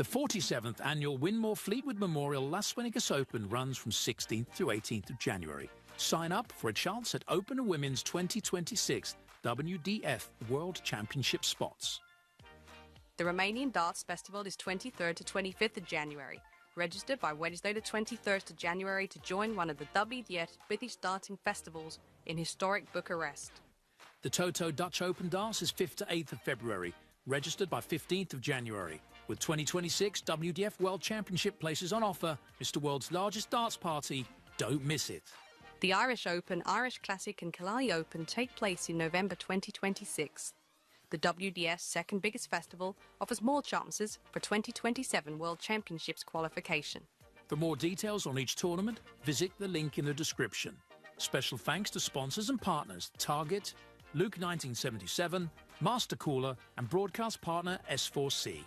The 47th annual Winmore Fleetwood Memorial Las Vegas Open runs from 16th to 18th of January. Sign up for a chance at Open Women's 2026 WDF World Championship spots. The Romanian Darts Festival is 23rd to 25th of January. Register by Wednesday the 23rd of January to join one of the WDF British darting festivals in historic Bucharest. The Toto Dutch Open Darts is 5th to 8th of February. Registered by 15th of January. With 2026 WDF World Championship places on offer, Mr. World's largest darts party. Don't miss it. The Irish Open, Irish Classic and Killarney Open take place in November 2026. The WDF's second biggest festival offers more chances for 2027 World Championships qualification. For more details on each tournament, visit the link in the description. Special thanks to sponsors and partners Target, Luke 1977, Master Cooler and broadcast partner S4C.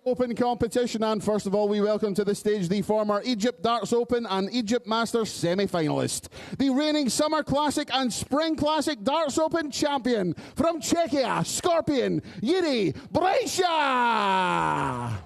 Open competition, and first of all we welcome to the stage the former Egypt Darts Open and Egypt Masters semi-finalist, the reigning Summer Classic and Spring Classic Darts Open champion from Czechia, Scorpion, Jiri, Brejcha!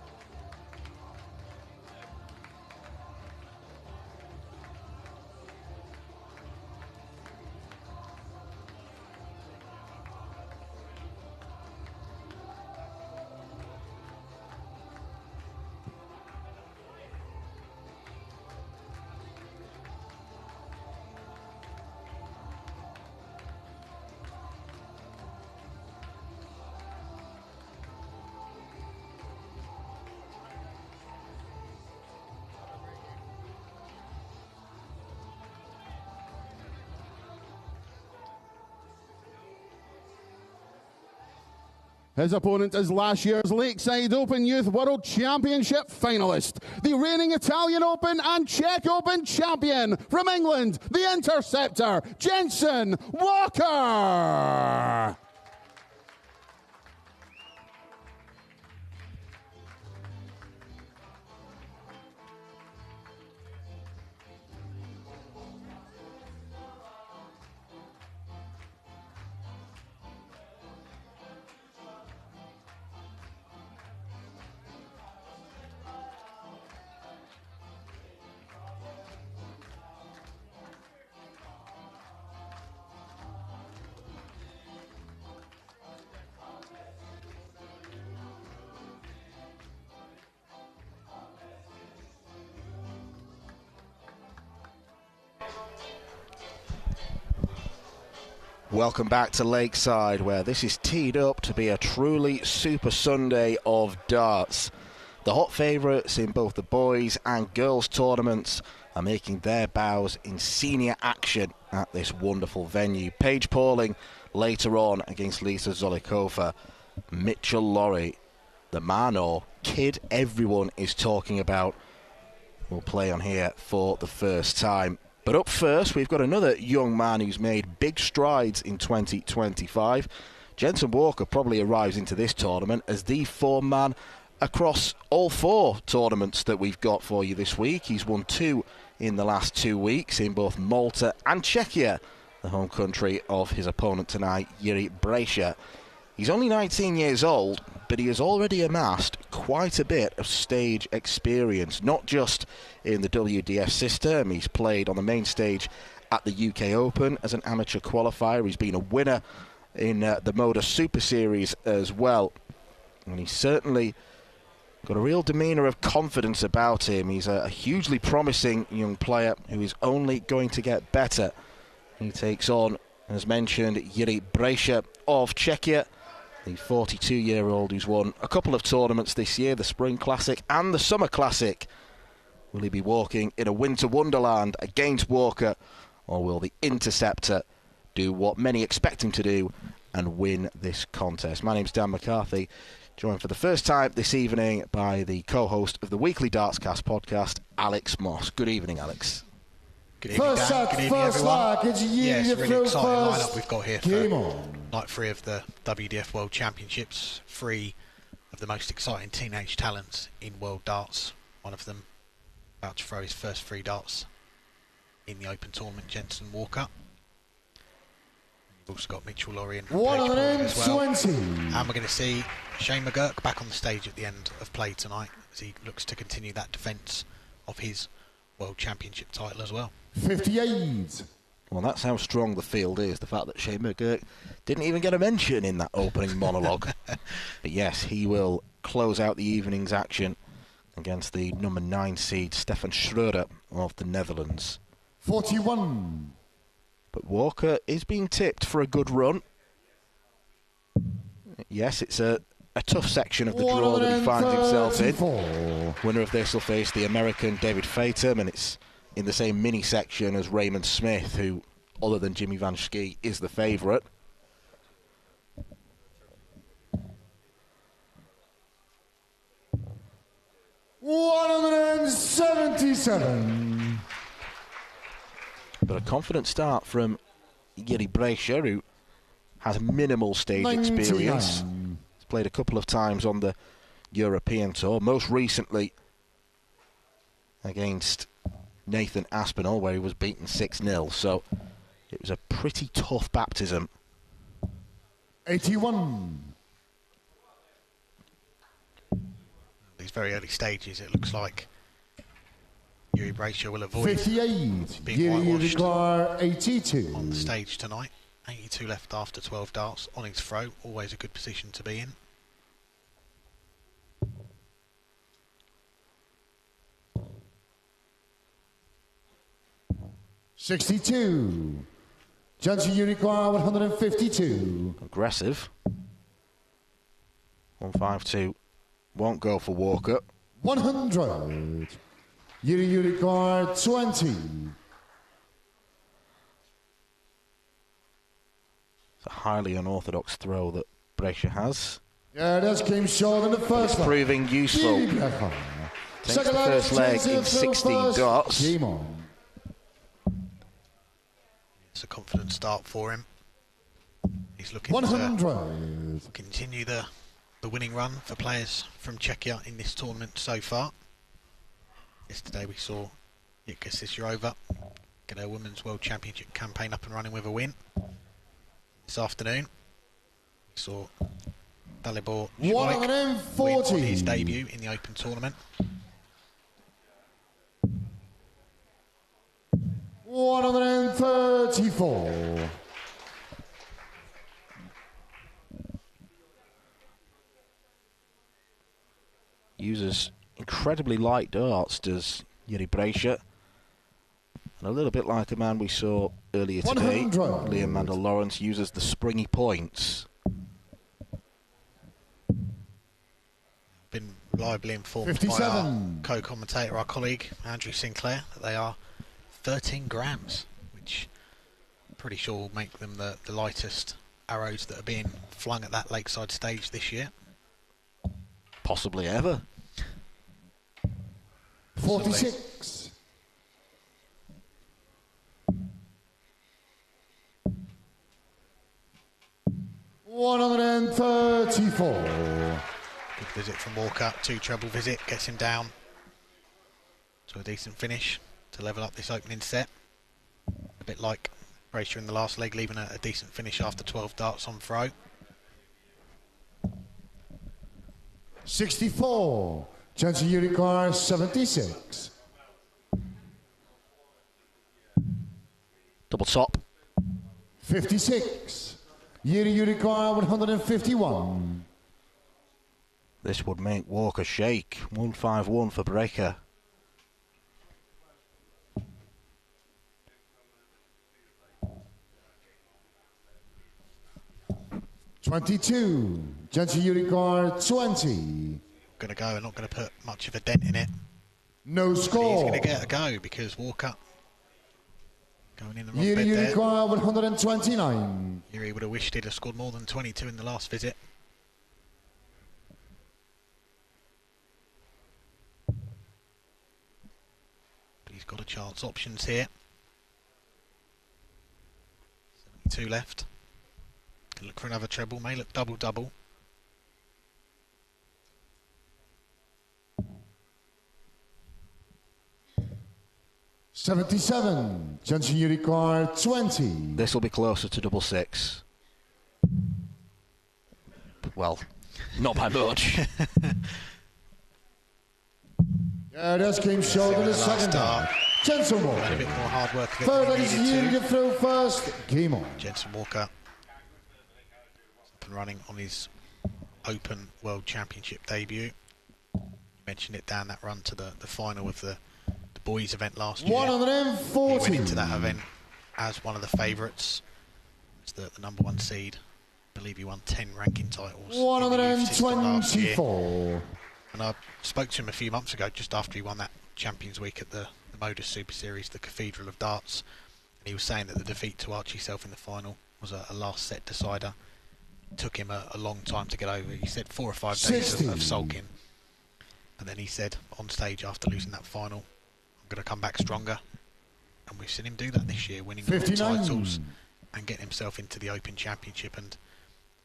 His opponent is last year's Lakeside Open Youth World Championship finalist, the reigning Italian Open and Czech Open champion from England, the Interceptor, Jenson Walker. Welcome back to Lakeside, where this is teed up to be a truly super Sunday of darts. The hot favourites in both the boys and girls tournaments are making their bows in senior action at this wonderful venue. Paige Pauling later on against Lisa Zollikofer. Mitchell Lawrie, the man or kid everyone is talking about, will play on here for the first time. But up first, we've got another young man who's made big strides in 2025. Jenson Walker probably arrives into this tournament as the form man across all 4 tournaments that we've got for you this week. He's won 2 in the last 2 weeks in both Malta and Czechia, the home country of his opponent tonight, Jiri Brejcha. He's only 19 years old, but he has already amassed quite a bit of stage experience, not just in the WDF system. He's played on the main stage at the UK Open as an amateur qualifier. He's been a winner in the Moda Super Series as well. And he's certainly got a real demeanour of confidence about him. He's a hugely promising young player who is only going to get better. He takes on, as mentioned, Jiri Brejcha of Czechia, the 42-year-old who's won a couple of tournaments this year, the Spring Classic and the Summer Classic. Will he be walking in a winter wonderland against Walker, or will the Interceptor do what many expect him to do and win this contest? My name's Dan McCarthy, joined for the first time this evening by the co-host of the weekly Dartscast podcast, Alex Moss. Good evening, Alex. Good evening, Dan. Good evening, everyone. Yes, really exciting lineup we've got here for night 3 of the WDF World Championships. 3 of the most exciting teenage talents in world darts. One of them about to throw his first 3 darts in the Open tournament, Jenson Walker. You've also got Mitchell Lawrie and Paige Pauling as well. And we're going to see Shane McGuirk back on the stage at the end of play tonight as he looks to continue that defence of his World Championship title as well. 58. Well, that's how strong the field is, the fact that Shane McGuirk didn't even get a mention in that opening monologue. But yes, he will close out the evening's action against the number 9 seed Stefan Schroder of the Netherlands. 41. But Walker is being tipped for a good run. Yes, it's a tough section of the draw that he finds himself in. Winner of this will face the American David Fatum, and it's in the same mini section as Raymond Smith, who, other than Jimmy Van Schie, is the favourite. $177. But a confident start from Jiri Brejcha, who has minimal stage experience. He's played a couple of times on the European tour, most recently against Nathan Aspinall, where he was beaten 6-0, so it was a pretty tough baptism. 81. These very early stages, it looks like Jiri Brejcha will avoid 58. being whitewashed 82. on the stage tonight. 82 left after 12 darts on his throw, always a good position to be in. $62. Jenson Unicorn 152. Aggressive. 152. Won't go for Walker. 100. Jiri Unicorn 20. It's a highly unorthodox throw that Brejcha has. Yeah, that's came short in the first leg. Proving useful. Takes the first leg in 16 darts. Game on. It's a confident start for him. He's looking 100. to continue the winning run for players from Czechia in this tournament so far. Yesterday we saw Jitka Šroder get her Women's World Championship campaign up and running with a win. This afternoon we saw Jalbert win his debut in the Open tournament. 134. Uses incredibly light darts, does Jiri Brejcha. And a little bit like the man we saw earlier today, Liam Mandel Lawrence uses the springy points. Been reliably informed by our co-commentator, our colleague Andrew Sinclair, that they are 13 grams, which I'm pretty sure will make them the lightest arrows that are being flung at that Lakeside stage this year. Possibly ever. 46. $134. Good visit from Walker, 2 treble visit, gets him down to a decent finish to level up this opening set. A bit like Brejcha in the last leg, leaving a decent finish after 12 darts on throw. 64. Jenson Unicorn 76. Double top. 56. Jiri Unicorn 151. This would make Walker shake. 151 for Brejcha. $22. Jenson Unicorn 20. Going to go and not going to put much of a dent in it. No score. But he's going to get a go because Walker going in the wrong Jiri bed there. Unicorn 129. Jiri would have wished he'd have scored more than 22 in the last visit. But he's got a chance. Options here. 72 left. Can look for another treble. May look double-double. $77. Jenson Unicorn 20. This will be closer to double six. Well, not by much. Yeah, that's game short in the second half. Jenson Walker. A bit more hard work. Third is Jiri to throw first. Game on. Jenson Walker up and running on his Open World Championship debut. You mentioned it down that run to the final of the boys event last year. 140. He went into that event as one of the favourites. As the number 1 seed. I believe he won 10 ranking titles. 124. And I spoke to him a few months ago, just after he won that Champions Week at the Modus Super Series, the Cathedral of Darts. And he was saying that the defeat to Archie Self in the final was a last set decider. It took him a long time to get over. He said 4 or 5 days of sulking. And then he said on stage after losing that final, I'm going to come back stronger. And we've seen him do that this year, winning all the titles and getting himself into the Open Championship. And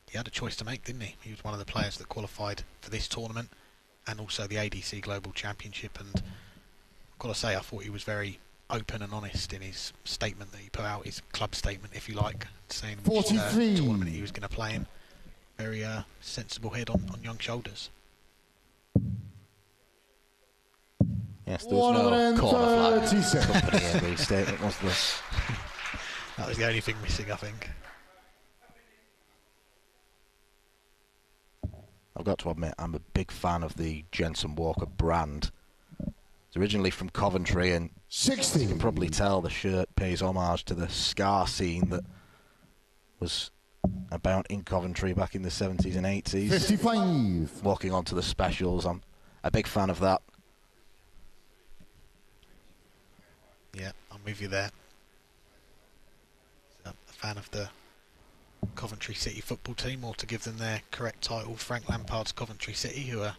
he had a choice to make, didn't he? He was one of the players that qualified for this tournament and also the ADC Global Championship. And I've got to say, I thought he was very open and honest in his statement that he put out, his club statement, if you like, saying which tournament he was going to play in. Very sensible head on young shoulders. Yes, there was no corner flag company in the statement, was there? That was the only thing missing, I think. I've got to admit, I'm a big fan of the Jenson Walker brand. It's originally from Coventry, and 60. You can probably tell the shirt pays homage to the ska scene that was about in Coventry back in the 70s and 80s. 55. Walking onto the specials, I'm a big fan of that. Yeah, I'm with you there. A fan of the Coventry City football team, or to give them their correct title, Frank Lampard's Coventry City, who are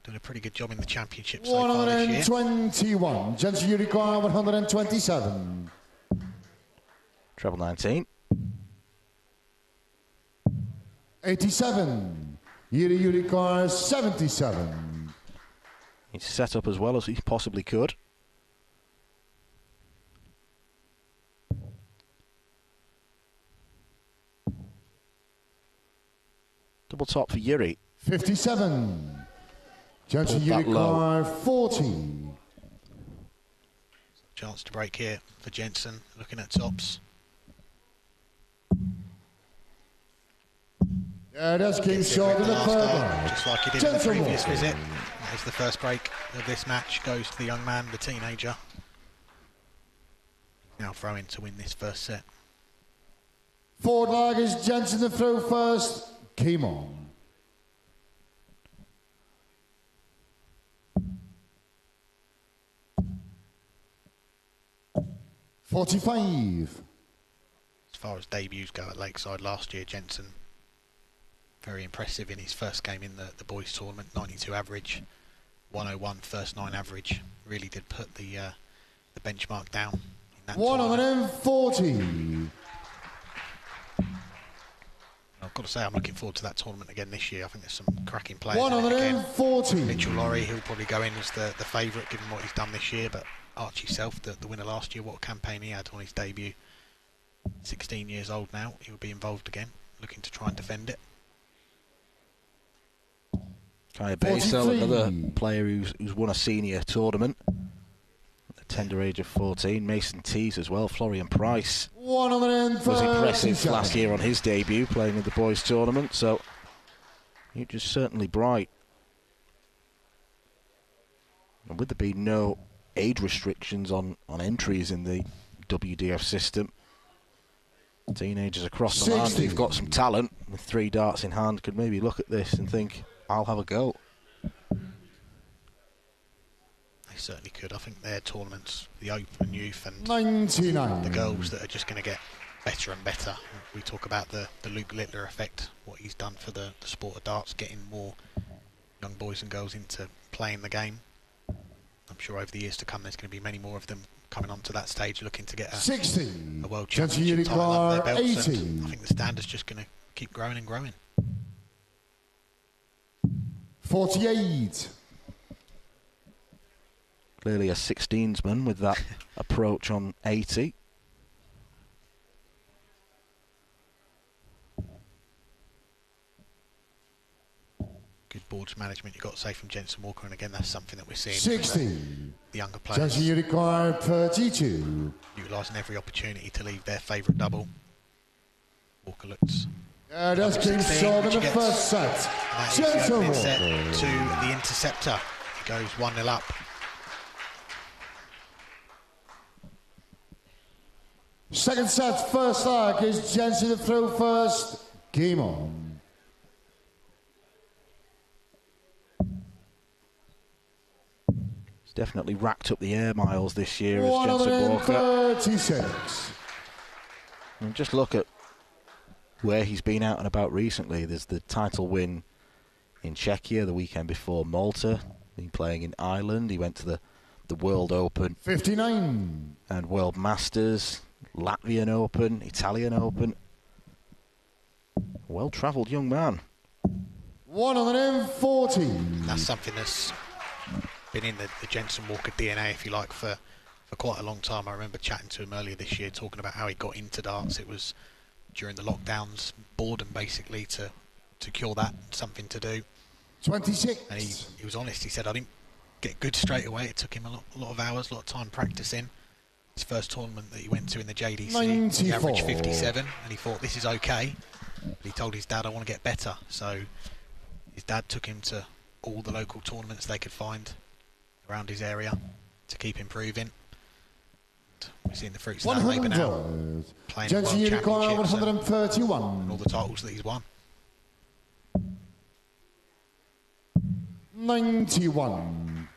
doing a pretty good job in the championship so far this year. 121, Jenson you require 127. Treble 19. 87, Jiri you require 77. He's set up as well as he possibly could. Double top for Jiri. 57. Jenson you require 40. Chance to break here for Jenson, looking at tops. Yeah, that's King Schroder the third. Just like he did in the previous visit. That is the first break of this match. Goes to the young man, the teenager. Now throwing to win this first set. Forward leg is Jenson to throw first. Game on. .45. As far as debuts go at Lakeside last year, Jenson very impressive in his first game in the boys tournament. 92 average, 101 first 9 average. Really did put the benchmark down in that 140. I've got to say, I'm looking forward to that tournament again this year. I think there's some cracking players. 140. Mitchell Lawrie, he'll probably go in as the favourite given what he's done this year, but Archie Self, the winner last year, what a campaign he had on his debut. 16 years old now, he'll be involved again, looking to try and defend it. Kaya Baysell, another player who's won a senior tournament at the tender age of 14. Mason Tees as well. Florian Price was impressive last year on his debut, playing in the boys tournament, so future's certainly bright. And with there being no age restrictions on entries in the WDF system, teenagers across the land who've got some talent with 3 darts in hand could maybe look at this and think, I'll have a go. They certainly could. I think their tournaments, the Open Youth and 99. The girls that are just going to get better and better. We talk about the Luke Littler effect, what he's done for the sport of darts, getting more young boys and girls into playing the game. I'm sure over the years to come there's going to be many more of them coming onto that stage looking to get a 60. A world championship title under their belts. 80. And I think the standard's just going to keep growing and growing. 48. Clearly a 16s-man with that approach on 80. Good boards management, you've got to say, from Jenson Walker, and again that's something that we're seeing 60. The younger players. Jenson you require 32. Utilising every opportunity to leave their favourite double. Walker looks. That's King Schroder in the first set. Jenson Walker set to the interceptor. He goes 1-0 up. Second set, first leg is Jenson to throw first. Game on. He's definitely racked up the air miles this year as Jenson Walker. 136. And just look at where he's been out and about recently. There's the title win in Czechia the weekend before Malta. Been playing in Ireland. He went to the World Open 59 and World Masters, Latvian Open, Italian Open. Well-travelled young man. 140. That's something that's been in the Jenson Walker DNA, if you like, for quite a long time. I remember chatting to him earlier this year, talking about how he got into darts. It was during the lockdowns, boredom basically, to cure that, something to do. 26. And he was honest. He said, I didn't get good straight away. It took him a lot of hours, a lot of time practicing. His first tournament that he went to in the JDC, 94. he averaged 57, and he thought, this is okay. But he told his dad, I want to get better. So his dad took him to all the local tournaments they could find around his area to keep improving. And we're seeing the fruits of that labour now. Playing in World Championships 131. and all the titles that he's won. 91.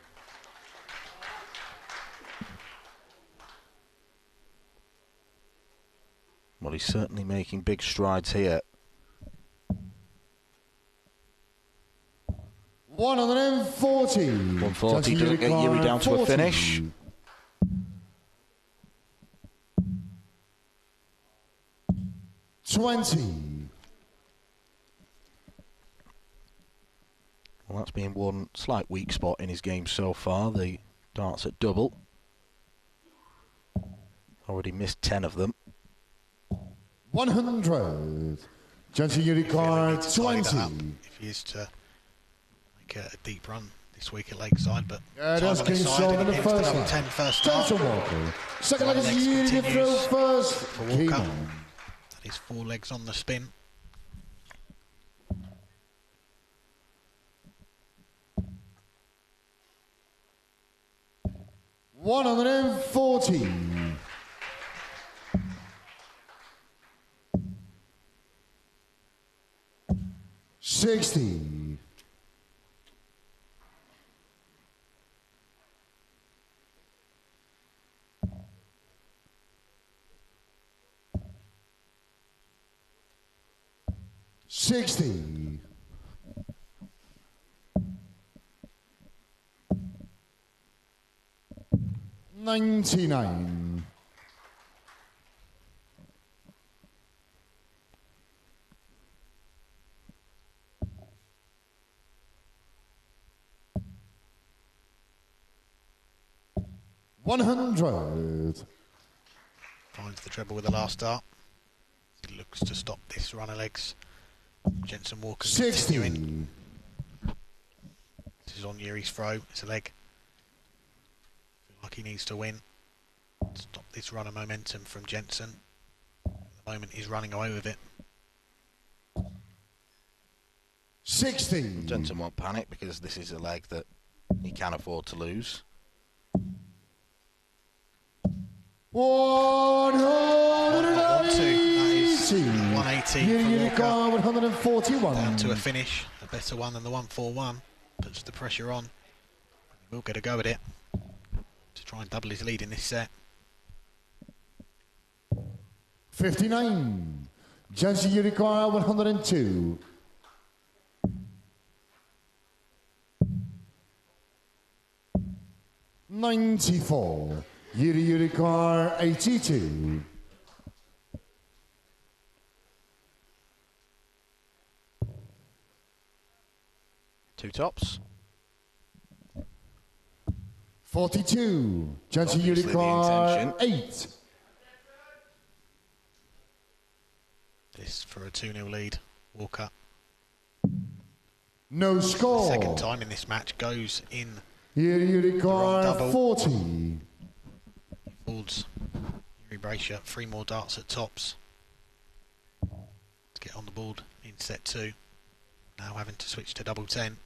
Well, he's certainly making big strides here. 140. 140 doesn't get Jiri down to a finish. $20. Well, that's been one slight weak spot in his game so far, the darts at double. Already missed 10 of them. 100. Jenson Jiri card 20. If he is to make a deep run this week at Lakeside, but that's King Sean in the first leg. 10 first start. Walker. Second leg is Jiri to throw first. For Walker. That is 4 legs on the spin. $140. 60. 60. 99. 100. Finds the treble with the last dart. He looks to stop this run of legs. Jenson Walker 60. continuing. This is on Jiri's throw. It's a leg. Feel like he needs to win. Stop this run of momentum from Jenson. At the moment he's running away with it. 60. Jenson won't panic because this is a leg that he can afford to lose. 180. 180 for Walker. 141. Down to a finish. A better one than the 141. Puts the pressure on. He will get a go at it to try and double his lead in this set. 59. Jenson Jiri 102. 94. Jiri 82. 2 tops. 42. Jenson Obviously the Jiri intention. 8. This for a 2-0 lead. Walker. No score. Second time in this match goes in. Jiri double. 40. Folds Jiri Brejcha 3 more darts at tops to get on the board in set 2. Now having to switch to double 10.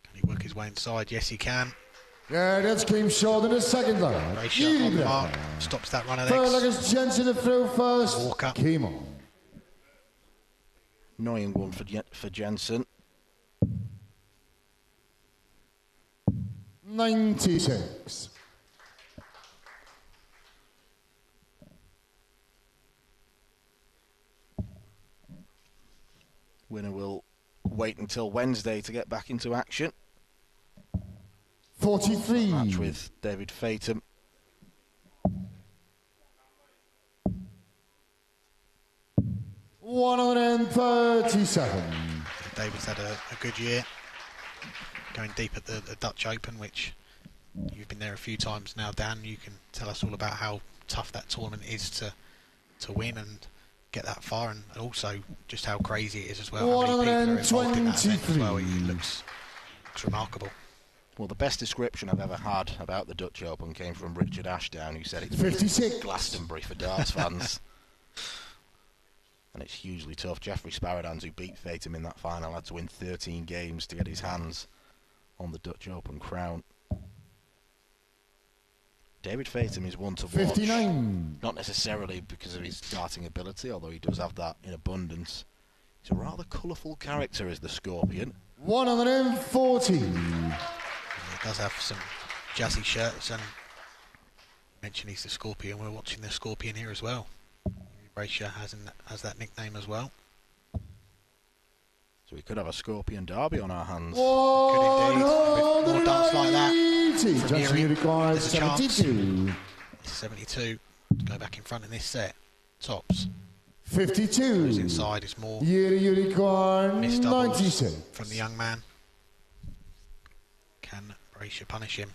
Can he work his way inside? Yes, he can. Yeah, that's King Sean in the second leg. Brejcha on the mark. Stops that run of Third leg legs. is Jenson to throw first. Walker. Came on. Annoying one for Jenson. 96. Winner will wait until Wednesday to get back into action. 43. Match with David Fatum. $137. David's had a good year. Going deep at the Dutch Open, which you've been there a few times now, Dan. You can tell us all about how tough that tournament is to win and get that far, and also just how crazy it is as well. How many people are involved in that event as well. It looks remarkable. Well, the best description I've ever had about the Dutch Open came from Richard Ashdown, who said it's 56. Glastonbury for darts fans. And it's hugely tough. Jeffrey Sparadans, who beat Fatum in that final, had to win 13 games to get his hands on the Dutch Open crown. David Fatum is one to watch. 59. Not necessarily because of his darting ability, although he does have that in abundance. He's a rather colourful character as the Scorpion. 140. He does have some jazzy shirts and Mentioned he's the Scorpion. We're watching the Scorpion here as well. Brejcha has that nickname as well. So we could have a Scorpion derby on our hands. Could indeed. With more darts like that. From Jiri, there's a 72. chance. 72 to go back in front in this set. Tops. 52. Goes inside. It's more Jiri, missed doubles 96. from the young man. Can Brejcha punish him?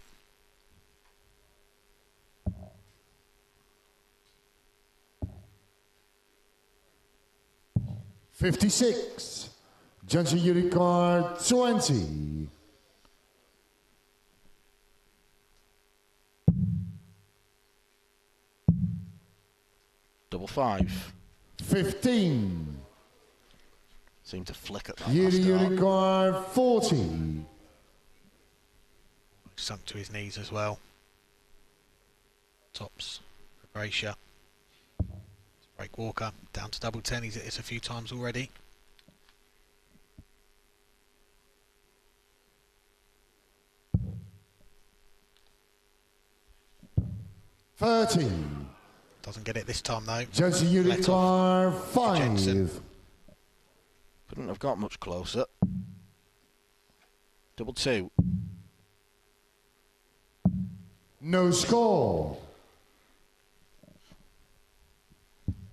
$56. Jenson Jiri card 20. Double 5. 15. Seemed to flick at that last Jiri dart. card 40. Sunk to his knees as well. Tops for Brejcha. Break Walker down to double 10. He's hit this a few times already. $13. Doesn't get it this time though. Jenson Jiri card 5. Jenson. Couldn't have got much closer. Double 2. No score.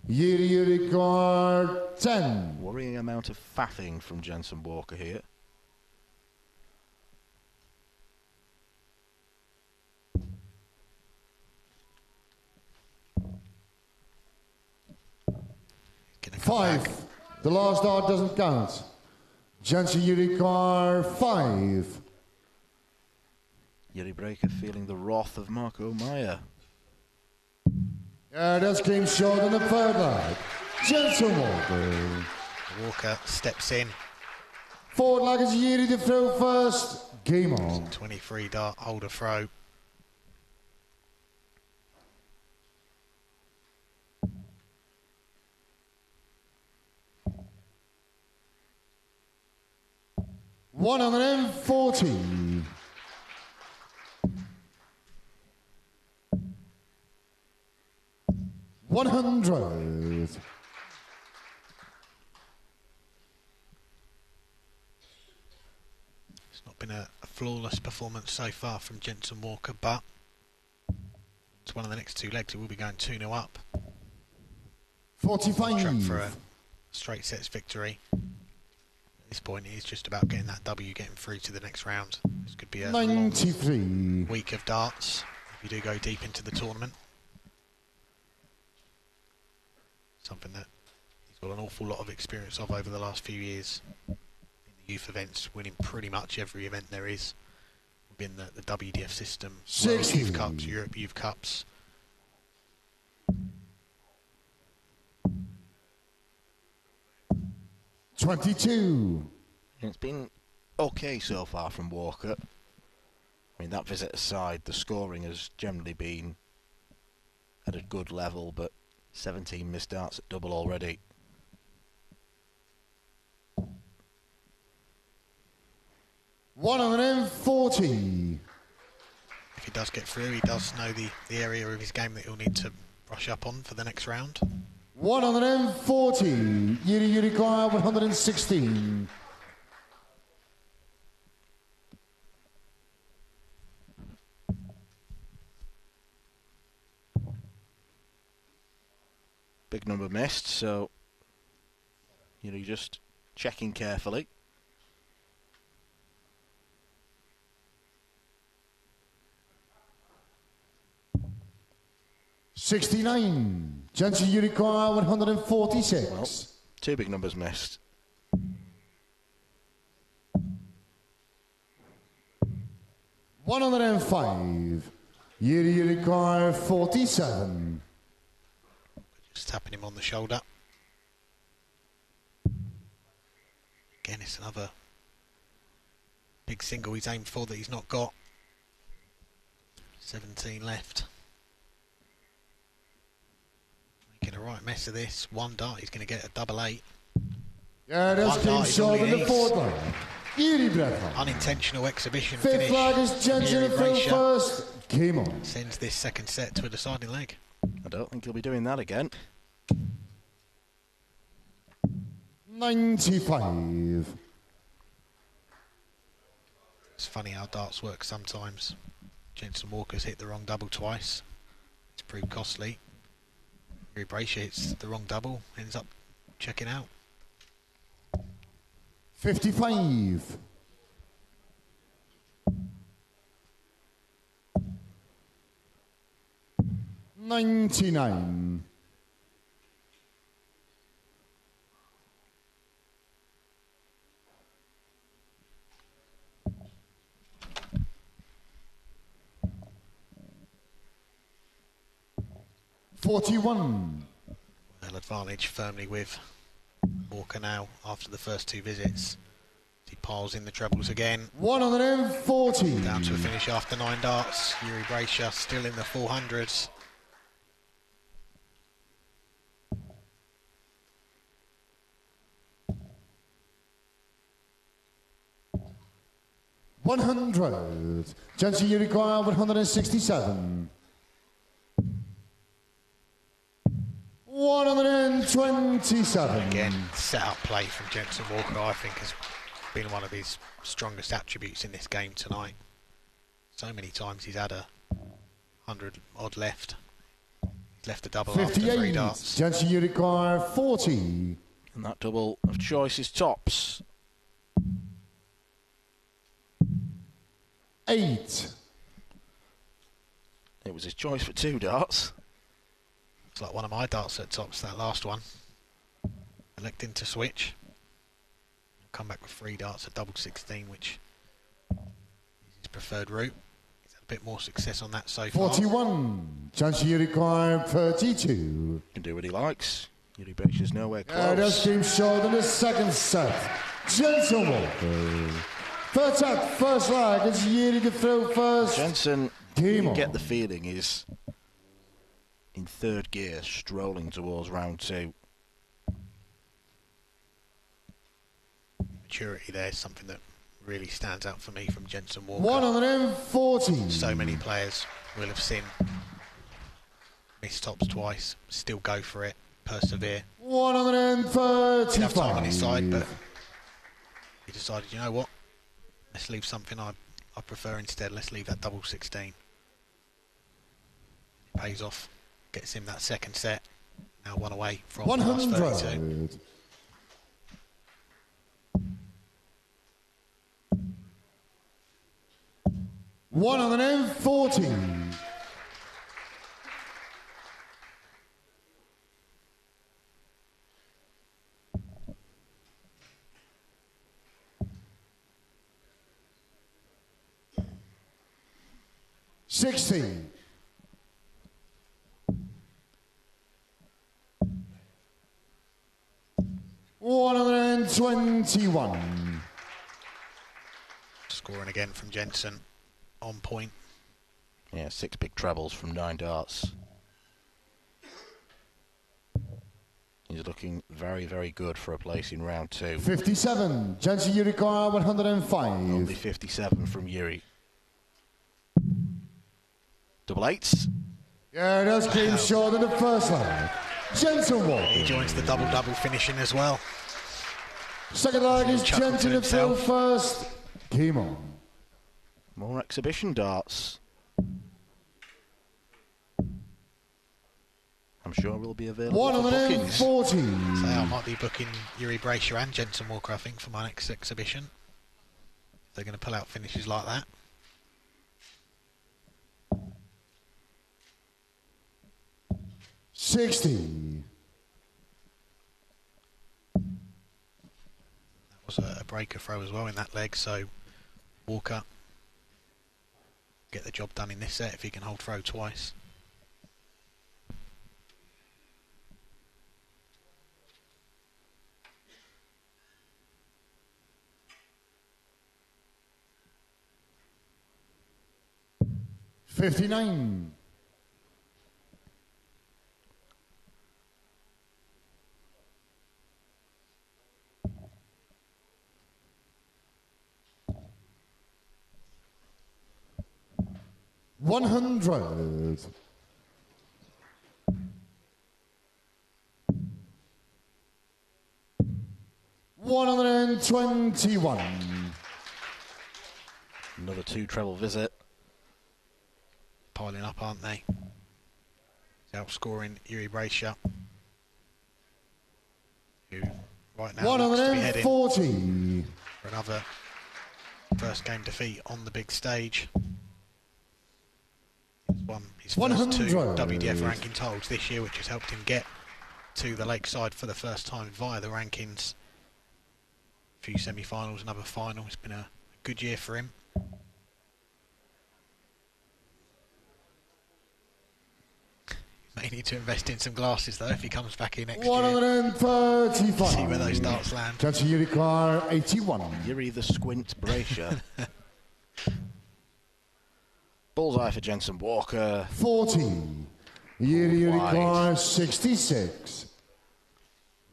Jiri card 10. Worrying amount of faffing from Jenson Walker here. Five. The last dart doesn't count. Jenson Jiri card 5. Jiri Brejcha feeling the wrath of Maruyama. Yeah, that's game short in the third leg. Jenson Walker. Walker steps in. Forward leg is Jiri to throw first. Game on. 23 dart holder throw. $140. $100. It's not been a flawless performance so far from Jenson Walker, but it's one of the next two legs. It will be going 2-0 up. 45. Track for a straight sets victory. At this point, it is just about getting that W, getting through to the next round. This could be a 93. long week of darts if you do go deep into the tournament. Something that he's got an awful lot of experience of over the last few years in the youth events, winning pretty much every event there is within the WDF system. World Youth Cups, Europe Youth Cups. $22. It's been okay so far from Walker. I mean, that visit aside, the scoring has generally been at a good level, but 17 missed darts at double already. $140. If he does get through, he does know the area of his game that he'll need to brush up on for the next round. $140. Jiri card 116. Big number missed, so you're just checking carefully. $69. Jenson Jiri card 146. Well, two big numbers missed. $105. Jiri card 47. Just tapping him on the shoulder. Again, it's another big single he's aimed for that he's not got. 17 left. Making a right mess of this. One dart, he's going to get a double 8. Yeah, that's game short in the fourth leg. Jiri Brejcha. Unintentional exhibition Fifth finish. flag is Jenson in throw first. Game on. Sends this second set to a deciding leg. I don't think he'll be doing that again. 95. It's funny how darts work sometimes. Jenson Walker's hit the wrong double twice. It's proved costly. Brejcha hits the wrong double, ends up checking out. 55. 99. 41. Well, advantage firmly with Walker now after the first two visits. He piles in the trebles again. 140. Down to a finish after 9 darts. Jiri Brejcha still in the 400s. $100. Jenson you require 167. 127. Again, set-up play from Jenson Walker, I think, has been one of his strongest attributes in this game tonight. So many times he's had 100 odd left. He's left a double 58. after 3 darts. Jenson you require 40. And that double of choice is tops. 8. It was his choice for 2 darts. It's like one of my darts at tops, that last one. Electing to switch. Come back with 3 darts at double 16, which is his preferred route. He's had a bit more success on that so far. 41. Jenson you require 32. Can do what he likes. Jiri Brejcha's nowhere close. That's game short in the second set. Jenson Walker. Third set, first leg. It's Jiri to throw first. Jenson, Game you on. get the feeling is in third gear, strolling towards round 2. Maturity there is something that really stands out for me from Jenson Walker. 140. So many players will have seen miss tops twice, still go for it, persevere. 135. He'd have time on his side, but he decided, you know what, let's leave something I prefer instead. Let's leave that double 16. It pays off, gets him that second set. Now 1 away from the last 32. 100. $140. $60. 121. Scoring again from Jenson, on point. Yeah, 6 big trebles from 9 darts. He's looking very, very good for a place in round 2. 57. Jenson you require 105. Only 57 from Jiri. Double eights. Yeah, that's game short in the first leg. Jenson Walker. He joins the double-double finishing as well. Second leg is Chuckle to Jenson to throw himself. first. Game on. More exhibition darts. I'm sure will be available for bookings. 140. So I might be booking Jiri Brejcha and Jenson Walker, I think, for my next exhibition. They're going to pull out finishes like that. $60. That was a breaker throw as well in that leg, so Walker get the job done in this set if he can hold throw twice. $59. 100. 121. Another 2 treble visit. Piling up, aren't they? He's outscoring Jiri Brejcha, who right now looks to be heading for another first game defeat on the big stage. He's won his first 2 WDF ranking titles this year, which has helped him get to the Lakeside for the first time via the rankings. A few semi-finals, another final. It's been a good year for him. May need to invest in some glasses though if he comes back in next year. 135. See where those darts land. Jenson Jiri car 81. Jiri the squint Brejcha. Bullseye for Jenson Walker. 40. Jiri car 66.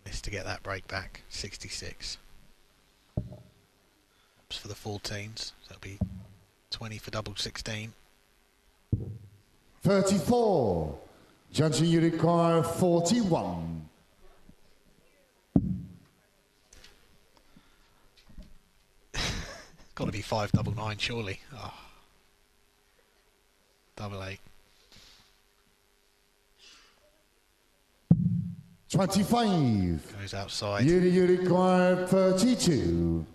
Missed to get that break back. 66. Ups for the 14s. So that'll be 20 for double 16. 34. Jenson Jiri car 41. Got to be 599 surely. Oh. Double 8. 25. Goes outside. Jiri car 32.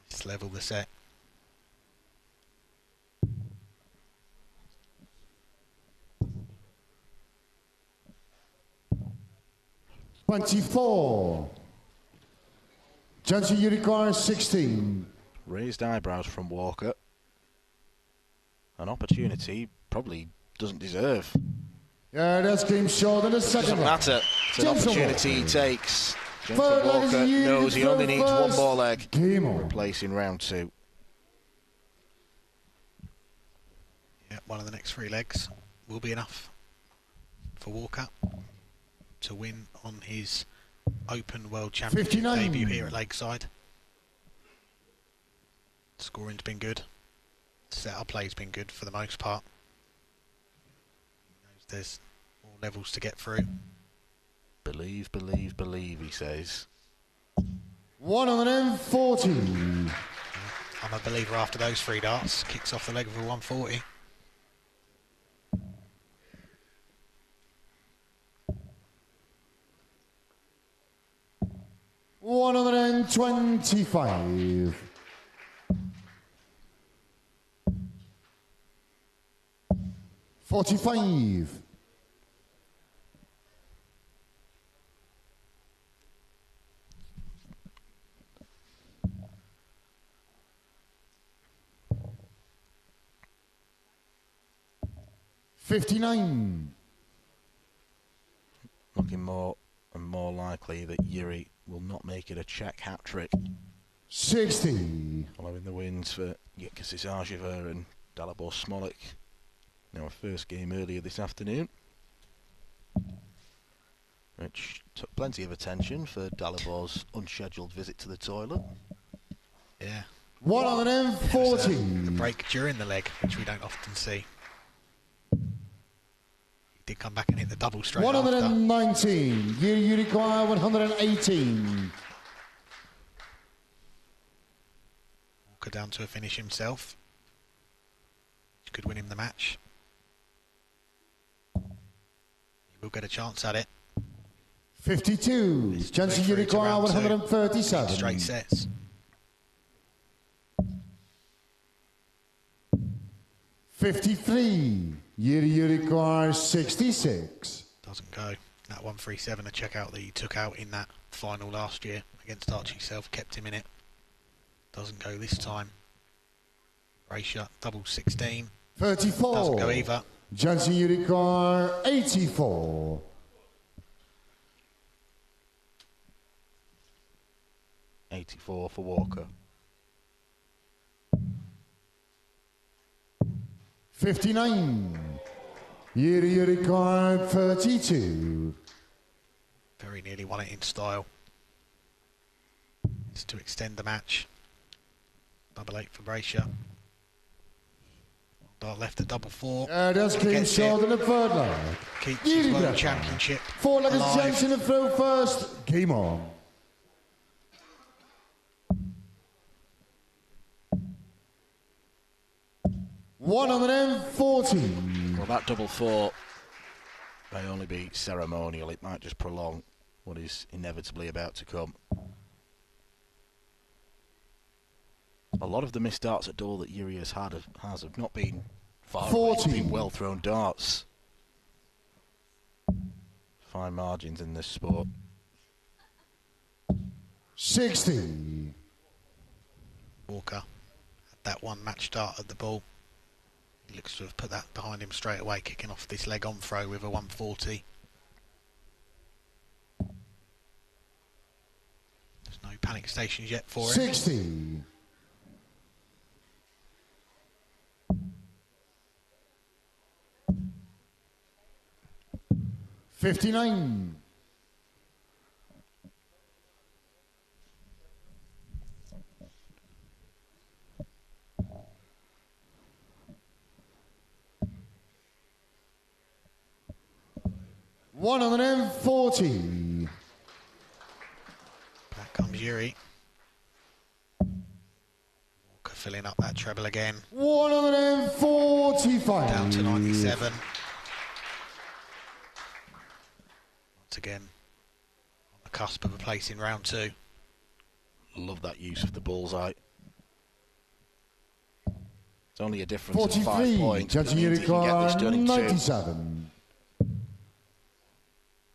Just level the set. 24. Jenson Jiri car 16. Raised eyebrows from Walker. An opportunity probably doesn't deserve. Yeah, that's game short in the second. Doesn't matter. It's an opportunity he takes. Jenson Walker knows he only needs one more leg. Replacing round 2. Yeah, one of the next 3 legs will be enough for Walker to win on his Open World Championship 59. debut here at Lakeside. Scoring's been good. Setup play's been good for the most part. There's more levels to get through. Believe, believe, believe, he says. 140. I'm a believer after those 3 darts. Kicks off the leg of a 140. $125. 45. 59. Looking more and more likely that Jiri will not make it a check hat trick. 60. Following the wins for Aaja and Dalibor Smolik. Now a first game earlier this afternoon, which took plenty of attention for Dalibor's unscheduled visit to the toilet. Yeah. 140. A break during the leg, which we don't often see. He did come back and hit the double straight 119. Jiri car 118. Walker down to a finish himself, which could win him the match. We'll get a chance at it. 52. Jenson Jiri car 137. Straight sets. 53. Jiri car 66. Doesn't go. That 137, a check out that he took out in that final last year against Archie Self, kept him in it. Doesn't go this time. Brejcha, double 16. 34. Doesn't go either. Jenson Jiri car 84. 84 for Walker. 59. Jiri car 32. Very nearly won it in style. It's to extend the match. Double 8 for Brejcha. Dart left at double 4. That's King Schroder in the third leg. Keeps his World Championship 4 legged alive. Jenson in throw first. Game on. $140. Well, that double 4 may only be ceremonial. It might just prolong what is inevitably about to come. A lot of the missed darts at double that Jiri has have not been far away. It's been well thrown darts. Fine margins in this sport. 60. Walker had that one match dart at the ball. He looks to have put that behind him straight away, kicking off this leg on throw with a 140. There's no panic stations yet for him. 60. 59. $140. Back comes Jiri. Walker filling up that treble again. 145. Down to 97. Once again, on the cusp of a place in round 2. Love that use of the bullseye. It's only a difference of 5 points. Judging Jiri requires 97.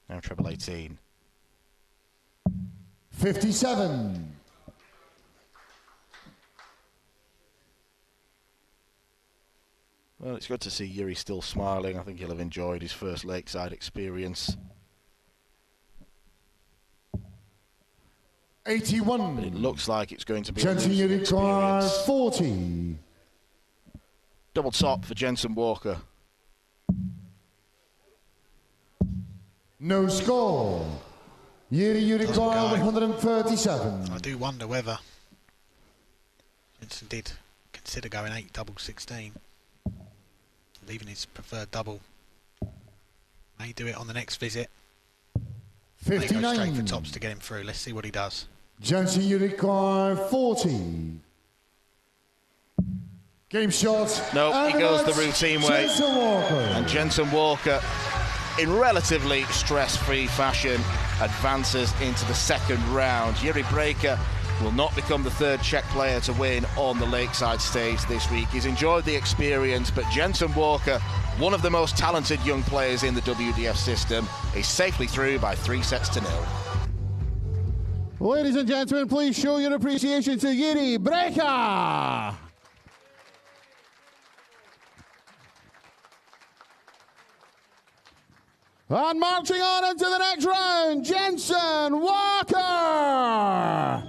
Now treble 18. 57. Well, it's good to see Jiri still smiling. I think he'll have enjoyed his first Lakeside experience. 81. But it looks like it's going to be Jenson a requires 40. Double top for Jenson Walker. No score. Jiri requires 137. I do wonder whether Jenson did consider going 8 double 16, leaving his preferred double. May do it on the next visit. 59. May go straight for tops to get him through. Let's see what he does. Jenson requires 40. Game shot. No, he goes the routine way. Jenson Walker. And Jenson Walker, in relatively stress-free fashion, advances into the second round. Jiri Brejcha will not become the third Czech player to win on the Lakeside stage this week. He's enjoyed the experience, but Jenson Walker, one of the most talented young players in the WDF system, is safely through by 3-0. Ladies and gentlemen, please show your appreciation to Jiri Brejcha. And marching on into the next round, Jenson Walker.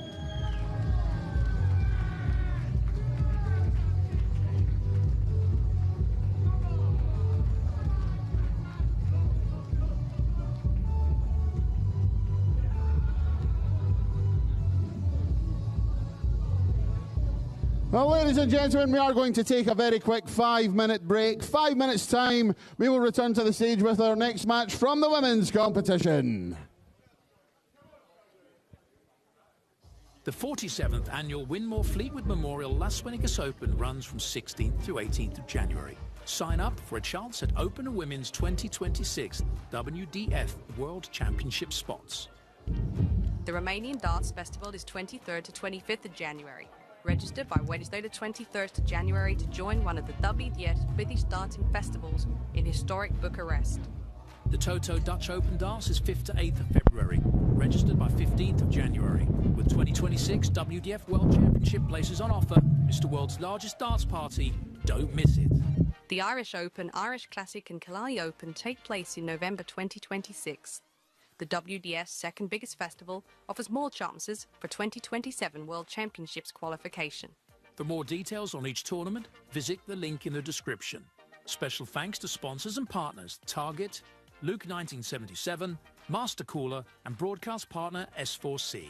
Well, ladies and gentlemen, we are going to take a very quick 5-minute break. 5 minutes' time, we will return to the stage with our next match from the women's competition. The 47th annual Winmore Fleetwood Memorial Las Vegas Open runs from 16th to 18th of January. Sign up for a chance at Open Women's 2026 WDF World Championship spots. The Romanian Darts Festival is 23rd to 25th of January. Register by Wednesday the 23rd of January to join one of the WDF British darting festivals in historic Bucharest. The Toto Dutch Open Darts is 5th to 8th of February. Registered by 15th of January. With 2026 WDF World Championship places on offer, it's the world's largest darts party. Don't miss it. The Irish Open, Irish Classic and Killarney Open take place in November 2026. The WDF's second biggest festival offers more chances for 2027 World Championships qualification. For more details on each tournament, visit the link in the description. Special thanks to sponsors and partners Target, Luke 1977, Master Cooler and broadcast partner S4C.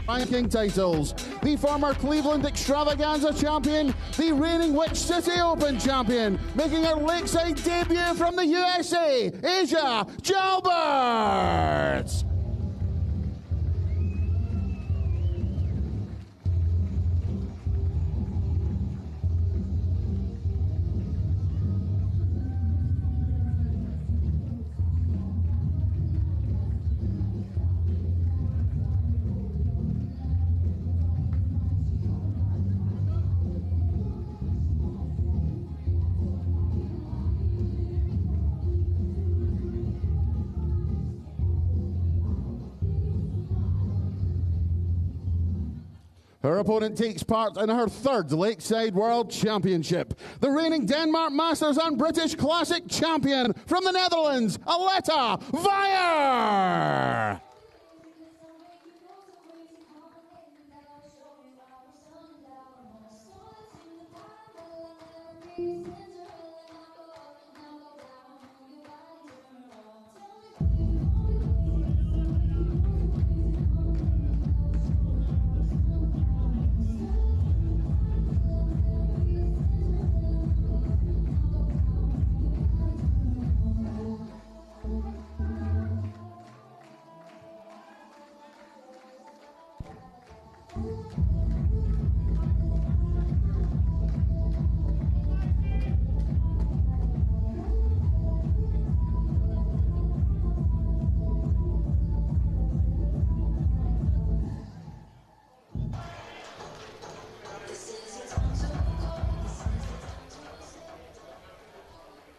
Ranking titles: the former Cleveland Extravaganza champion, the reigning Witch City Open champion, making her Lakeside debut from the USA, Aaja, Jalbert. Her opponent takes part in her third Lakeside World Championship. The reigning Denmark Masters and British Classic champion from the Netherlands, Aletta, Wajer.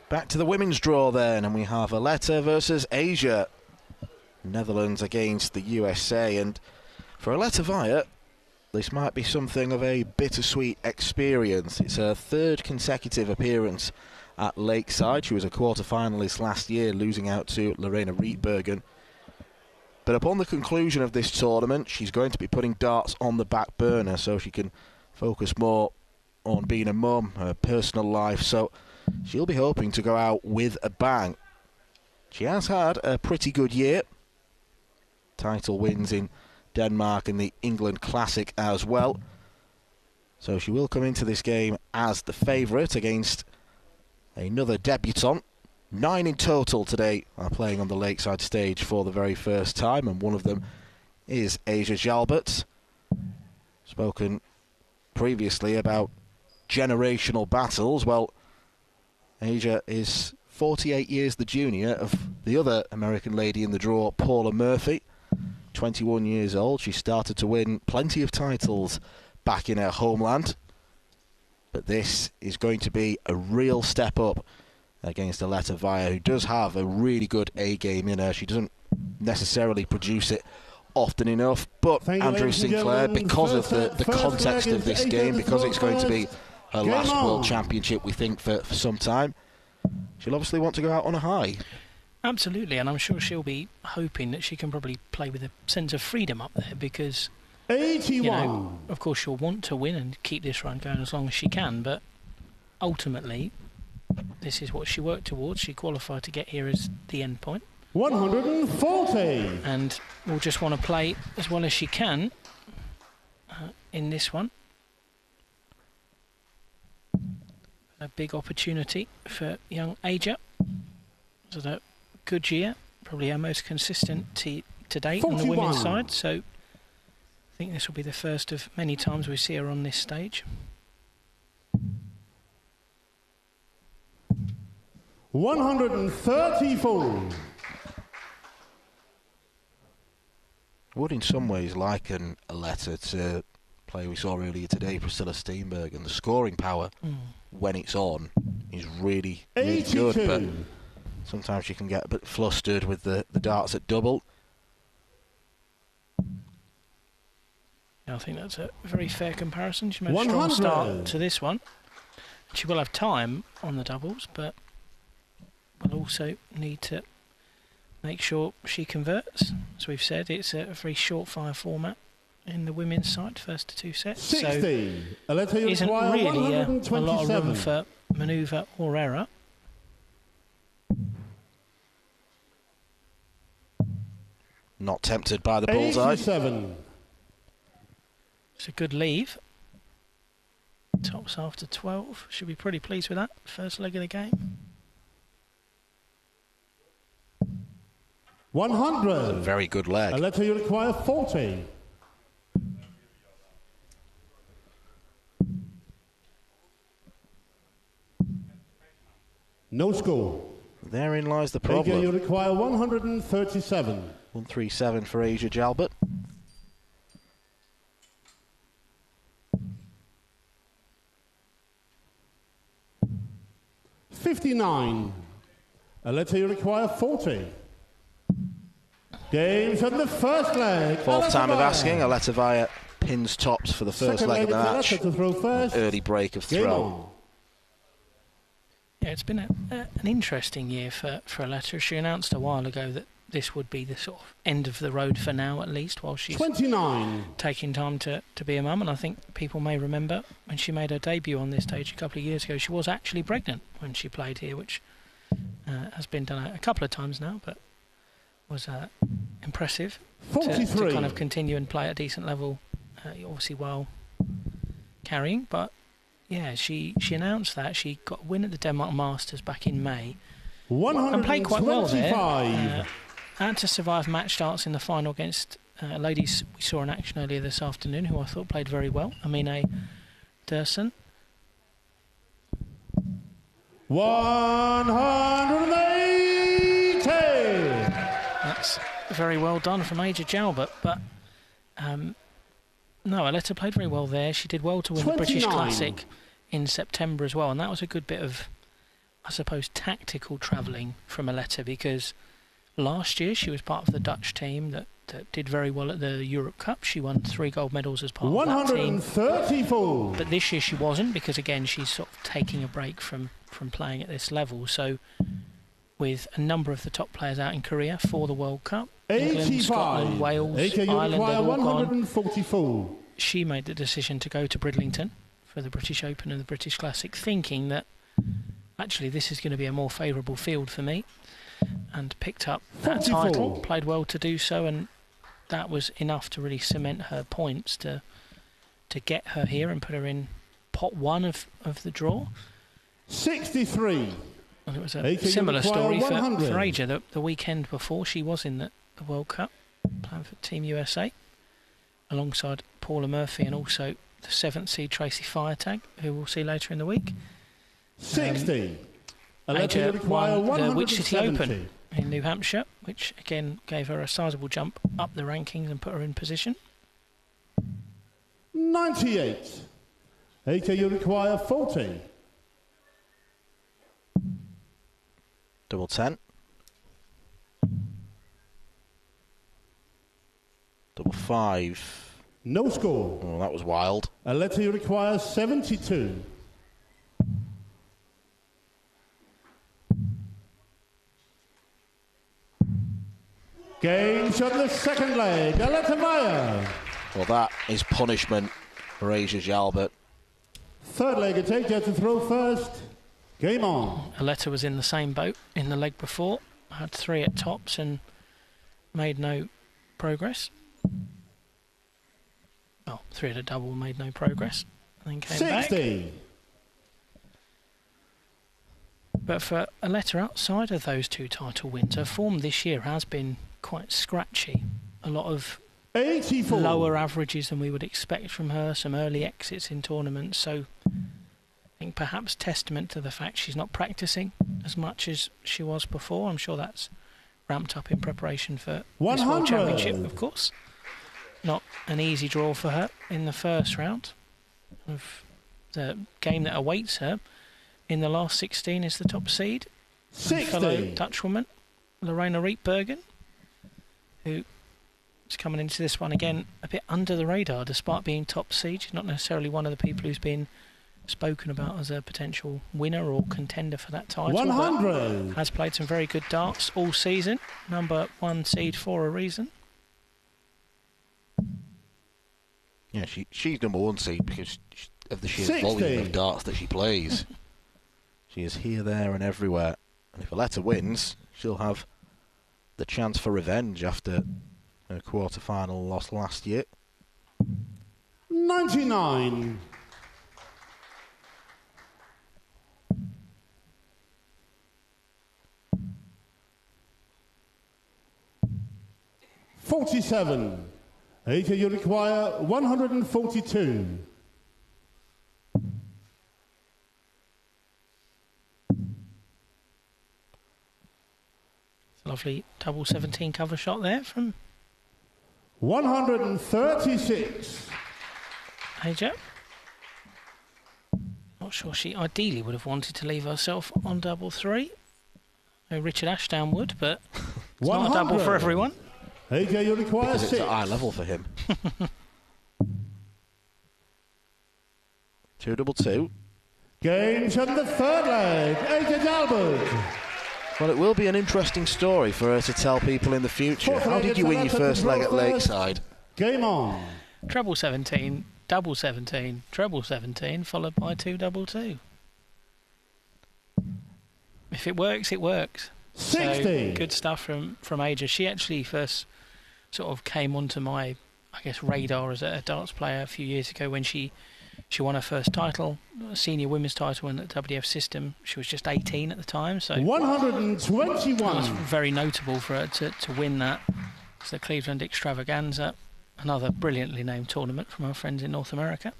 Back to the women's draw then, and we have Aletta versus Aaja. Netherlands against the USA, and for Aletta Wajer, this might be something of a bittersweet experience. It's her third consecutive appearance at Lakeside. She was a quarter-finalist last year, losing out to Lorena Rietbergen. But upon the conclusion of this tournament, she's going to be putting darts on the back burner so she can focus more on being a mum, her personal life. So she'll be hoping to go out with a bang. She has had a pretty good year. Title wins in Denmark and the England Classic as well. So she will come into this game as the favourite against another debutant. 9 in total today are playing on the Lakeside stage for the very first time, and one of them is Aaja Jalbert. Spoken previously about generational battles. Well, Aaja is 48 years the junior of the other American lady in the draw, Paula Murphy. 21 years old. She started to win plenty of titles back in her homeland. But this is going to be a real step up against Aletta Wajer, who does have a really good A-game in her. She doesn't necessarily produce it often enough. But Andrew Sinclair, because of the context of this game, because it's going to be her last World Championship, we think, for some time, she'll obviously want to go out on a high. Absolutely, and I'm sure she'll be hoping that she can probably play with a sense of freedom up there because, 81. You know, of course she'll want to win and keep this run going as long as she can, but ultimately this is what she worked towards. She qualified to get here as the end point. 140. And will just want to play as well as she can in this one. A big opportunity for young Aaja. So that good year, probably our most consistent to date 41. On the women's side, so I think this will be the first of many times we see her on this stage. 134. Would in some ways liken Aletta to play we saw earlier today, Priscilla Steenberg, and the scoring power when it's on is really, really good, but sometimes she can get a bit flustered with the darts at double. I think that's a very fair comparison. She made a strong start to this one. She will have time on the doubles, but will also need to make sure she converts. As we've said, it's a very short fire format in the women's side, first to 2 sets. 60. So isn't really a lot of room for manoeuvre or error. Not tempted by the bullseye. 87. It's a good leave. Tops after 12. Should be pretty pleased with that. First leg of the game. 100. That's a very good leg. Aletta, you require 40. No score. Therein lies the problem. Aaja, you require 137. 137 for Aaja Jalbert. $59. Aletta, you require 40. Game from the first leg. Fourth time of asking. Aletta Wajer pins tops for the first leg of the match. To throw first. Early break of throw. Yeah, it's been an interesting year for Aletta. She announced a while ago that this would be the sort of end of the road for now, at least, while she's 29. Taking time to be a mum. And I think people may remember when she made her debut on this stage a couple of years ago, she was actually pregnant when she played here, which has been done a couple of times now, but was impressive to kind of continue and play at a decent level, obviously while carrying. But yeah, she announced that she got a win at the Denmark Masters back in May and played quite well there. Had to survive match starts in the final against ladies we saw in action earlier this afternoon, who I thought played very well. Amine Dursun. 180. That's very well done from Aaja Jalbert, but no, Aletta played very well there. She did well to win 29. The British Classic in September as well, and that was a good bit of, I suppose, tactical travelling from Aletta, because last year she was part of the Dutch team that did very well at the Europe Cup. She won 3 gold medals as part of that team. 134. But this year she wasn't, because again she's sort of taking a break from playing at this level. So with a number of the top players out in Korea for the World Cup. 85. England, Scotland, Wales, Ireland, they'd all 144. gone. She made the decision to go to Bridlington for the British Open and the British Classic, thinking that actually this is going to be a more favourable field for me, and picked up that 44. title, played well to do so, and that was enough to really cement her points to get her here and put her in pot 1 of the draw. 63. And it was a similar story for Aaja. The weekend before, she was in the World Cup, playing for Team USA, alongside Paula Murphy and also the 7th seed Tracy Firetag, who we'll see later in the week. 60. Aaja won the Which City Open in New Hampshire, which again gave her a sizable jump up the rankings and put her in position. 98. Aaja, you require 40. Double 10. Double 5. No score. Oh, that was wild. Aletta, you require 72. Game shot in the second leg. Aletta Maya. Well, that is punishment for Aaja Jalbert. Third leg, it's Aaja to throw first. Game on. Aletta was in the same boat in the leg before. Had 3 at tops and made no progress. Oh, 3 at a double, made no progress. And then came 60. back. But for Aletta, outside of those 2 title wins, her form this year has been quite scratchy. A lot of 84. Lower averages than we would expect from her, some early exits in tournaments, so I think perhaps testament to the fact she's not practicing as much as she was before. I'm sure that's ramped up in preparation for this World Championship, of course. Not an easy draw for her in the first round of the game that awaits her. In the last 16 is the top seed, 60. Fellow Dutchwoman, Lorena Rietbergen, who is coming into this one again a bit under the radar despite being top seed. She's not necessarily one of the people who's been spoken about as a potential winner or contender for that title. 100. Has played some very good darts all season. Number 1 seed for a reason. Yeah, she's number 1 seed because of the sheer 60. volume of darts that she plays. She is here, there and everywhere. And if Aletta wins, she'll have the chance for revenge after her quarter-final loss last year. 99. $47. Aaja, you require 142. Lovely double 17 cover shot there from 136. Aaja. Not sure she ideally would have wanted to leave herself on double 3. No, Richard Ashdown would, but it's not a double for everyone. Aaja, you require because 6. It's at eye level for him. 2 double 2. Game shot in the third leg. Aaja Jalbert. Well, it will be an interesting story for her to tell people in the future. How did you win your first leg at Lakeside? Game on. Treble 17, double 17, treble 17, followed by 2 double 2. If it works, it works. 60. So, good stuff from Aaja. She actually first sort of came onto my, I guess, radar as a darts player a few years ago when she won her first title, a senior women's title in the WDF system. She was just 18 at the time, so 121. it was very notable for her to win that. It's the Cleveland Extravaganza, another brilliantly named tournament from our friends in North America.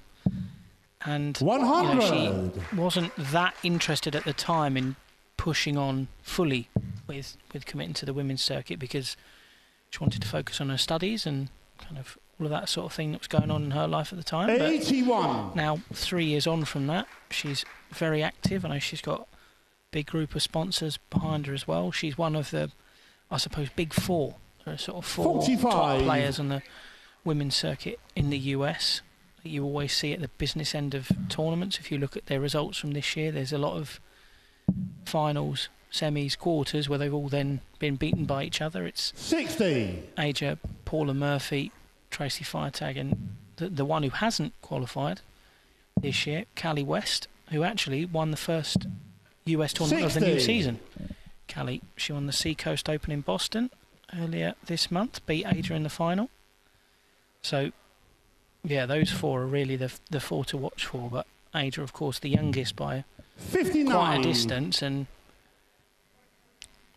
And 100. She wasn't that interested at the time in pushing on fully with committing to the women's circuit because she wanted to focus on her studies and kind of all of that sort of thing that was going on in her life at the time. 81. But now, 3 years on from that, she's very active. I know she's got a big group of sponsors behind her as well. She's one of the, I suppose, big 4. There are sort of 4 45. top players on the women's circuit in the US that you always see at the business end of tournaments. If you look at their results from this year, there's a lot of finals semis, quarters, where they've all then been beaten by each other. It's 60. Aaja, Paula Murphy, Tracy Feiertag, and the one who hasn't qualified this year, Callie West, who actually won the first US tournament 60. of the new season. Callie, she won the Seacoast Open in Boston earlier this month, beat Aaja in the final. So, yeah, those four are really the four to watch for, but Aaja, of course, the youngest by 59. quite a distance, and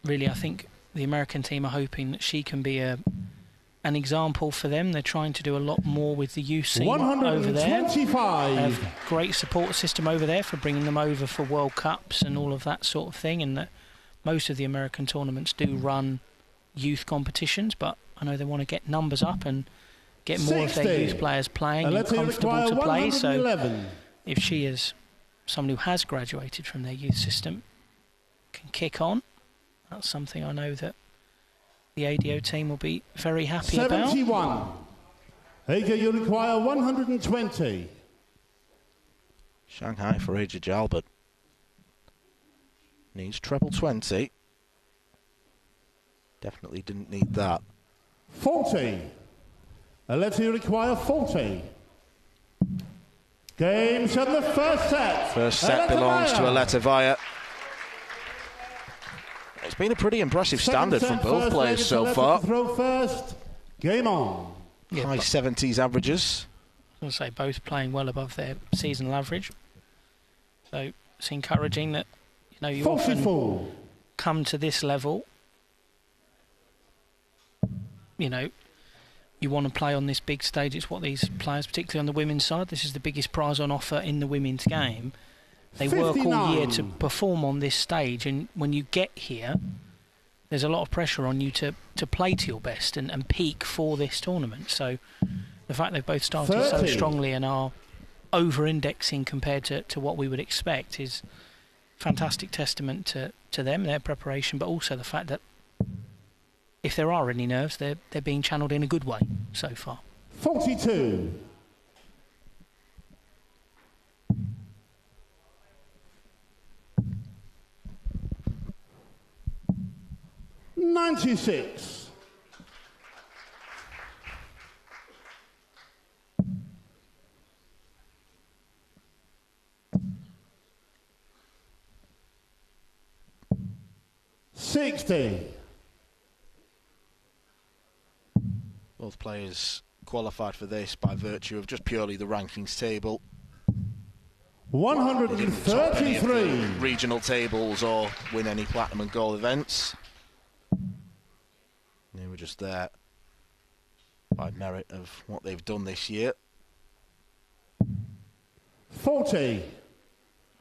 really I think the American team are hoping that she can be an example for them. They're trying to do a lot more with the youth scene over there. They have a great support system over there for bringing them over for World Cups and all of that sort of thing, and that most of the American tournaments do run youth competitions, but I know they want to get numbers up and get more 60. Of their youth players playing and comfortable to play. So if she is someone who has graduated from their youth system, can kick on, that's something I know that the ADO team will be very happy 71. about. Aaja, you require 120. Shanghai for Aaja Jalbert. Needs treble 20. Definitely didn't need that. 40. Aletta, you require 40. Game set, the first set. First set belongs to Aletta Wajer. It's been a pretty impressive standard from both players so far. Throw first. Game on. Yeah, high 70s averages. I was going to say both playing well above their seasonal average. So it's encouraging that you 44. often come to this level. You want to play on this big stage. It's what these players, particularly on the women's side, this is the biggest prize on offer in the women's game. They 59. work all year to perform on this stage, and when you get here, there's a lot of pressure on you to play to your best and peak for this tournament. So the fact they've both started 30. so strongly and are over-indexing compared to what we would expect is fantastic testament to them, their preparation, but also the fact that if there are any nerves, they're being channeled in a good way so far. 42. 96. Both players qualified for this by virtue of just purely the rankings table. 133. Regional tables or win any platinum and gold events. They were just there by merit of what they've done this year. 40.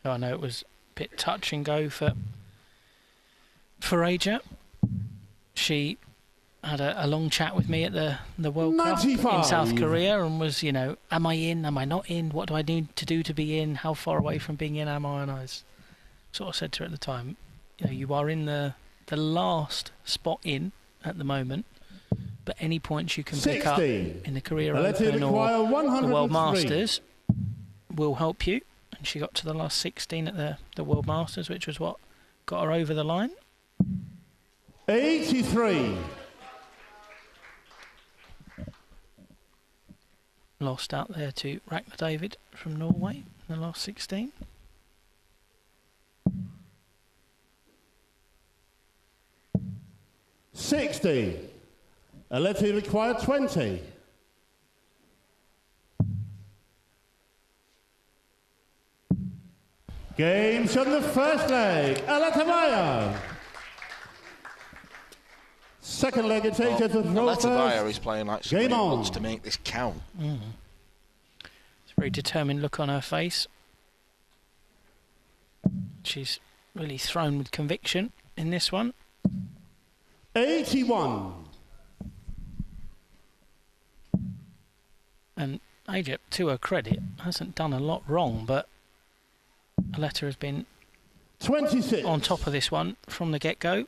I know it was a bit touch and go for Aaja. She had a long chat with me at the World 95. Cup in South Korea and was, am I in? Am I not in? What do I need to do to be in? How far away from being in am I? And I sort of said to her at the time, you are in the last spot in at the moment, but any points you can 60. pick up in the Korea Open or the World Masters will help you. And she got to the last 16 at the World Masters, which was what got her over the line. 83. Lost out there to Ragnar David from Norway in the last 16. 60. Aletta required 20. Game on the first leg. Aletta Wajer. Second leg, it's Aaja to throw Aletta first. Wajer is playing like somebody Game who on. wants to make this count. It's a very determined look on her face. She's really thrown with conviction in this one. 81. And Aaja, to her credit, hasn't done a lot wrong, but Aletta has been 26. on top of this one from the get-go.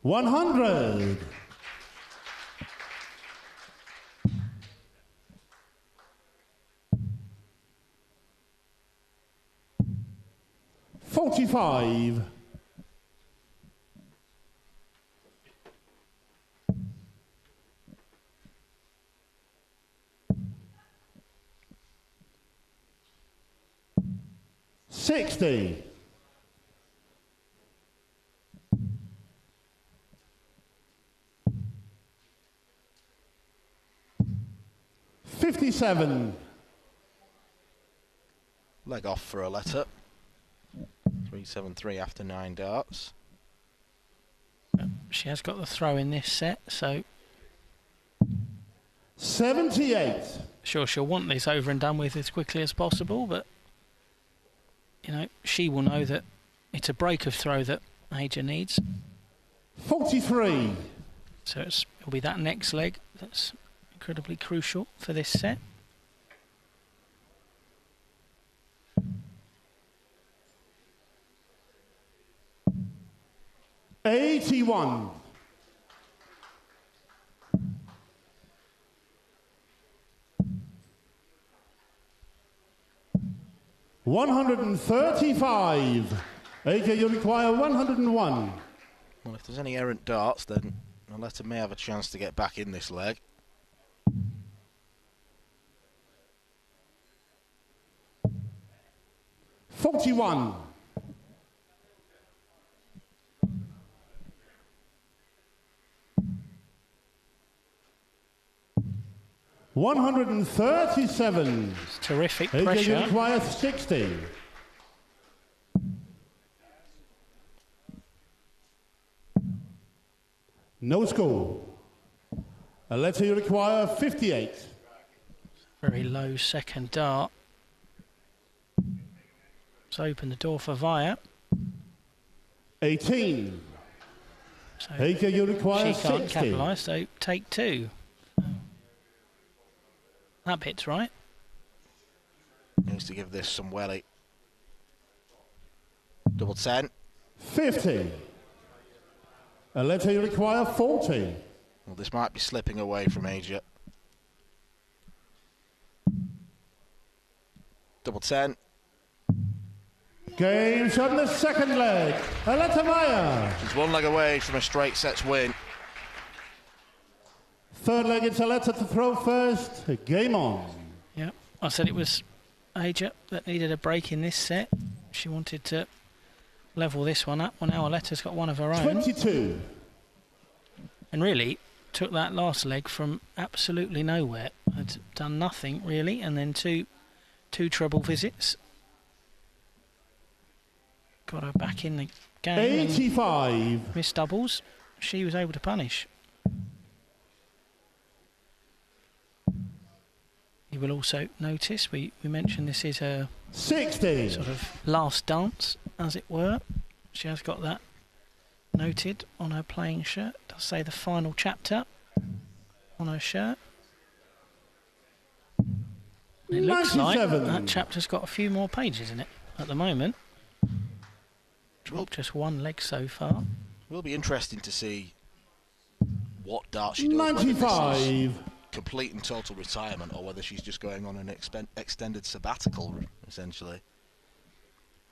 $100. 45. $60. 57. Leg off for Aletta. 3-7-3 after 9 darts. She has got the throw in this set, so 78. Sure, she'll want this over and done with as quickly as possible, but you know, she will know that it's a break of throw that Aaja needs. 43. So it'll be that next leg that's incredibly crucial for this set. $81. 135. Aaja, you require 101. Well, if there's any errant darts, then Aletta may have a chance to get back in this leg. $41. 137. It's terrific Aaja, pressure. you require 60. No score. Aletta, you require 58. Very low second dart. Let's open the door for Wajer. 18. So Aaja, you require she can't 60. capitalise, so take 2. That bit's right. Needs to give this some welly. Double 10. 50. Aletta, you require 40. Well, this might be slipping away from Aaja. Double 10. Game shot in the second leg. Aletta Wajer. She's one leg away from a straight sets win. Third leg, it's Aletta to throw first. Game on. Yeah, I said it was Aaja that needed a break in this set. She wanted to level this one up. Well, now Aletta's got one of her own. 22. And really took that last leg from absolutely nowhere. Had done nothing really, and then two treble visits. Got her back in the game. 85. Missed doubles. She was able to punish. You will also notice we mentioned this is her 60. sort of last dance, as it were. She has got that noted on her playing shirt. It does say the final chapter on her shirt. It looks like 97. that chapter's got a few more pages in it at the moment. Dropped just one leg so far. It will be interesting to see what dart she does. 95. Complete and total retirement, or whether she's just going on an extended sabbatical, essentially.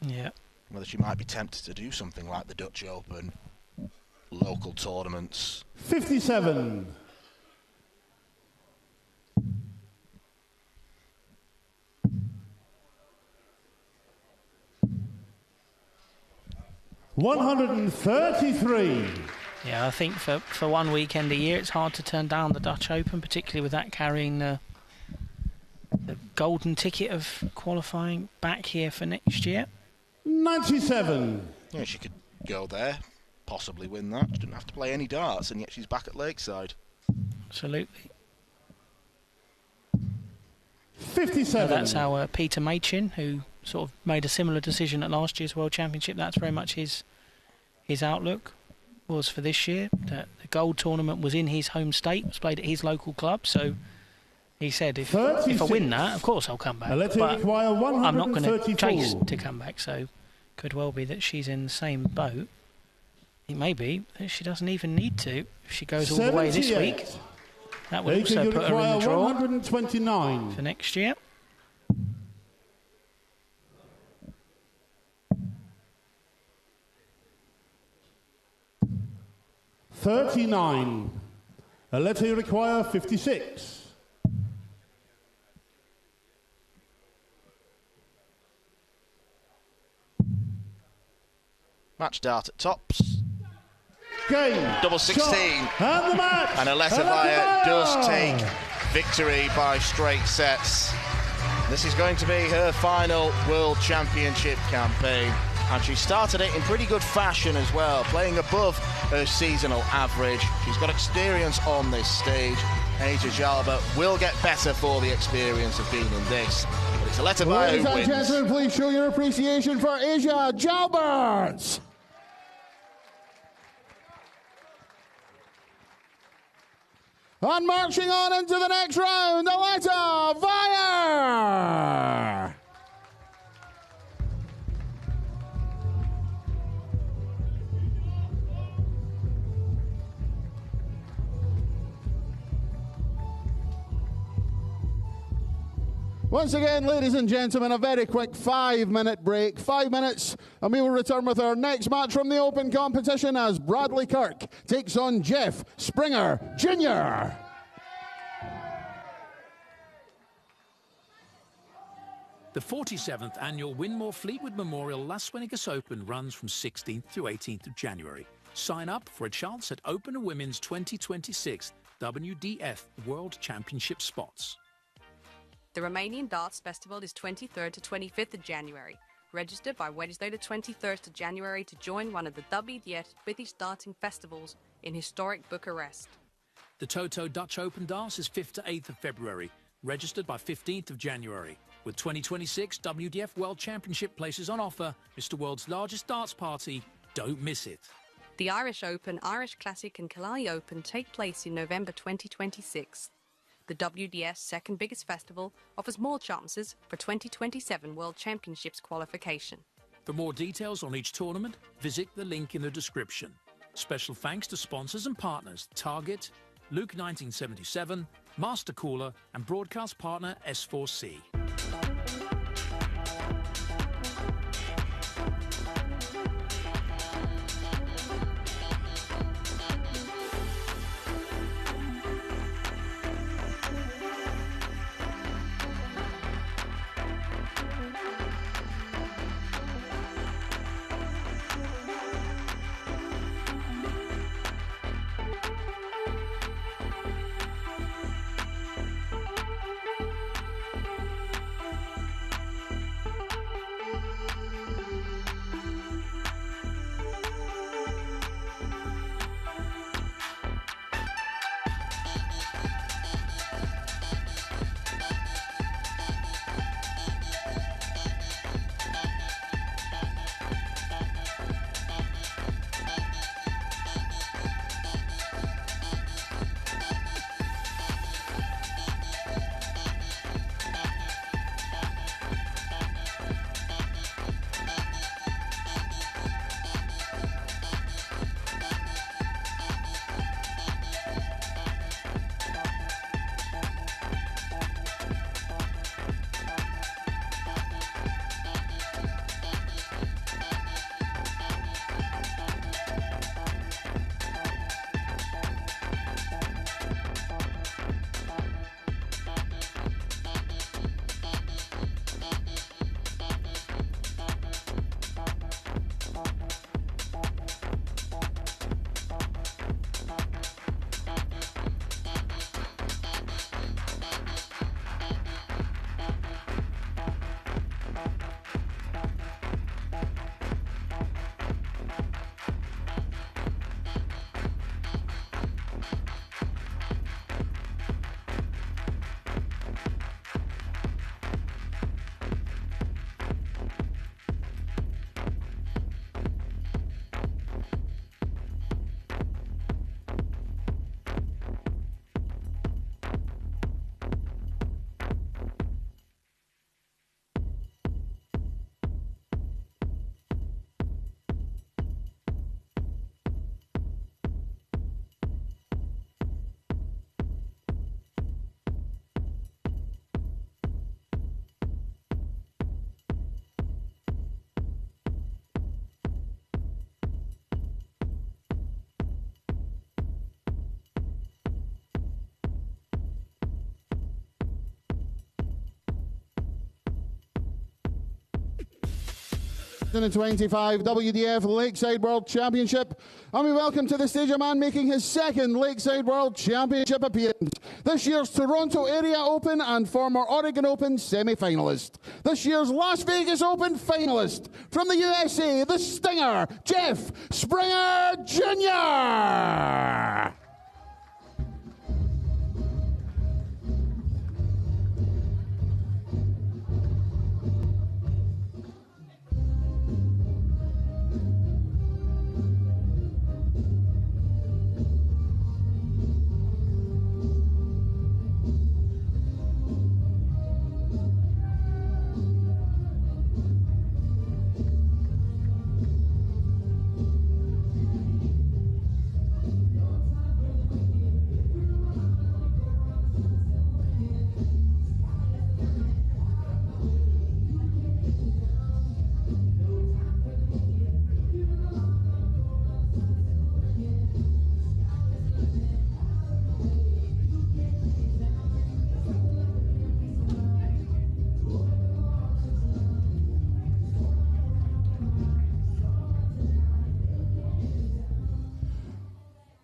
Yeah. Whether she might be tempted to do something like the Dutch Open, local tournaments. 57. $133. Yeah, I think for one weekend a year it's hard to turn down the Dutch Open, particularly with that carrying the golden ticket of qualifying back here for next year. 97. Yeah, she could go there, possibly win that. She didn't have to play any darts, and yet she's back at Lakeside. Absolutely. 57. So that's our Peter Machin, who sort of made a similar decision at last year's World Championship. That's very much his outlook was for this year. The gold tournament was in his home state, was played at his local club, so he said if I win that, of course I'll come back, but I'm not going to chase to come back. So could well be that she's in the same boat. It may be that she doesn't even need to if she goes all the way this week. That would also put her in the draw 129 for next year. 39. Aletta require 56. Match dart at tops. Game. Double 16. And the match. And Aletta does take victory by straight sets. This is going to be her final World Championship campaign. And she started it in pretty good fashion as well, playing above her seasonal average. She's got experience on this stage. Aaja Jalbert will get better for the experience of being in this. But it's Aletta who wins. Ladies and gentlemen, please show your appreciation for Aaja Jalbert. And marching on into the next round, Aletta Wajer. Once again, ladies and gentlemen, a very quick 5-minute break. 5 minutes, and we will return with our next match from the open competition as Bradley Kirk takes on Jeff Springer Jr. The 47th annual Winmore Fleetwood Memorial Las Vegas Open runs from 16th to 18th of January. Sign up for a chance at Open Women's 2026 WDF World Championship spots. The Romanian Darts Festival is 23rd to 25th of January. Register by Wednesday the 23rd of January to join one of the WDF British darting festivals in historic Bucharest. The Toto Dutch Open Darts is 5th to 8th of February. Registered by 15th of January. With 2026 WDF World Championship places on offer, Mr. World's largest darts party. Don't miss it. The Irish Open, Irish Classic and Killarney Open take place in November 2026. The WDF's second biggest festival offers more chances for 2027 World Championships qualification. For more details on each tournament, visit the link in the description. Special thanks to sponsors and partners Target, Luke 1977, Master Cooler and broadcast partner S4C. in the 25 WDF Lakeside World Championship. And we welcome to the stage a man making his second Lakeside World Championship appearance. This year's Toronto Area Open and former Oregon Open semi-finalist. This year's Las Vegas Open finalist. From the USA, the Stinger, Jeff Springer Jr.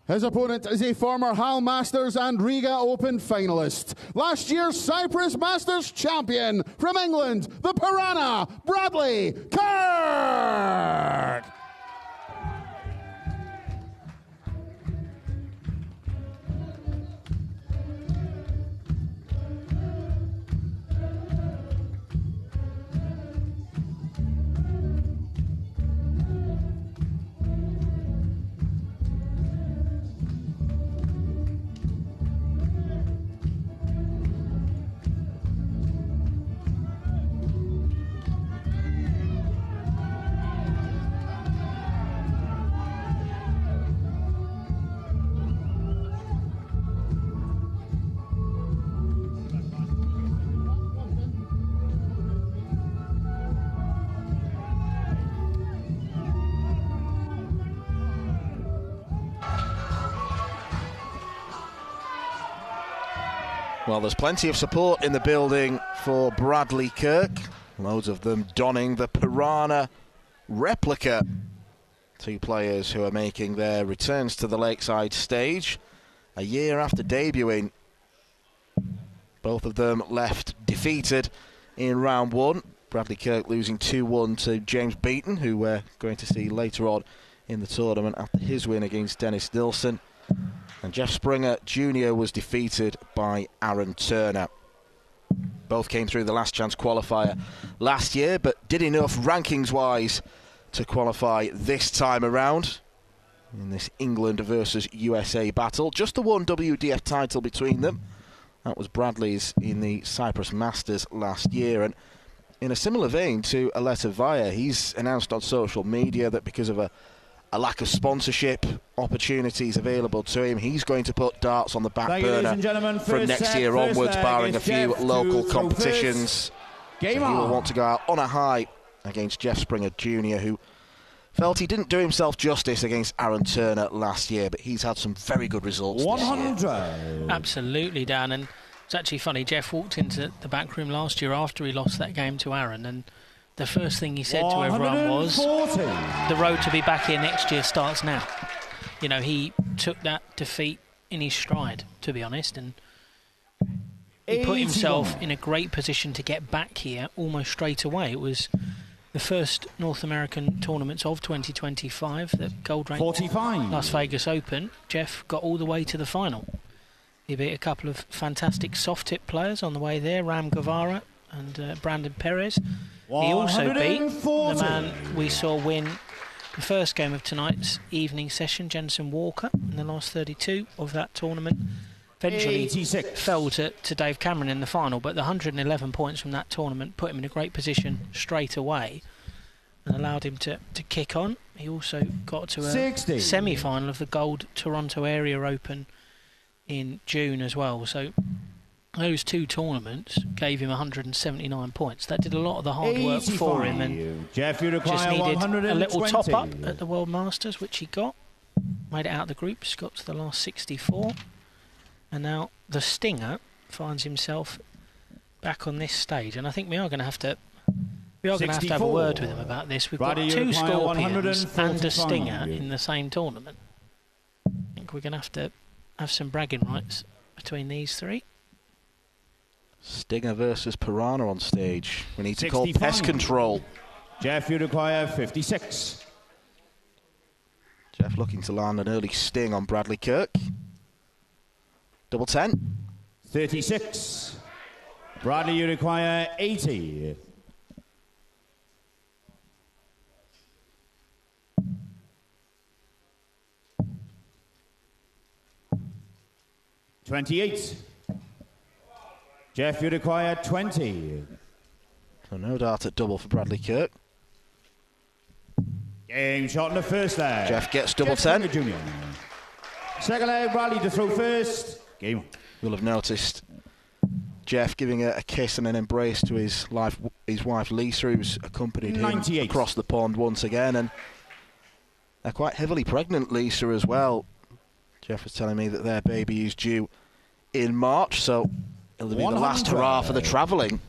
His opponent is a former Hal Masters and Riga Open finalist. Last year's Cyprus Masters champion from England, the Piranha, Bradley Kirk. Well, there's plenty of support in the building for Bradley Kirk. Loads of them donning the Piranha replica. Two players who are making their returns to the Lakeside stage a year after debuting. Both of them left defeated in round one. Bradley Kirk losing 2-1 to James Beaton, who we're going to see later on in the tournament after his win against Dennis Nilsson. And Jeff Springer Jr. was defeated by Aaron Turner. Both came through the last chance qualifier last year, but did enough rankings-wise to qualify this time around in this England versus USA battle. Just the one WDF title between them. That was Bradley's in the Cyprus Masters last year. And in a similar vein to Aletta Wajer, he's announced on social media that because of a lack of sponsorship opportunities available to him, he's going to put darts on the back burner from next year onwards, barring a few local competitions. So he will want to go out on a high against Jeff Springer Jr., who felt he didn't do himself justice against Aaron Turner last year, but he's had some very good results 100. This year. Absolutely, Dan, and it's actually funny, Jeff walked into the back room last year after he lost that game to Aaron, and the first thing he said to everyone was, the road to be back here next year starts now. You know, he took that defeat in his stride, to be honest, and he put himself in a great position to get back here almost straight away. It was the first North American tournaments of 2025, the gold rank Las Vegas Open. Jeff got all the way to the final. He beat a couple of fantastic soft-tip players on the way there, Ram Guevara and Brandon Perez. He also beat the man we saw win the first game of tonight's evening session, Jenson Walker, in the last 32 of that tournament. Eventually 86. Fell to Dave Cameron in the final, but the 111 points from that tournament put him in a great position straight away and allowed him to kick on. He also got to a semi-final of the Gold Toronto Area Open in June as well. So those two tournaments gave him 179 points. That did a lot of the hard work for him, and Jeff, just needed a little top-up at the World Masters, which he got. Made it out of the groups, got to the last 64. And now the Stinger finds himself back on this stage. And I think we are going to have to We are going to have a word with him about this. We've got 2 Scorpions and a Stinger in the same tournament. I think we're going to have some bragging rights between these 3. Stinger versus Piranha on stage. We need to call pest control. Jeff, you require 56. Jeff looking to land an early sting on Bradley Kirk. Double 10. 36. Bradley, you require 80. 28. Jeff, you require 20. So no dart at double for Bradley Kirk. Game shot in the first leg. Jeff gets double 10. Junior. Second leg, Bradley to throw first. Game. You'll have noticed Jeff giving a kiss and an embrace to his wife Lisa, who's accompanied him across the pond once again. And they're quite heavily pregnant, Lisa, as well. Jeff was telling me that their baby is due in March, so it'll be the last hurrah for the travelling.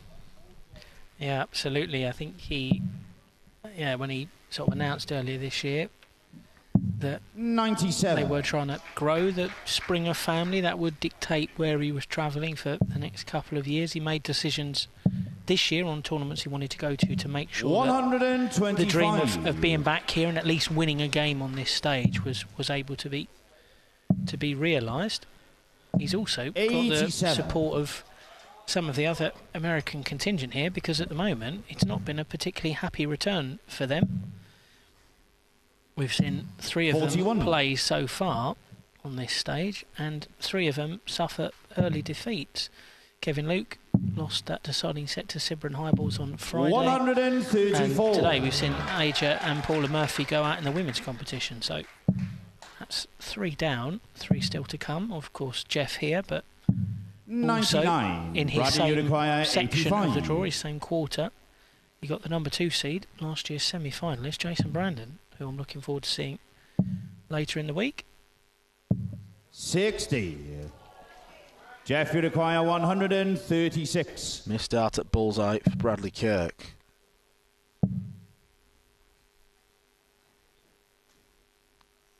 Yeah, absolutely. I think when he sort of announced earlier this year that 97. They were trying to grow the Springer family, that would dictate where he was travelling for the next couple of years. He made decisions this year on tournaments he wanted to go to make sure that the dream of being back here and at least winning a game on this stage was able to be realised. He's also got the support of some of the other American contingent here, because at the moment it's not been a particularly happy return for them. We've seen 3 of them play so far on this stage, and 3 of them suffer early defeats. Kevin Luke lost that deciding set to Sibrin Highballs on Friday. 134. And today we've seen Aaja and Paula Murphy go out in the women's competition. So that's 3 down, 3 still to come. Of course, Jeff here, but 99. Also in his same section 85. of the draw, his same quarter, you got the number 2 seed, last year's semi-finalist, Jason Brandon, who I'm looking forward to seeing later in the week. 60. Jeff, you require 136. Missed out at bullseye for Bradley Kirk.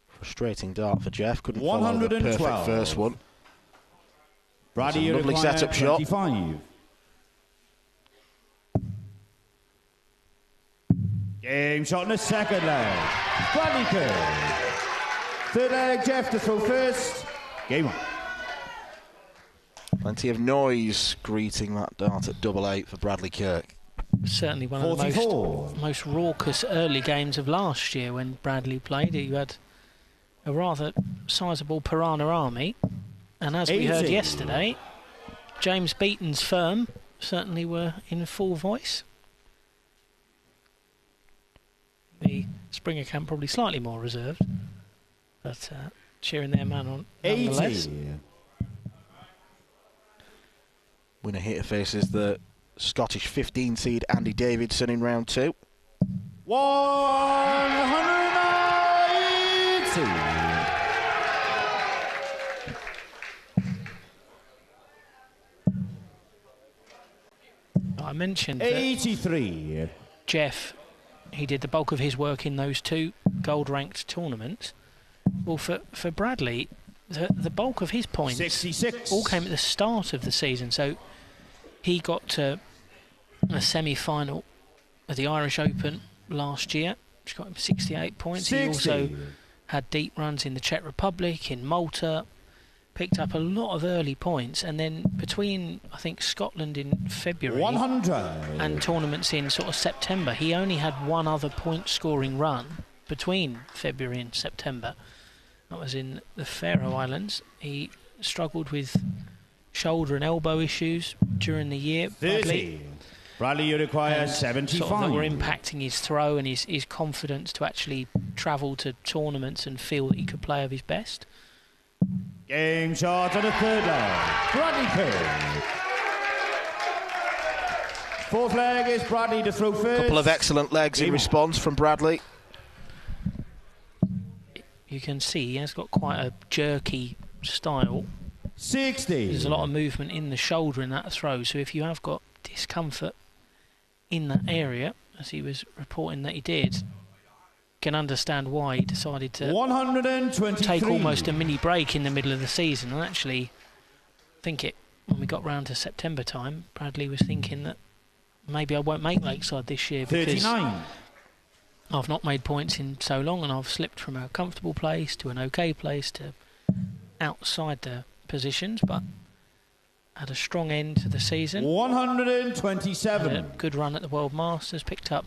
Frustrating dart for Jeff. Couldn't follow the perfect first one. Bradley, lovely setup 25. shot. Game shot in the second leg. Bradley Kirk. Third leg, Jeff to throw first. Game on. Plenty of noise greeting that dart at double 8 for Bradley Kirk. Certainly one of the most raucous early games of last year when Bradley played. You had a rather sizable Piranha army. And as we heard yesterday, James Beaton's firm certainly were in full voice. The Springer camp probably slightly more reserved, but cheering their man on nonetheless. Winner here faces the Scottish 15 seed Andy Davidson in round 2. 180. I mentioned 83. Jeff, he did the bulk of his work in those 2 gold-ranked tournaments. Well, for Bradley, the bulk of his points 66. all came at the start of the season. So he got to a semi-final at the Irish Open last year, which got him 68 points. 60. He also had deep runs in the Czech Republic, in Malta, picked up a lot of early points, and then between, I think, Scotland in February 100. and tournaments in sort of September, he only had one other point-scoring run between February and September. That was in the Faroe Islands. He struggled with shoulder and elbow issues during the year. 30. Bradley, you require 75. Sort of that were impacting his throw and his confidence to actually travel to tournaments and feel that he could play of his best. Game shot on the third leg. Bradley Kirk. Fourth leg is Bradley to throw first. Couple of excellent legs in response from Bradley. You can see he has got quite a jerky style. 60. There's a lot of movement in the shoulder in that throw, so if you have got discomfort in that area as he was reporting that he did, can understand why he decided to 123. take almost a mini break in the middle of the season. And actually, I think when we got round to September time, Bradley was thinking that maybe I won't make Lakeside this year because 39. I've not made points in so long, and I've slipped from a comfortable place to an okay place to outside the positions, but had a strong end to the season. 127. Had a good run at the World Masters, picked up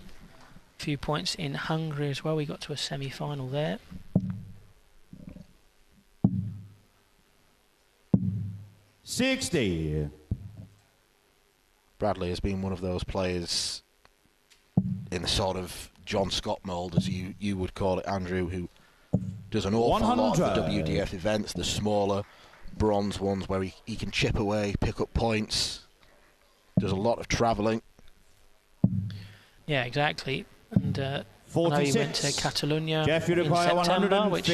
a few points in Hungary as well. We got to a semi-final there. $60. Bradley has been one of those players in the sort of John Scott mould, as you would call it, Andrew, who does an awful lot of the WDF events, the smaller bronze ones where he can chip away, pick up points, does a lot of travelling. Yeah, exactly. And I know he went to Catalonia in September, which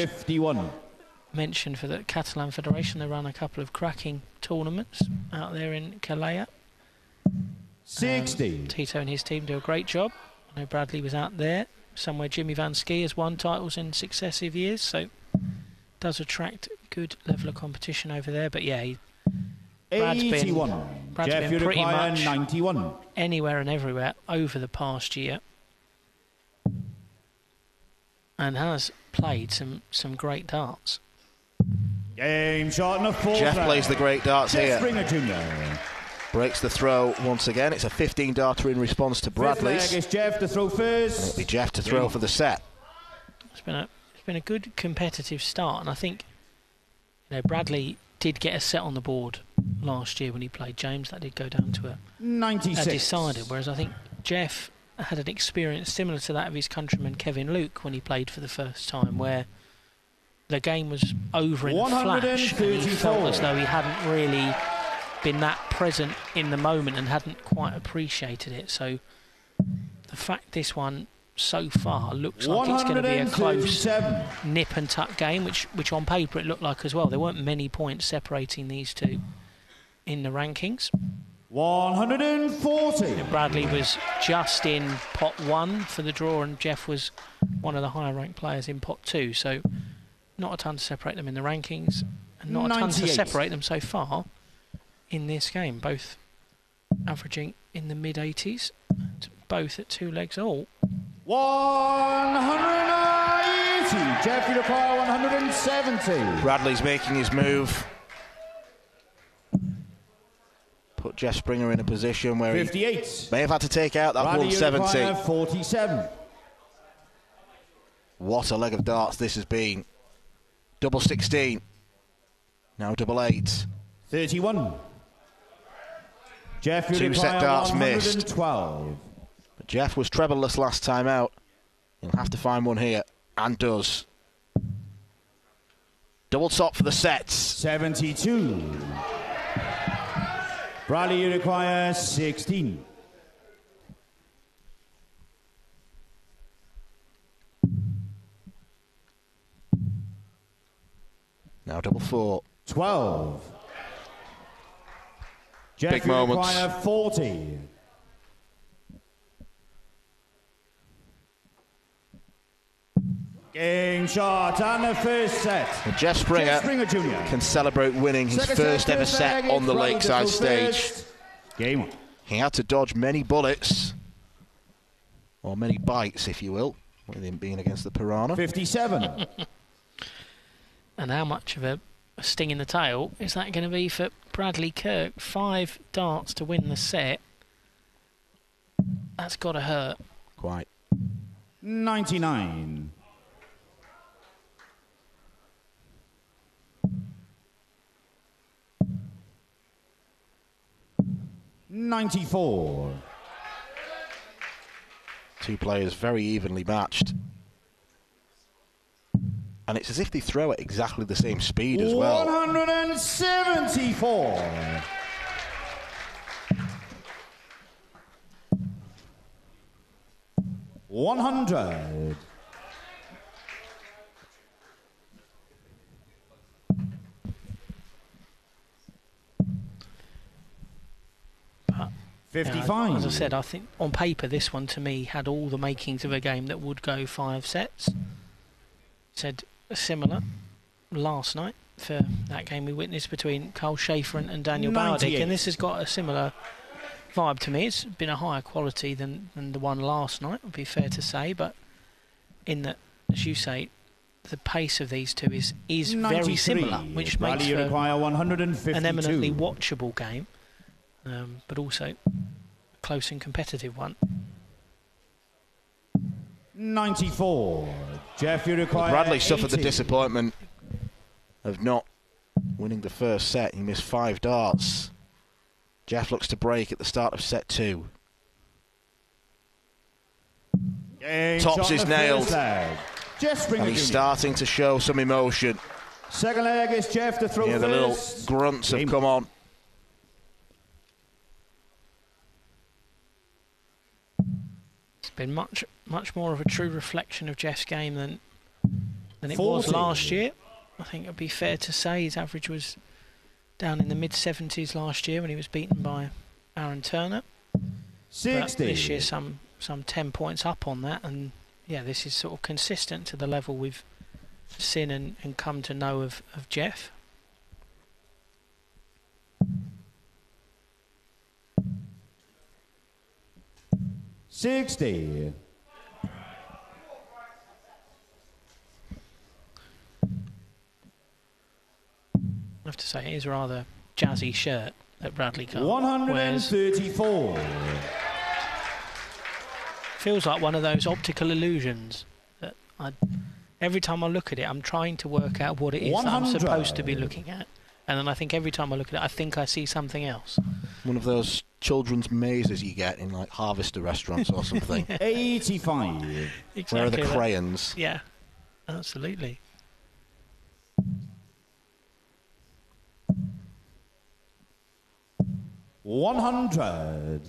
mentioned for the Catalan Federation. They ran a couple of cracking tournaments out there in Calais. 60. Tito and his team do a great job. I know Bradley was out there. Somewhere Jimmy Van Ski has won titles in successive years, so does attract good level of competition over there. But yeah, Brad's been pretty much 91. Anywhere and everywhere over the past year, and has played some great darts. Game shot and a fourth. Jeff plays the great darts here. Springer Jr. Breaks the throw once again. It's a 15-darter in response to Bradley's. It's Jeff to throw first. It'll be Jeff to throw for the set. It's been a good competitive start, and I think Bradley did get a set on the board last year when he played James. That did go down to a 96. A decider, whereas I think Jeff had an experience similar to that of his countryman Kevin Luke when he played for the first time, where the game was over in a flash and he felt as though he hadn't really been that present in the moment and hadn't quite appreciated it. So the fact this one so far looks like it's going to be a close nip and tuck game, which on paper it looked like as well. There weren't many points separating these two in the rankings. 140. Bradley was just in pot 1 for the draw, and Jeff was one of the higher ranked players in pot 2, so not a ton to separate them in the rankings, and not a ton to separate them so far in this game, both averaging in the mid-80s, both at 2 legs all. 180. Jeff, you require 170. Bradley's making his move. Put Jeff Springer in a position where 58. He may have had to take out that Bradley 170. 47. What a leg of darts this has been. Double 16. Now double 8. 31. Jeff, you 2 set darts 112. missed. But Jeff was trebleless last time out. He'll have to find one here, and does. Double top for the sets. 72. Bradley, you require 16. Now double 4. 12. Jeff, Big you moments. require 40. Game shot and the first set. Well, Jeff Springer Jr. can celebrate winning his first ever set on the Lakeside stage. Game on. He had to dodge many bullets, or many bites, if you will, with him being against the Piranha. 57. And how much of a sting in the tail is that going to be for Bradley Kirk? 5 darts to win the set. That's got to hurt. Quite. 99. $94. Two players very evenly matched. And it's as if they throw at exactly the same speed as well. 174. $100. 55. As I said, I think on paper this one to me had all the makings of a game that would go 5 sets. Said similar last night for that game we witnessed between Carl Schaefer and Daniel Baudick, and this has got a similar vibe to me. It's been a higher quality than the one last night, would be fair to say, but in that, as you say, the pace of these two is very similar, which makes for an eminently watchable game, but also a close and competitive one. 94. Jeff, you require Bradley suffered 80. the disappointment of not winning the first set. He missed 5 darts. Jeff looks to break at the start of set 2. Tops is nailed. And he's starting to show some emotion. Second leg is Jeff to throw first. The little grunts have come on. It's been much more of a true reflection of Jeff's game than it was last year. I think it would be fair to say his average was down in the mid-70s last year when he was beaten by Aaron Turner. 60. But this year some 10 points up on that, and yeah, this is sort of consistent to the level we've seen and come to know of Jeff. $60. I have to say, it is a rather jazzy shirt that Bradley Carr 134. wears. Feels like one of those optical illusions that every time I look at it, I'm trying to work out what it is that I'm supposed to be looking at. And then I think every time I look at it, I think I see something else. One of those children's mazes you get in like Harvester restaurants or something. 85. Exactly. Where are the crayons? Yeah, absolutely. $100.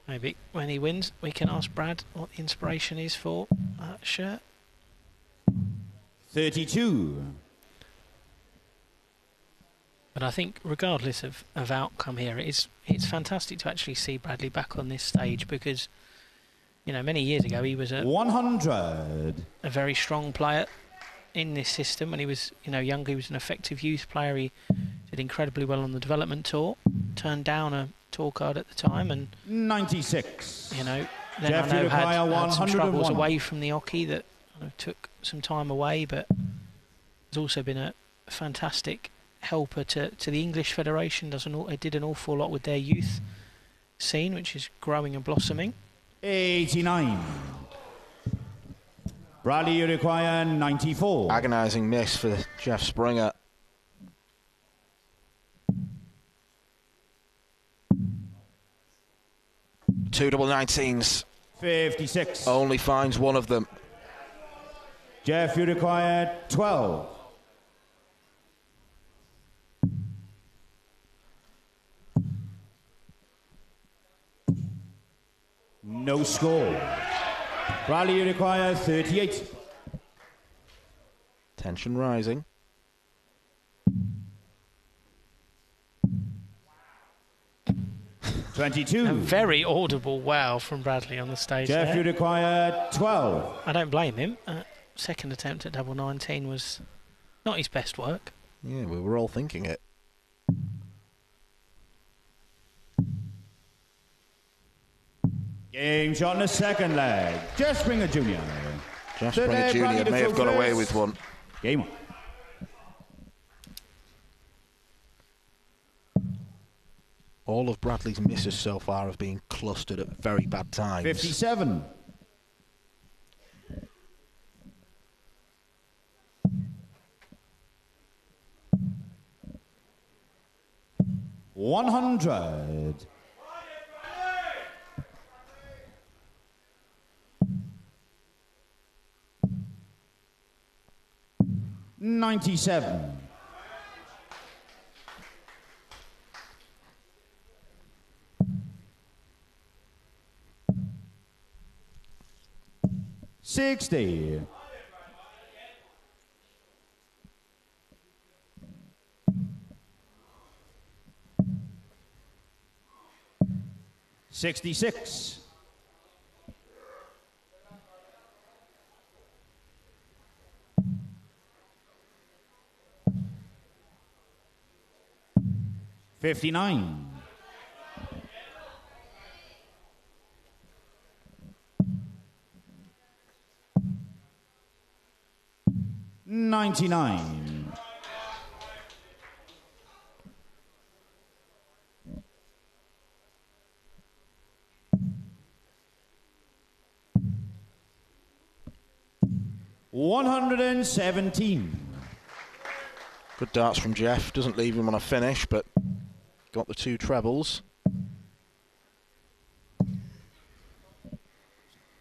Maybe when he wins, we can ask Brad what the inspiration is for that shirt. 32. But I think regardless of outcome here, it's fantastic to actually see Bradley back on this stage because, you know, many years ago he was a 100. A very strong player in this system. When he was, you know, younger, he was an effective youth player. He did incredibly well on the development tour. Turned down a tour card at the time, and 96. You know, then Jeff, I know had some troubles away from the hockey that took some time away, but has also been a fantastic helper to the English Federation. It did an awful lot with their youth scene, which is growing and blossoming. 89. Bradley, you require 94. Agonising miss for Jeff Springer. Two double 19s. 56. Only finds one of them. Jeff, you require 12. No score. Bradley, you require 38. Tension rising. $22. A very audible wow from Bradley on the stage. Jeff, there. you require 12. I don't blame him. Second attempt at double 19 was not his best work. Yeah, we were all thinking it. Game shot in the second leg. Jeff Springer Jr. Jeff Springer Jr. may have got away with one. Game on. All of Bradley's misses so far have been clustered at very bad times. 57. $100. $97. $60. 66. $59. 99. $117. Good darts from Jeff. Doesn't leave him on a finish, but got the 2 trebles.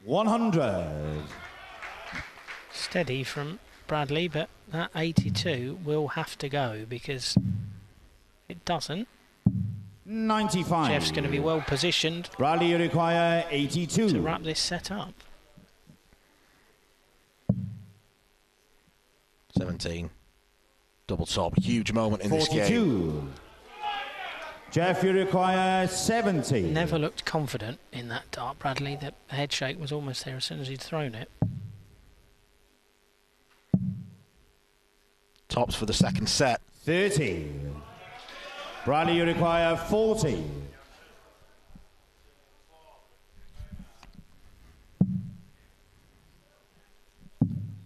100. Steady from Bradley, but that 82 will have to go, because if it doesn't, 95. Jeff's going to be well positioned. Bradley, you require 82 to wrap this set up. 17. Double top. Huge moment in 42. this game. Jeff, you require 70. Never looked confident in that dart, Bradley. The head shake was almost there as soon as he'd thrown it. Tops for the second set. 30. Bradley, you require 40.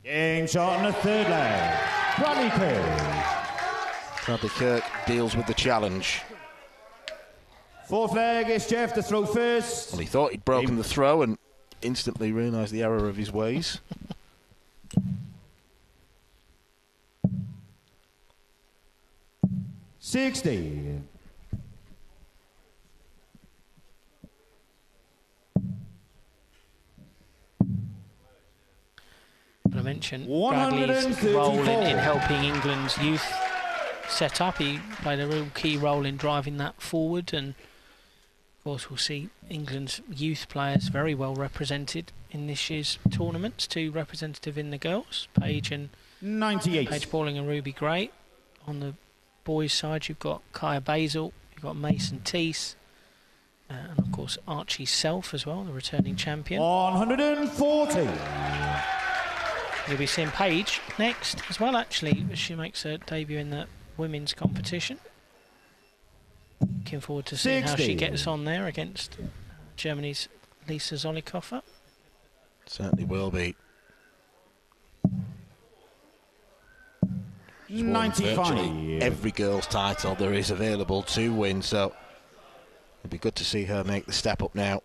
Game shot in the third leg. Bradley Kirk. Bradley Kirk deals with the challenge. Fourth leg is Jeff to throw first. Well, he thought he'd broken the throw and instantly realised the error of his ways. $60. But I mentioned Bradley's role in helping England's youth set up. He played a real key role in driving that forward, and of course we'll see England's youth players very well represented in this year's tournaments. 2 representative in the girls, Paige and 98. Paige Pauling and Ruby Gray. On the boys' side, you've got Kaya Basil, you've got Mason Teese, and of course Archie Self as well, the returning champion. 140. You'll be seeing Paige next as well, actually. She makes her debut in the women's competition. Looking forward to seeing 60. how she gets on there against Germany's Lisa Zollikofer. Certainly will be. 95. Every girls' title there is available to win, so it'd be good to see her make the step up now.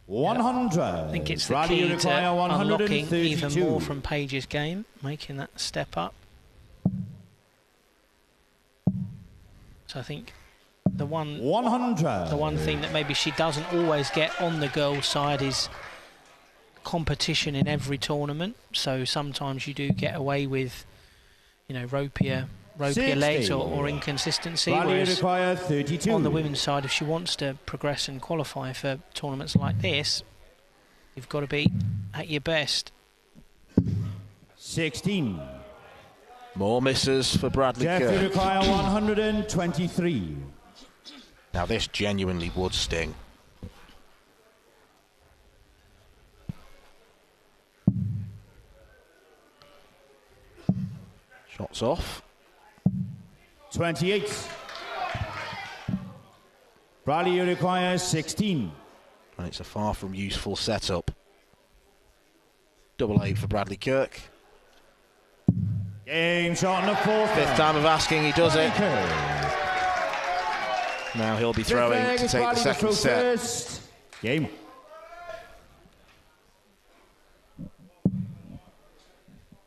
$100. I think it's the key to unlocking even more from Paige's game, making that step up. So I think the one thing that maybe she doesn't always get on the girls' side is competition in every tournament. So sometimes you do get away with, you know, ropier legs or inconsistency. Whereas on the women's side, if she wants to progress and qualify for tournaments like this, you've got to be at your best. 16. More misses for Bradley Kirk. Jeff, you require 123. Now this genuinely would sting. Shots off. 28. Bradley, you require 16. And it's a far from useful setup. Double 8 for Bradley Kirk. Game shot in the fourth. 5th time of asking, he does it. Now he'll be throwing to take the second set. First. Game.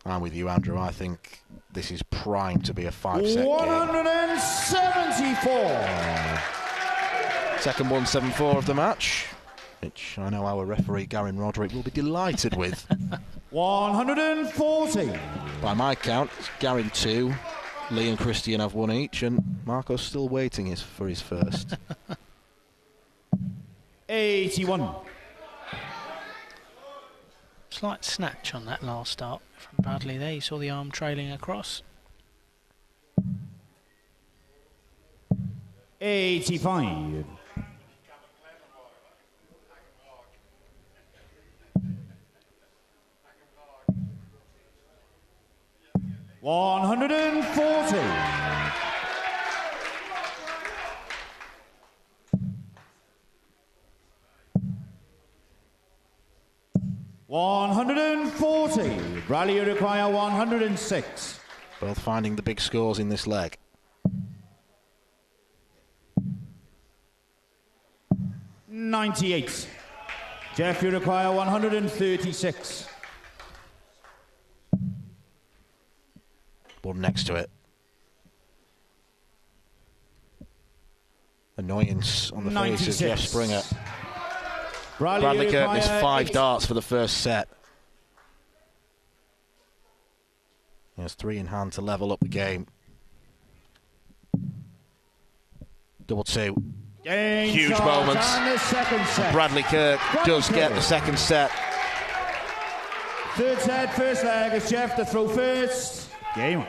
I'm with you, Andrew. I think this is primed to be a 5-set game. 174. Second 174 of the match, which I know our referee, Garen Roderick, will be delighted with. 140. By my count, Garen 2, Lee and Christian have 1 each, and Marco's still waiting for his first. 81. Slight snatch on that last start from Bradley there. You saw the arm trailing across. 85. $140. $140. Bradley, you require 106. Both finding the big scores in this leg. $98. Jeff, you require 136. One next to it. Annoyance on the 96. face of Jeff Springer. Bradley Kirk missed 5 8. darts for the first set. He has 3 in hand to level up the game. Double 2. Huge moments. Bradley Kirk does get the second set. Third set, first leg is Jeff to throw first. Game on.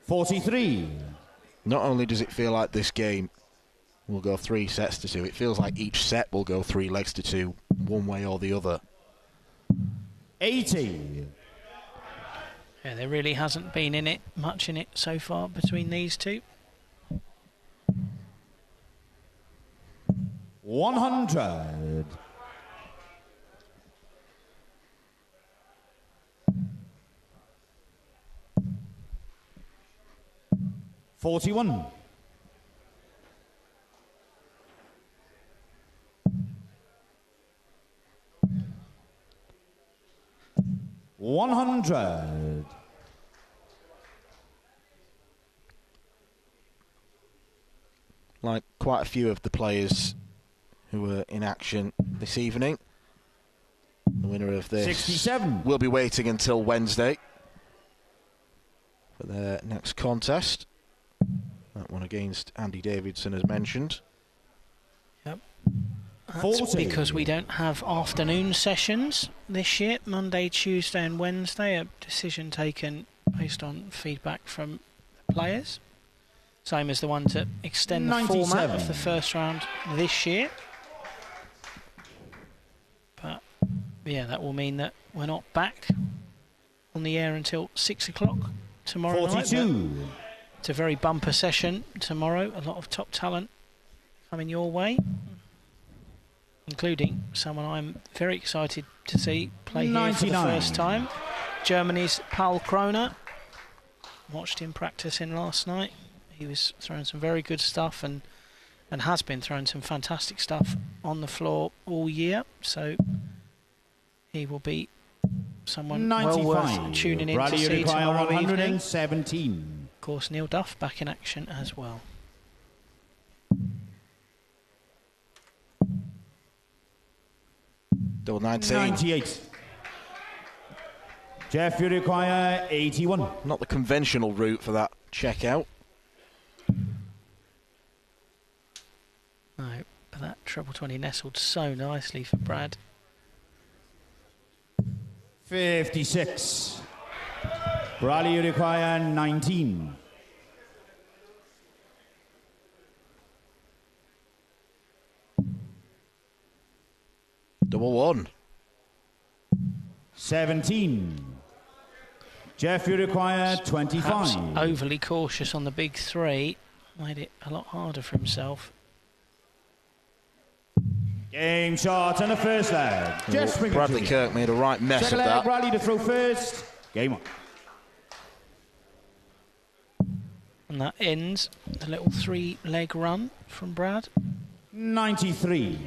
$43. Not only does it feel like this game will go 3 sets to 2, it feels like each set will go 3 legs to 2, one way or the other. $80. Yeah, there really hasn't been much in it so far between these two. 100. $41. $100. Like quite a few of the players who were in action this evening, the winner of this 67 will be waiting until Wednesday for their next contest. That one against Andy Davidson, as mentioned. Yep. That's 40. because we don't have afternoon sessions this year, Monday, Tuesday and Wednesday. A decision taken based on feedback from the players. Same as the one to extend the 97. format of the first round this year. But yeah, that will mean that we're not back on the air until 6 o'clock tomorrow 42. night. It's a very bumper session tomorrow. A lot of top talent coming your way, including someone I'm very excited to see play here for the first time. Germany's Paul Kroner. Watched him practicing last night. He was throwing some very good stuff and has been throwing some fantastic stuff on the floor all year. So he will be someone 95. well worth tuning in Bradley, to see tomorrow evening. 117. Of course, Neil Duff back in action as well. Double 19. 98. Jeff, you require 81. Not the conventional route for that checkout. No, but that treble 20 nestled so nicely for Brad. 56. Bradley, you require 19. Double 1. 17. Jeff, you require 25. Perhaps overly cautious on the big 3. Made it a lot harder for himself. Game shot and the first leg. Jeff Springer Bradley Jr. Kirk made a right mess Second of leg, that. Bradley to throw first. Game on. And that ends the little 3-leg run from Brad. 93.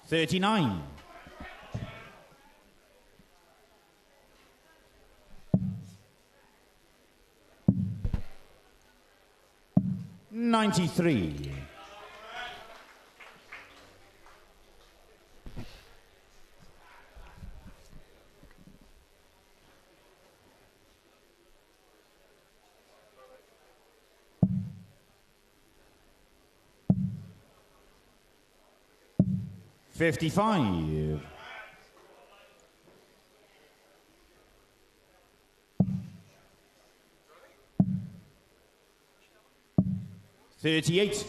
$39. $93. 55. 38.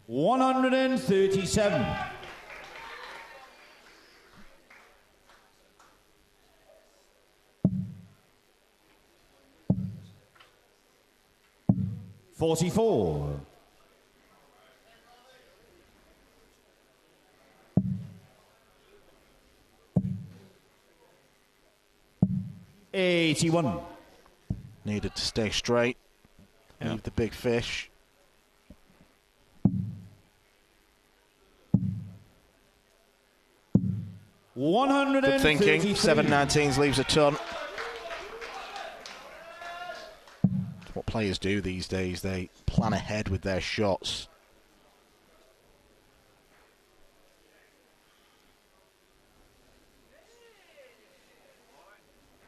137. 44. 81. Needed to stay straight. Leave the big fish. Good thinking. 719s leaves a ton. What players do these days, they plan ahead with their shots.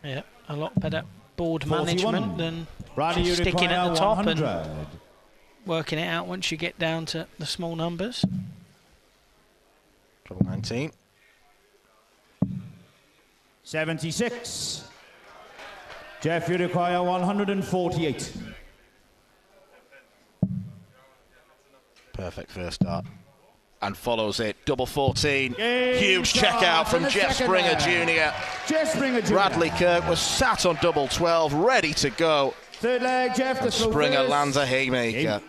Yeah, a lot better board 41. management than just sticking at the top and working it out once you get down to the small numbers. Treble 19. 76. Jeff, you require 148. Perfect first start. And follows it. Double 14. Game Huge check out from Jeff Springer Jr. Jeff Springer Jr. Bradley Kirk was sat on double 12, ready to go. Third leg, Jeff. And Springer lands a haymaker.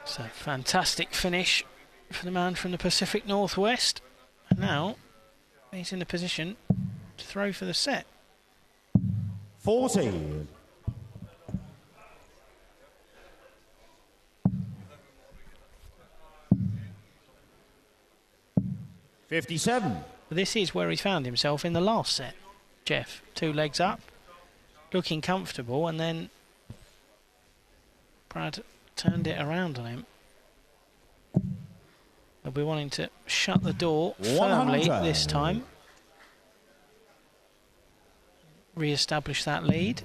It's a fantastic finish for the man from the Pacific Northwest. And now he's in a position to throw for the set. 40. 57. This is where he's found himself in the last set. Jeff, 2 legs up, looking comfortable, and then Brad turned it around on him. He'll be wanting to shut the door firmly this time. Re-establish that lead.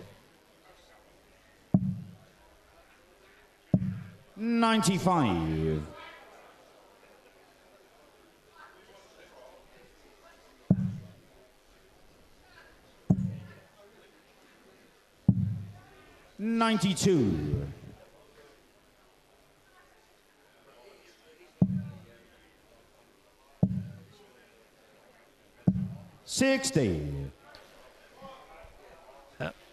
95. 92. 60.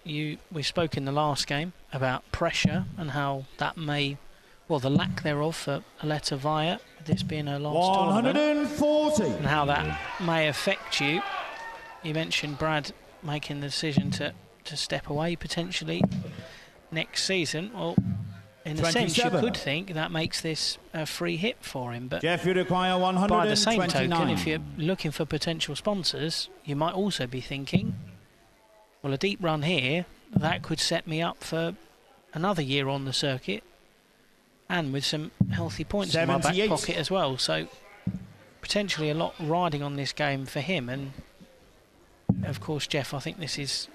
We spoke in the last game about pressure and how that may, well, the lack thereof for Aletta Wajer, this being her last 140. tournament, and how that may affect you. You mentioned Brad making the decision to step away potentially next season. Well, in a sense, you could think that makes this a free hit for him. But Jeff, you require 129. By the same token, if you're looking for potential sponsors, you might also be thinking, well, a deep run here, that could set me up for another year on the circuit and with some healthy points 78. In my back pocket as well. So potentially a lot riding on this game for him. And of course, Jeff, I think this is,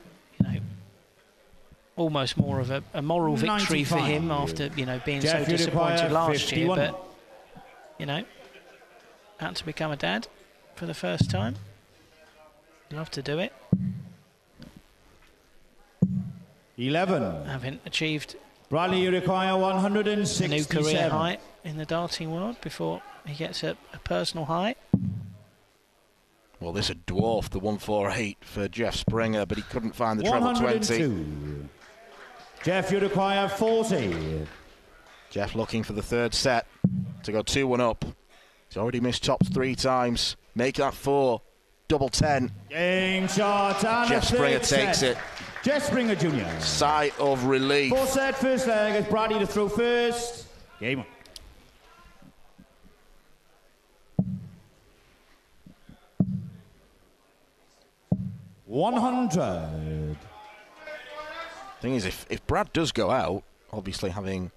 almost more of a moral victory 95. For him after, being Jeff, so disappointed last 51. Year. But, had to become a dad for the first time. Love to do it. 11. Having achieved Bradley, you require 167. A new career high in the darting world before he gets a personal high. Well, this had dwarfed the 148 for Jeff Springer, but he couldn't find the treble 20. Jeff, you require 40. Jeff looking for the third set to go 2-1 up. He's already missed tops 3 times. Make that 4. Double 10. Game shot. Jeff Springer takes it. Jeff Springer Jr. Sigh of relief. 4 set, first leg. It's Bradley to throw first. Game on. $100. Thing is, if Brad does go out, obviously having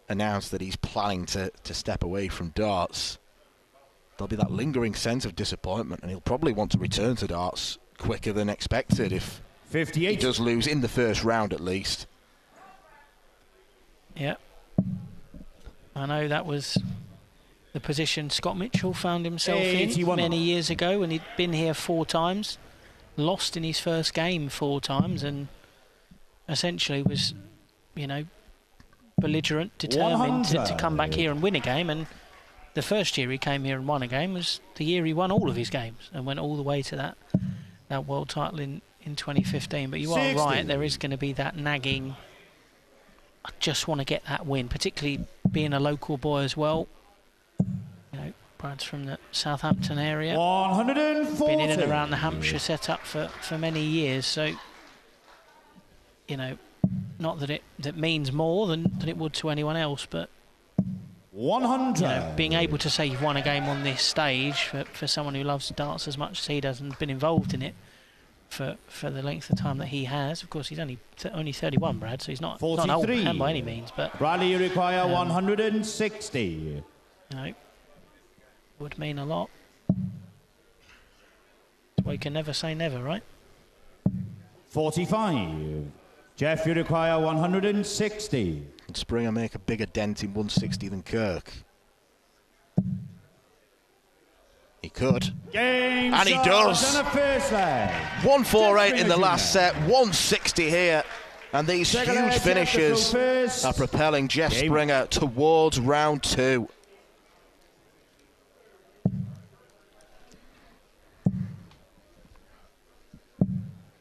announced that he's planning to step away from darts, there'll be that lingering sense of disappointment, and he'll probably want to return to darts quicker than expected if 58. He does lose in the first round at least. Yeah. I know that was the position Scott Mitchell found himself in many years ago, and he'd been here 4 times, lost in his first game 4 times, and essentially was, you know, belligerent, determined to come back here and win a game. And the first year he came here and won a game was the year he won all of his games and went all the way to that world title in 2015. But you are right, there is going to be that nagging, I just want to get that win, particularly being a local boy as well. You know, Brad's from the Southampton area. 140. Been in and around the Hampshire setup for many years, so, you know, not that that means more than it would to anyone else, but 100. You know, being able to say you've won a game on this stage for someone who loves darts as much as he does and been involved in it for the length of time that he has. Of course, he's only 31, Brad, so he's not an old man by any means. But Bradley, you require 160. You know, would mean a lot. Well, you can never say never, right? 45. Jeff, you require 160. Can Springer make a bigger dent in 160 than Kirk? He could. Game and he does. 148 in the last set, 160 here. And these huge finishes are propelling Jeff Springer towards round 2.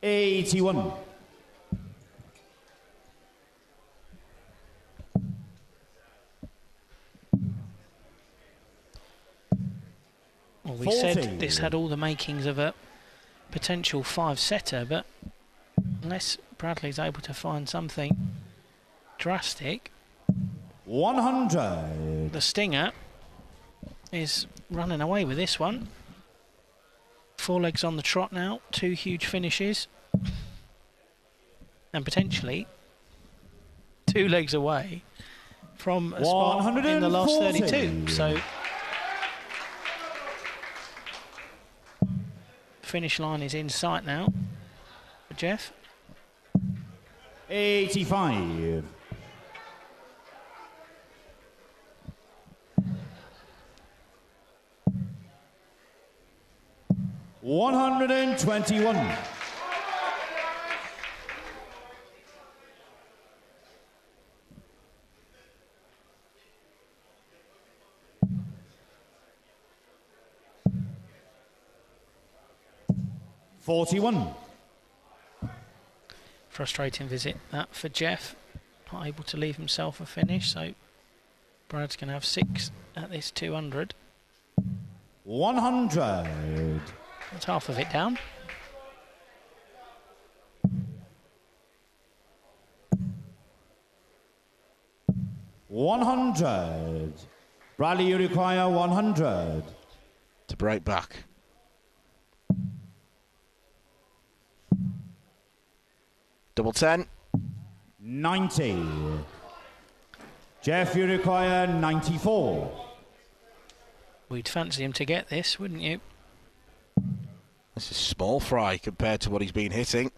$81. Well, we said this had all the makings of a potential 5-setter, but unless Bradley's able to find something drastic, 100. The Stinger is running away with this one. 4 legs on the trot now, 2 huge finishes, and potentially 2 legs away from a spot in the last 32. So finish line is in sight now for Jeff. 85. $121. $41. Frustrating visit that for Jeff. Not able to leave himself a finish, so Brad's going to have 6 at this 200. 100. That's half of it down. $100. Bradley, you require 100. To break back. Double 10. 90. Jeff, you require 94. We'd fancy him to get this, wouldn't you? This is small fry compared to what he's been hitting.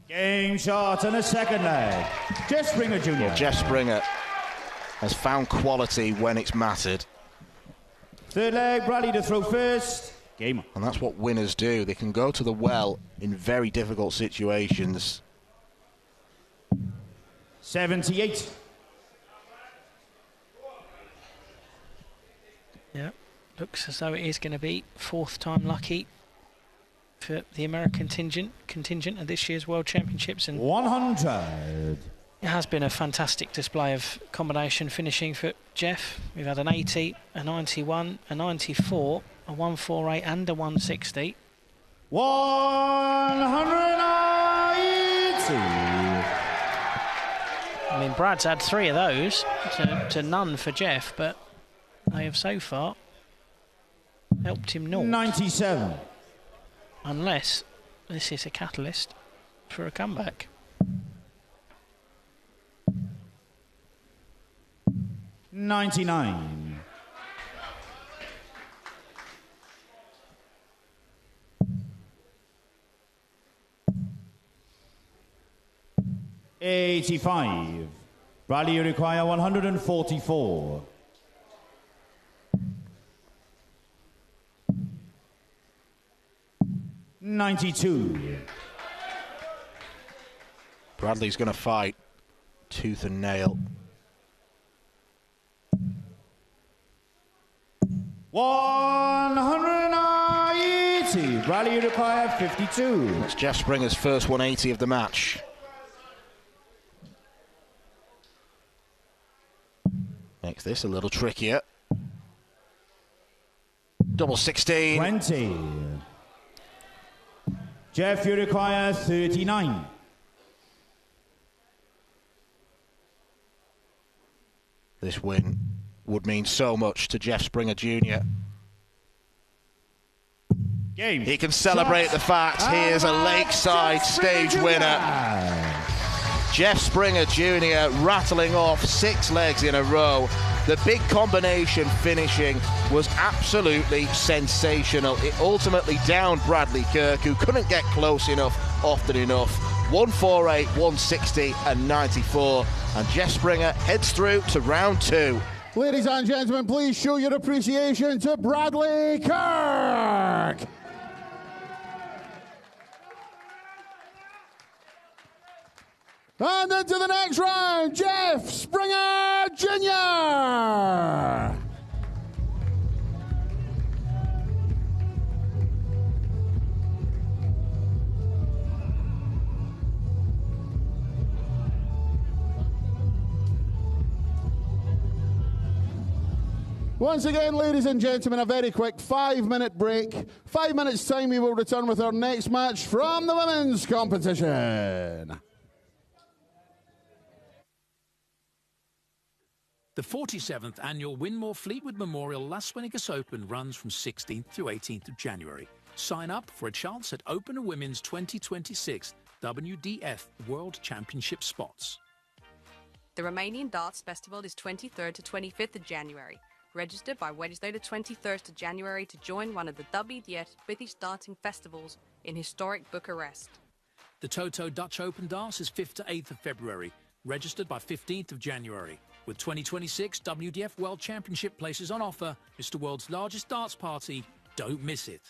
Game shot and a second leg. Jeff Springer Jr. Well, Jeff Springer has found quality when it's mattered. Third leg, Bradley to throw first. Game on. And that's what winners do. They can go to the well in very difficult situations. 78. Yeah, looks as though it is going to be 4th time lucky for the American contingent of this year's World Championships. And 100. It has been a fantastic display of combination finishing for Jeff. We've had an 80, a 91, a 94, a 148 and a 160. 180. I mean, Brad's had 3 of those to none for Jeff, but they have so far helped him north. 97. Unless this is a catalyst for a comeback. 99. 85. Bradley, you require 144. 92. Bradley's going to fight tooth and nail. 180. Bradley, you require 52. That's Jeff Springer's first 180 of the match. Makes this a little trickier. Double 16. 20. Jeff, you require 39. This win would mean so much to Jeff Springer Jr. Game. He can celebrate the fact he is a Lakeside stage winner. Jeff Springer Jr. rattling off 6 legs in a row. The big combination finishing was absolutely sensational. It ultimately downed Bradley Kirk, who couldn't get close enough often enough. 148, 160 and 94. And Jeff Springer heads through to round 2. Ladies and gentlemen, please show your appreciation to Bradley Kirk. And into the next round, Jeff Springer Jr. Once again, ladies and gentlemen, a very quick 5-minute break. 5 minutes time, we will return with our next match from the women's competition. The 47th annual Winmore Fleetwood Memorial Las Vegas Open runs from 16th to 18th of January. Sign up for a chance at Open Women's 2026 WDF World Championship spots. The Romanian Darts Festival is 23rd to 25th of January. Register by Wednesday the 23rd of January to join one of the WDF British darting festivals in historic Bucharest. The Toto Dutch Open Darts is 5th to 8th of February. Registered by 15th of January. With 2026 WDF World Championship places on offer, it's the world's largest darts party. Don't miss it.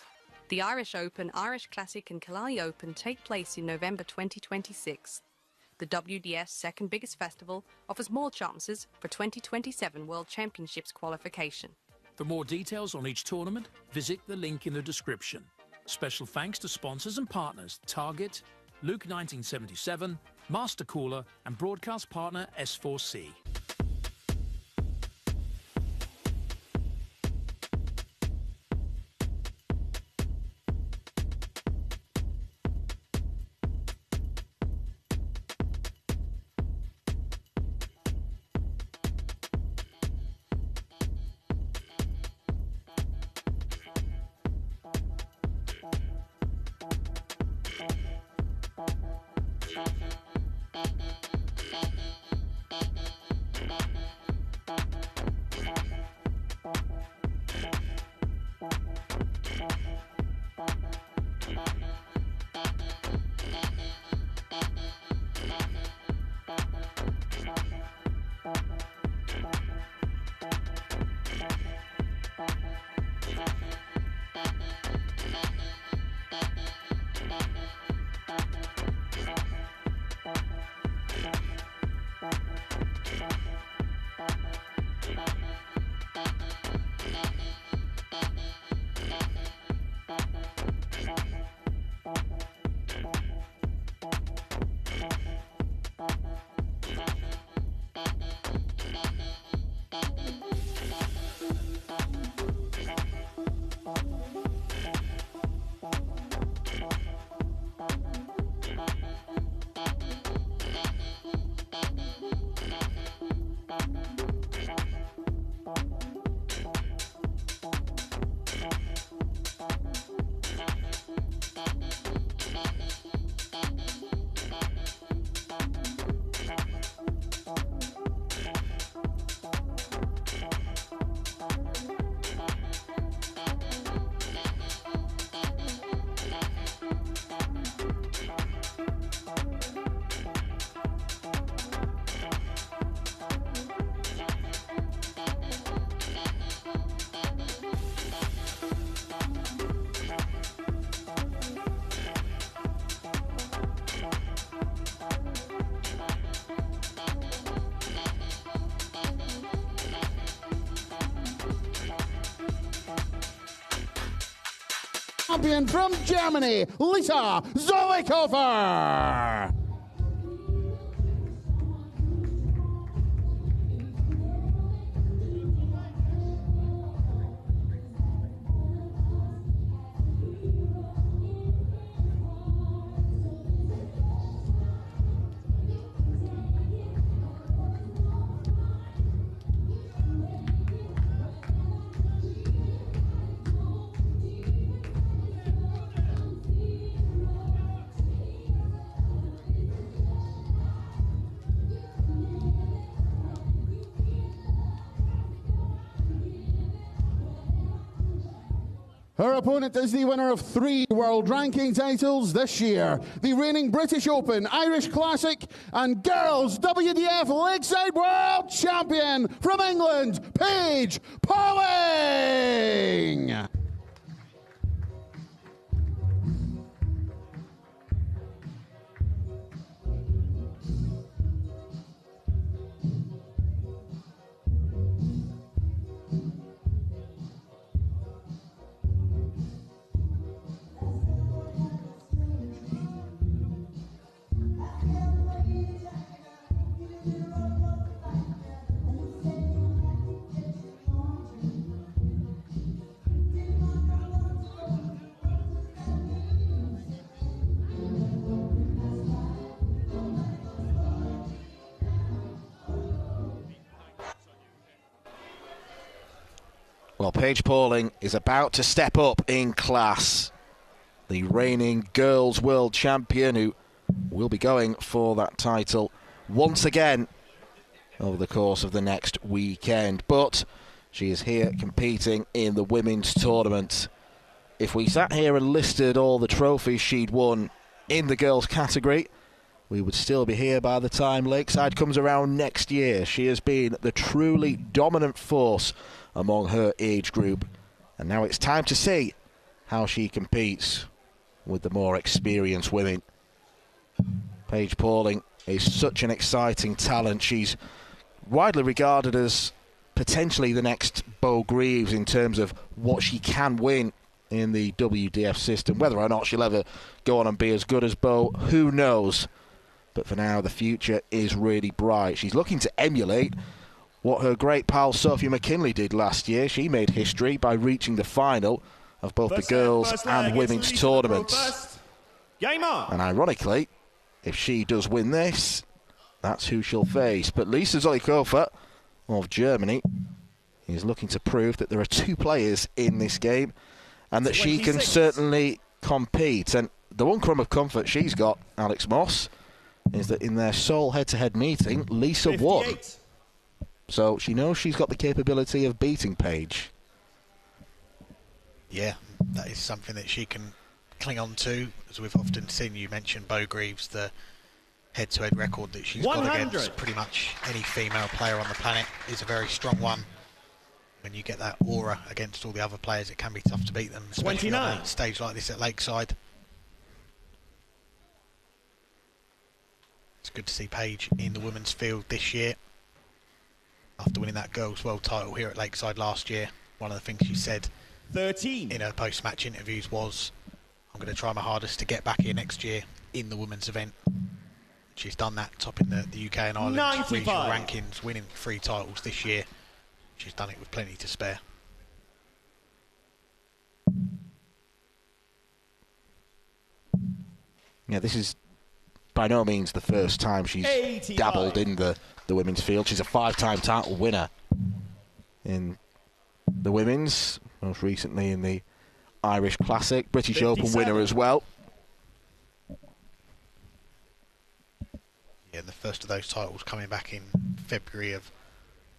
The Irish Open, Irish Classic and Killarney Open take place in November 2026. The WDF's second biggest festival offers more chances for 2027 World Championships qualification. For more details on each tournament, visit the link in the description. Special thanks to sponsors and partners Target, Luke 1977, Master Cooler and broadcast partner S4C. champion from Germany, Lisa Zollikofer. Her opponent is the winner of 3 world ranking titles this year, the reigning British Open, Irish Classic, and Girls WDF Lakeside World Champion from England, Paige Pauling. Well, Paige Pauling is about to step up in class. The reigning girls world champion who will be going for that title once again over the course of the next weekend. But she is here competing in the women's tournament. If we sat here and listed all the trophies she'd won in the girls category, we would still be here by the time Lakeside comes around next year. She has been the truly dominant force among her age group, and now it's time to see how she competes with the more experienced women. Paige Pauling is such an exciting talent. She's widely regarded as potentially the next Bo Greaves in terms of what she can win in the WDF system. Whether or not she'll ever go on and be as good as Bo, who knows? But for now, the future is really bright. She's looking to emulate what her great pal Sophie McKinley did last year. She made history by reaching the final of both the girls and women's tournaments. Game on. And ironically, if she does win this, that's who she'll face. But Lisa Zollikofer of Germany is looking to prove that there are 2 players in this game and that she can certainly compete. And the one crumb of comfort she's got, Alex Moss, is that in their sole head-to-head meeting, Lisa 58. won. So she knows she's got the capability of beating Paige. Yeah, that is something that she can cling on to. As we've often seen, you mentioned Bo Greaves, the head-to-head record that she's 100. got against pretty much any female player on the planet is a very strong one. When you get that aura against all the other players, it can be tough to beat them, especially 29. on a stage like this at Lakeside. It's good to see Paige in the women's field this year. After winning that girls' world title here at Lakeside last year, one of the things she said 13 in her post-match interviews was, I'm going to try my hardest to get back here next year in the women's event. She's done that, topping the UK and Ireland 95. regional rankings, winning 3 titles this year. She's done it with plenty to spare. Yeah, this is by no means the first time she's 85. dabbled in the women's field. She's a 5-time title winner in the women's, most recently in the Irish Classic, British 57. Open winner as well. Yeah, the first of those titles coming back in February of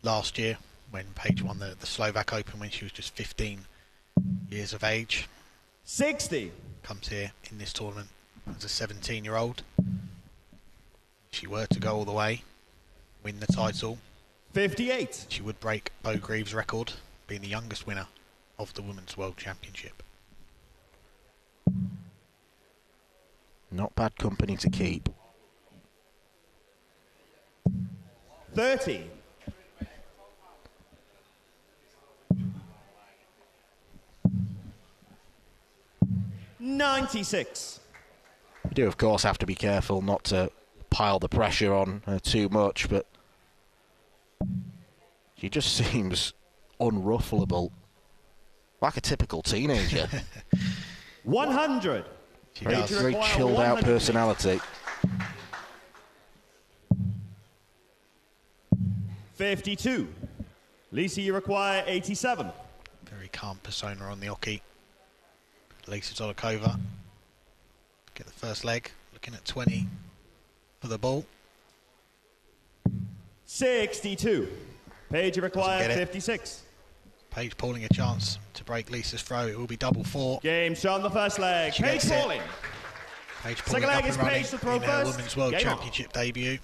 last year when Paige won the Slovak Open when she was just 15 years of age. 60. Comes here in this tournament as a 17-year-old. If she were to go all the way, win the title, 58. she would break Bo Greaves' record, being the youngest winner of the Women's World Championship. Not bad company to keep. 30. 96. You do, of course, have to be careful not to pile the pressure on her too much, but she just seems unruffleable, like a typical teenager. 100. Very chilled out personality. 52. Lisa, you require 87. Very calm persona on the oki. Lisa Zolikova. Get the first leg. Looking at 20 for the ball. 62. Paige, you require 56. Paige pulling a chance to break Lisa's throw. It will be double 4. Game shot on the first leg. Paige falling. Paige second leg is Paige to throw in first. Her Women's World Championship debut.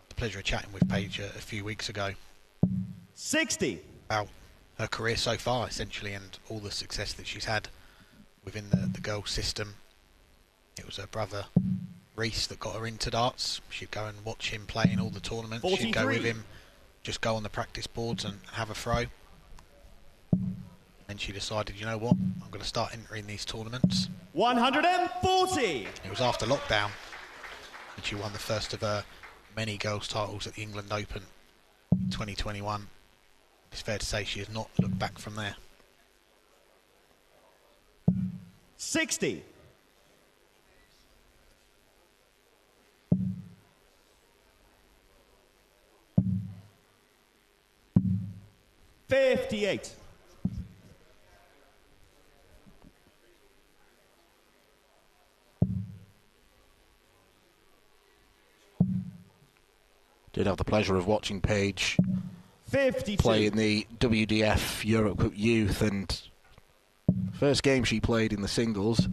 The pleasure of chatting with Paige a few weeks ago. 60. About her career so far, essentially, and all the success that she's had within the girls' system. It was her brother Reese that got her into darts. She'd go and watch him play in all the tournaments. 43. She'd go with him, just go on the practice boards and have a throw. And she decided, you know what, I'm going to start entering these tournaments. 140. It was after lockdown that she won the first of her many girls' titles at the England Open 2021. It's fair to say she has not looked back from there. 60. 58. Did have the pleasure of watching Paige 52. play in the WDF Europe Cup Youth, and first game she played in the singles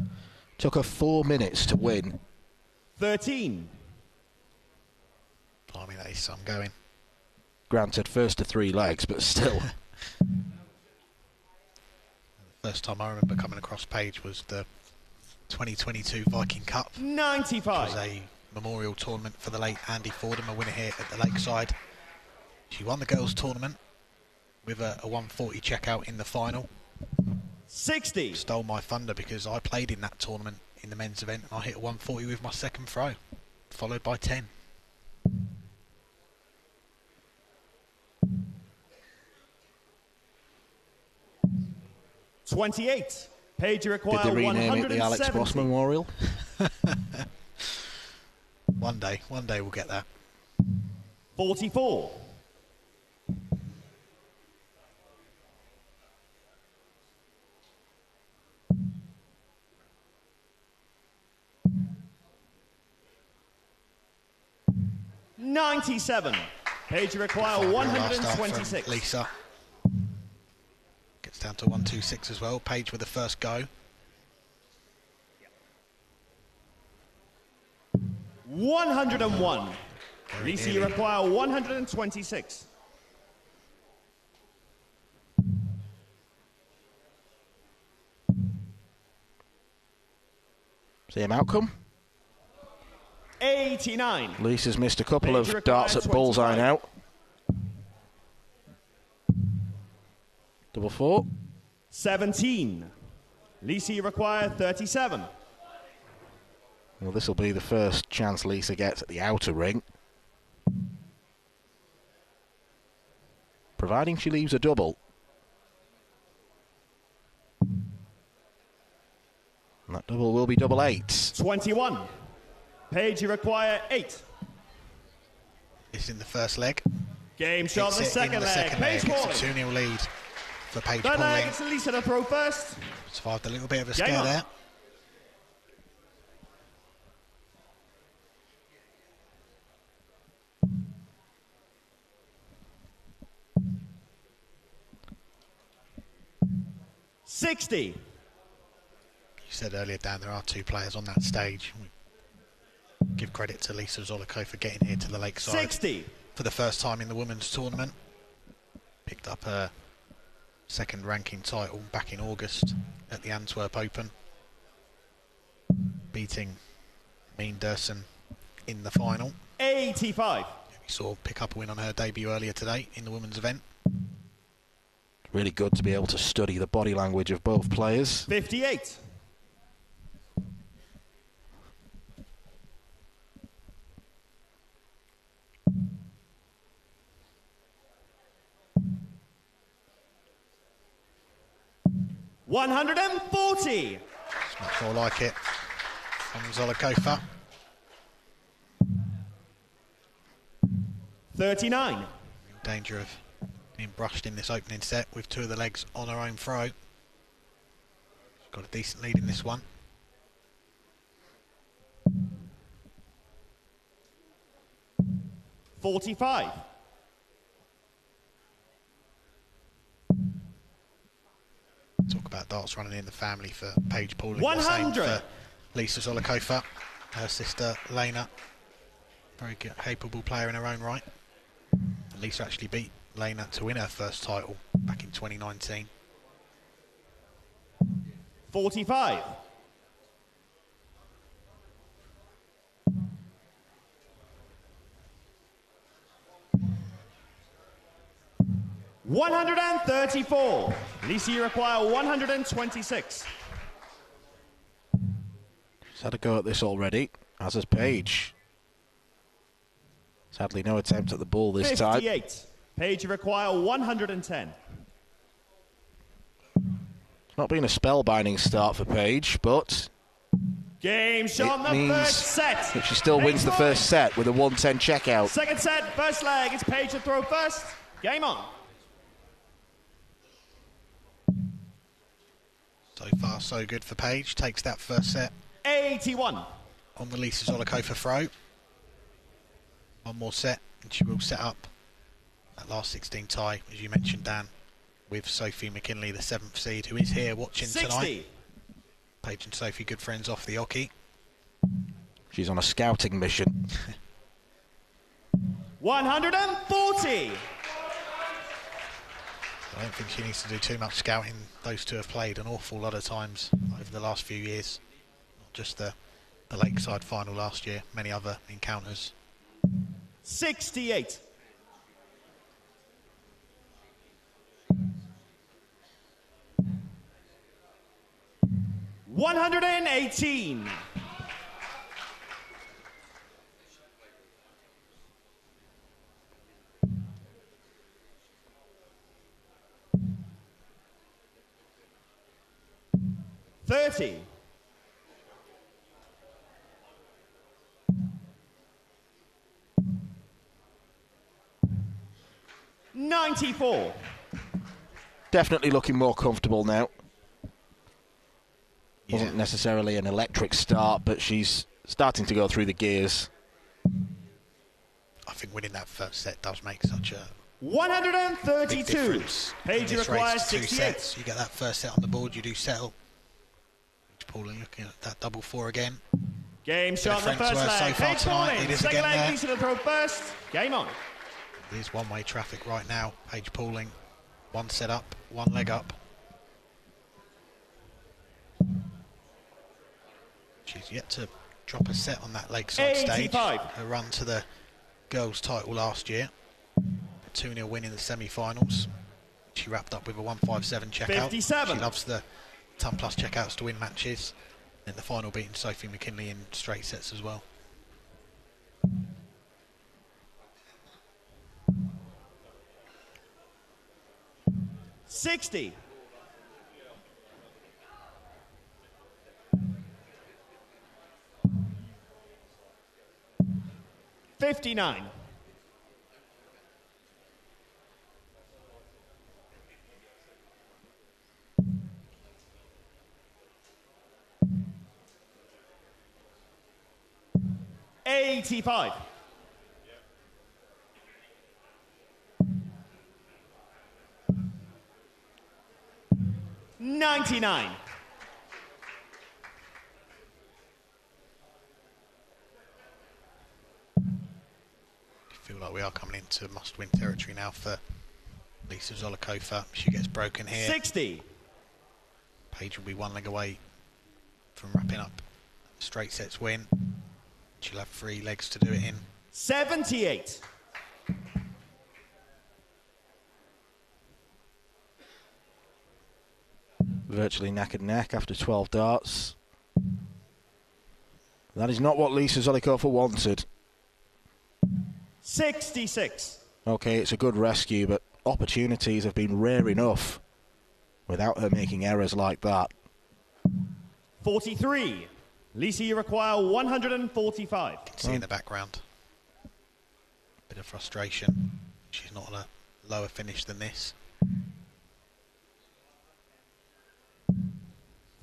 took her 4 minutes to win. 13. Blimey, that is some going. Granted, first to 3 legs, but still. The first time I remember coming across Paige was the 2022 Viking Cup. 95. It was a memorial tournament for the late Andy Fordham, a winner here at the Lakeside. She won the girls' tournament with a 140 checkout in the final. 60. Stole my thunder because I played in that tournament in the men's event and I hit a 140 with my second throw, followed by 10. $28. Paige, you require Did they rename it the Alex Ross Memorial? One day we'll get that. 44. 97. Paige, you require 126. Lisa gets down to 126 as well. Paige with the first go. 101. Lisa, you require 126. Same outcome. 89. Lisa's missed a couple Paige, of darts at bullseye now. Double 4. 17. Lisa, you require 37. Well, this will be the first chance Lisa gets at the outer ring. Providing she leaves a double. And that double will be double 8. 21. Paige, you require 8. It's in the first leg. Game shot the second leg. Paige It's falling. a 2-0 lead for Paige Third leg, Pauling. it's Lisa to throw first. Survived a little bit of a Game scare on. there. $60. You said earlier, Dan, there are 2 players on that stage. We give credit to Lisa Zolikova for getting here to the Lakeside 60. for the first time in the women's tournament. Picked up her second ranking title back in August at the Antwerp Open, beating Mean Derson in the final. 85. We saw pick up a win on her debut earlier today in the women's event. Really good to be able to study the body language of both players. 58. $140. It's much more like it from Zolikova. 39. In danger of being brushed in this opening set with 2 of the legs on her own throw. She's got a decent lead in this one. $45. Talk about darts running in the family for Paige Pauling. 100. Same for Lisa Zolikova, her sister Lena. Very good, capable player in her own right. Lisa actually beat Lena to win her first title back in 2019. 45. $134. Lisa, you require 126. She's had a go at this already, as has Paige. Sadly, no attempt at the ball this 58. time. Paige, you require 110. It's not been a spellbinding start for Paige, but Game shot it in the means first set. that she still wins the first set with a 110 checkout. Second set, first leg. It's Paige to throw first. Game on. So far, so good for Paige. Takes that first set 81. on the Lisa Zolikova throw. One more set, and she will set up that last 16 tie, as you mentioned, Dan, with Sophie McKinley, the 7th seed, who is here watching 60. tonight. Paige and Sophie, good friends off the hockey. She's on a scouting mission. 140. I don't think she needs to do too much scouting. Those two have played an awful lot of times over the last few years. Not just the Lakeside final last year, many other encounters. 68. $118. $30. $94. Definitely looking more comfortable now. Wasn't necessarily an electric start, but she's starting to go through the gears. I think winning that first set does make such a 132. big difference. Paige In this requires race, 2 68. sets. You get that first set on the board, you do settle. Pauling looking at that double 4 again. Game shot in the Difference first to her leg. so far Paige tonight. Pauling. It is Second again leg, there. Lisa to throw first. Game on. It is one-way traffic right now. Paige Pauling, 1 set up, 1 leg up. She's yet to drop a set on that Lakeside 85. stage. Her run to the girls' title last year. A 2-0 win in the semi-finals. She wrapped up with a 157 checkout. 57. She loves the ton plus checkouts to win matches. And the final beating Sophie McKinley in straight sets as well. $60. $59. $85. $99. Feel like we are coming into must-win territory now for Lisa Zolikova. She gets broken here. 60. Paige will be 1 leg away from wrapping up straight sets win. She'll have 3 legs to do it in. 78. virtually neck and neck after 12 darts. That is not what Lisa Zollikofer wanted. 66. Okay, it's a good rescue, but opportunities have been rare enough without her making errors like that. 43. Lisa, you require 145. You can see in the background. Bit of frustration. She's not on a lower finish than this.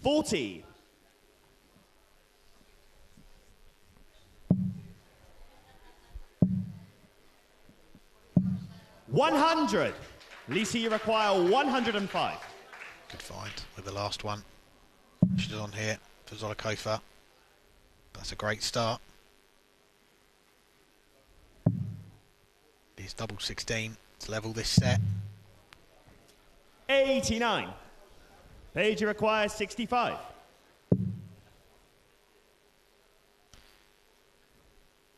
40. 100. Lisa, you require 105. Good find with the last one. She's on here for Zollikofer. That's a great start. It is double 16 to level this set. 89. Paige, you require 65.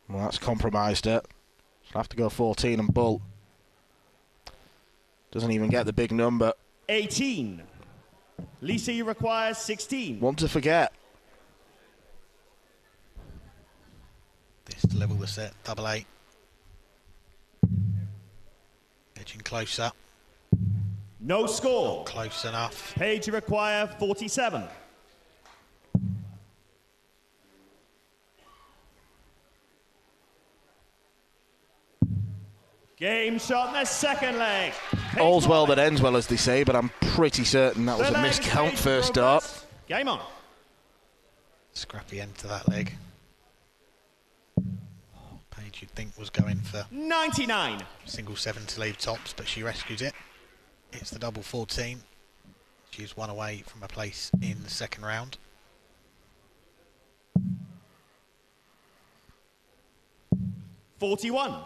Well, that's compromised it. She'll have to go 14 and bull. Doesn't even get the big number. 18. Lisa, you require 16. One to forget. This to level the set, double 8. Edging closer. No score. Close enough. Paige, you require 47. Game shot in the second leg. All's well that ends well, as they say, but I'm pretty certain that was a miscount first start. Game on. Scrappy end to that leg. Paige, you'd think, was going for 99. Single 7 to leave tops, but she rescues it. It's the double 14. She's one away from a place in the second round. $41.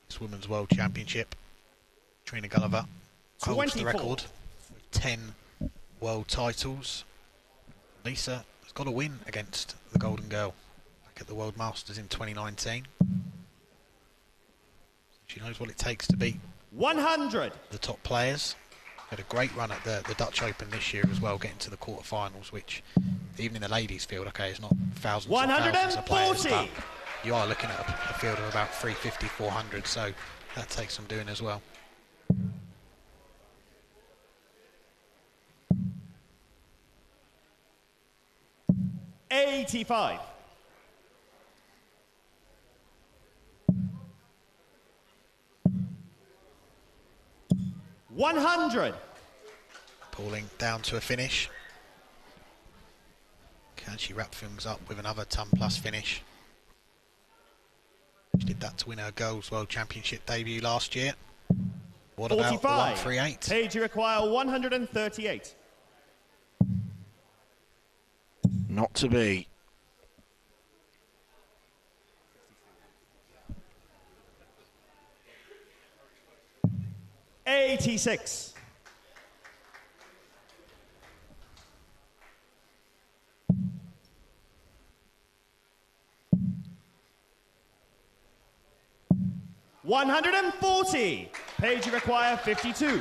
This Women's World Championship. Trina Gulliver holds the record with 10 world titles. Lisa has got a win against the Golden Girl back at the World Masters in 2019. She knows what it takes to beat 100. The top players. Had a great run at the Dutch Open this year as well, getting to the quarterfinals, which even in the ladies' field, okay, it's not thousands and thousands of players, but you are looking at a field of about 350, 400, so that takes some doing as well. $85. 100. Pulling down to a finish. Can she wrap things up with another ton plus finish? She did that to win her Girls World Championship debut last year. What 45. about the 138? Paige, you require 138. Not to be. $86. 140. Paige, you require 52.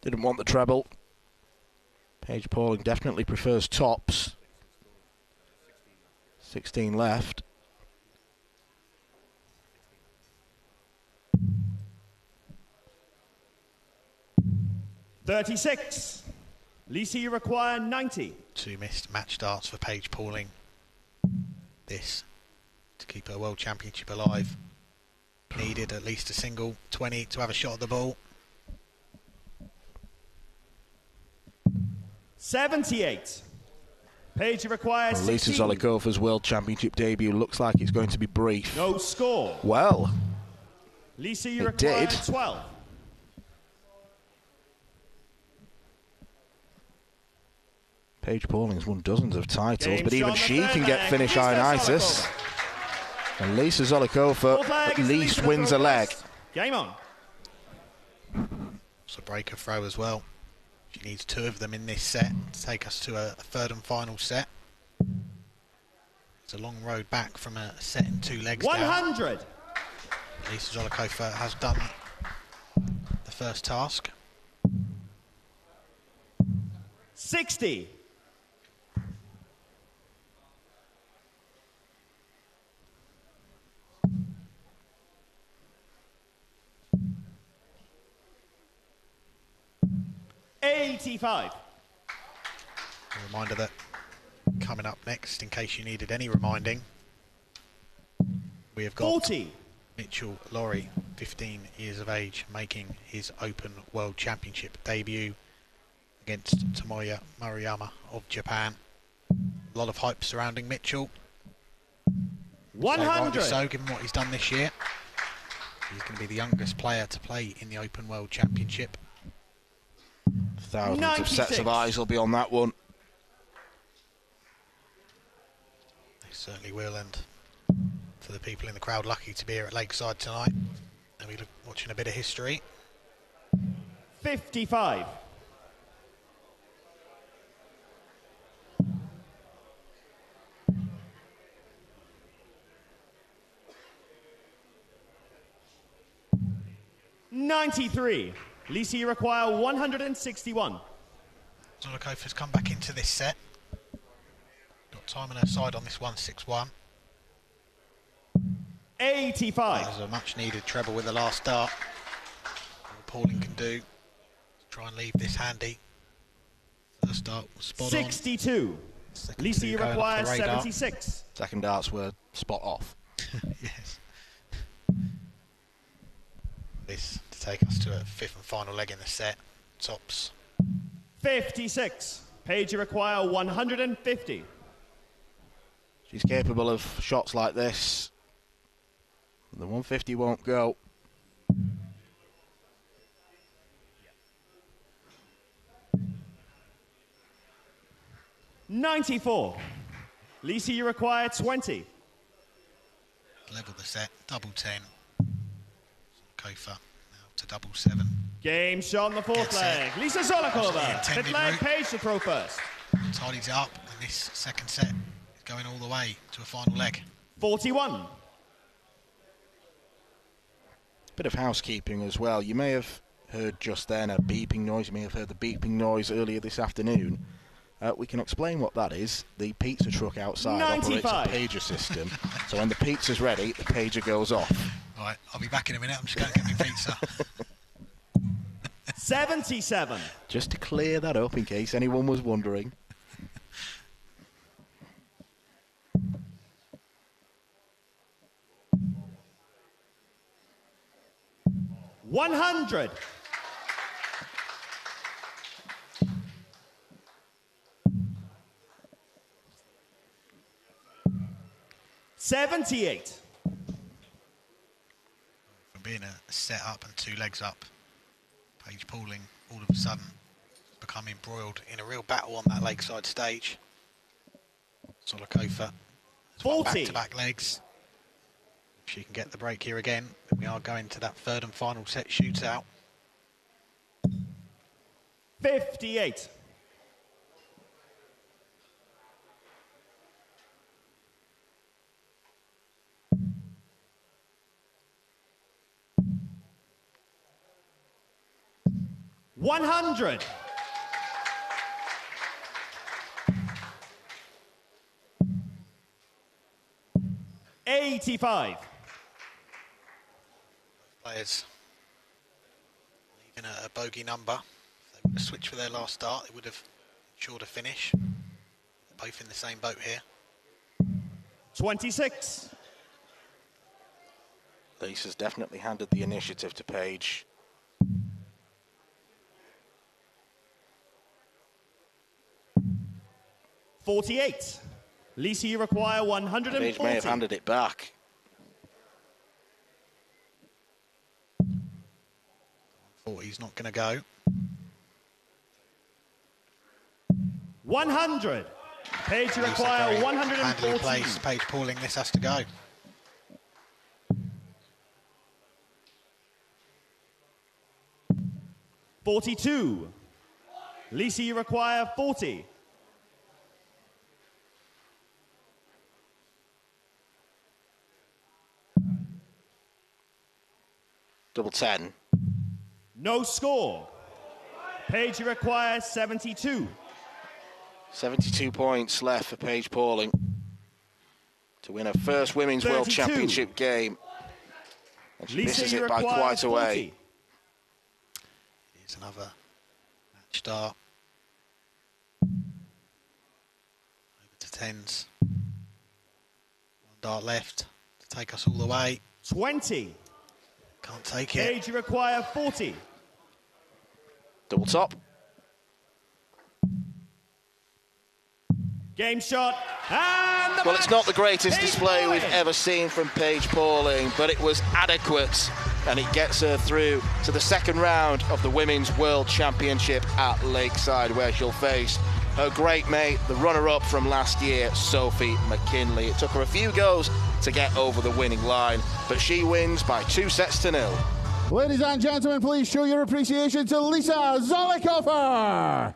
Didn't want the treble. Paige Pauling definitely prefers tops. 16 left. $36. Lisa, you require 90. 2 missed match starts for Paige Pauling. This to keep her World Championship alive. Needed at least a single 20 to have a shot at the ball. 78. Paige, you require 16. Lisa Zollikofer's World Championship debut looks like it's going to be brief. No score. Well, Lisa, you require 12. Paige Pauling's won dozens of titles, but even she can get finish ionitis. And Lisa Zollikofer at least wins a leg. Game on. It's a breaker throw as well. She needs 2 of them in this set to take us to a third and final set. It's a long road back from a set in 2 legs 100. down. Lisa Zollikofer has done the first task. 60. $85. A reminder that coming up next, in case you needed any reminding, we have got 40. Mitchell Lawrie, 15 years of age, making his Open World Championship debut against Tomoya Maruyama of Japan. A lot of hype surrounding Mitchell. 100. So given what he's done this year, he's going to be the youngest player to play in the Open World Championship. Thousands 96. of sets of eyes will be on that one. They certainly will, and for the people in the crowd lucky to be here at Lakeside tonight, and we're watching a bit of history. 55. $93. Lisa, you require 161. Zollikofer's come back into this set. Got time on her side on this 161. 85. There's a much needed treble with the last dart. All Pauling can do is try and leave this handy. First dart was spot 62. on. Lisa, you require 76. Second darts were spot off. Yes. This to take us to a 5th and final leg in the set. Tops. 56. Paige, you require 150. She's capable of shots like this. The 150 won't go. $94. Lisa, you require 20. Level the set. Double 10. Zollikofer now to double 7. Game shot on the 4th leg. Lisa Zolikova. 5th leg, Paige to throw first. Tidies it up, and this second set is going all the way to a final leg. 41. Bit of housekeeping as well. You may have heard just then a beeping noise. You may have heard the beeping noise earlier this afternoon. We can explain what that is. The pizza truck outside 95. operates a pager system. So when the pizza's ready, the pager goes off. All right, I'll be back in a minute. I'm just going to get my pizza. 77. Just to clear that up in case anyone was wondering. $100. $78. From being a set up and 2 legs up, Paige Pauling all of a sudden become embroiled in a real battle on that Lakeside stage. Zollikofer 40. Back-to-back legs. If she can get the break here again, then we are going to that 3rd and final set shootout. 58. $100. $85. Players leaving a bogey number. If they would have switched for their last start, they would have ensured a finish. Both in the same boat here. 26. Lisa's definitely handed the initiative to Paige. $48. Lisa, you require 140. Paige may have handed it back. 40's not going to go. 100. Paige, you require 140. Handily placed. Paige Pauling, this has to go. $42. Lisa, you require 40. Double 10. No score. Paige requires 72. 72 points left for Paige Pauling to win her first Women's World Championship game. And she misses it by quite a way. Here's another match start. Over to 10s. One dart left to take us all the way. 20. Can't take it. Paige require 40. Double top. Game shot. And the Well, it's not the greatest Paige display Pauling. we've ever seen from Paige Pauling, but it was adequate, and it gets her through to the second round of the Women's World Championship at Lakeside, where she'll face her great mate, the runner-up from last year, Sophie McKinley. It took her a few goes to get over the winning line, but she wins by 2-0. Ladies and gentlemen, please show your appreciation to Lisa Zollikofer.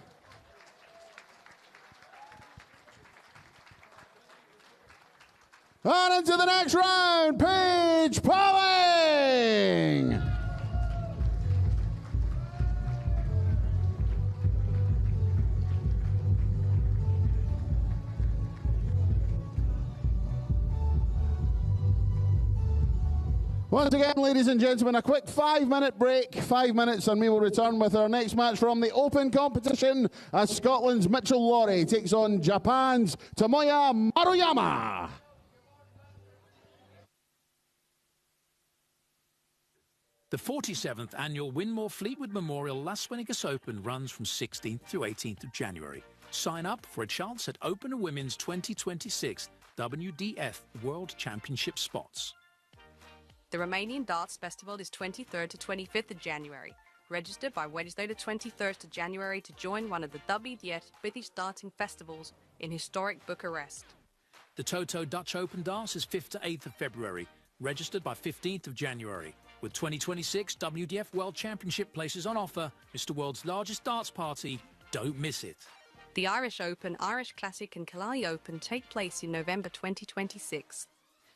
On into the next round, Paige Pauling. Once again, ladies and gentlemen, a quick 5-minute break. 5 minutes, and we will return with our next match from the Open competition as Scotland's Mitchell Lawrie takes on Japan's Tomoya Maruyama. The 47th annual Winmore Fleetwood Memorial Las Vegas Open runs from 16th to 18th of January. Sign up for a chance at Open Women's 2026 WDF World Championship spots. The Romanian Darts Festival is 23rd to 25th of January. Register by Wednesday the 23rd of January to join one of the WDF British darting festivals in historic Bucharest. The Toto Dutch Open Darts is 5th to 8th of February. Registered by 15th of January. With 2026 WDF World Championship places on offer, Mr. World's largest darts party. Don't miss it. The Irish Open, Irish Classic and Killarney Open take place in November 2026.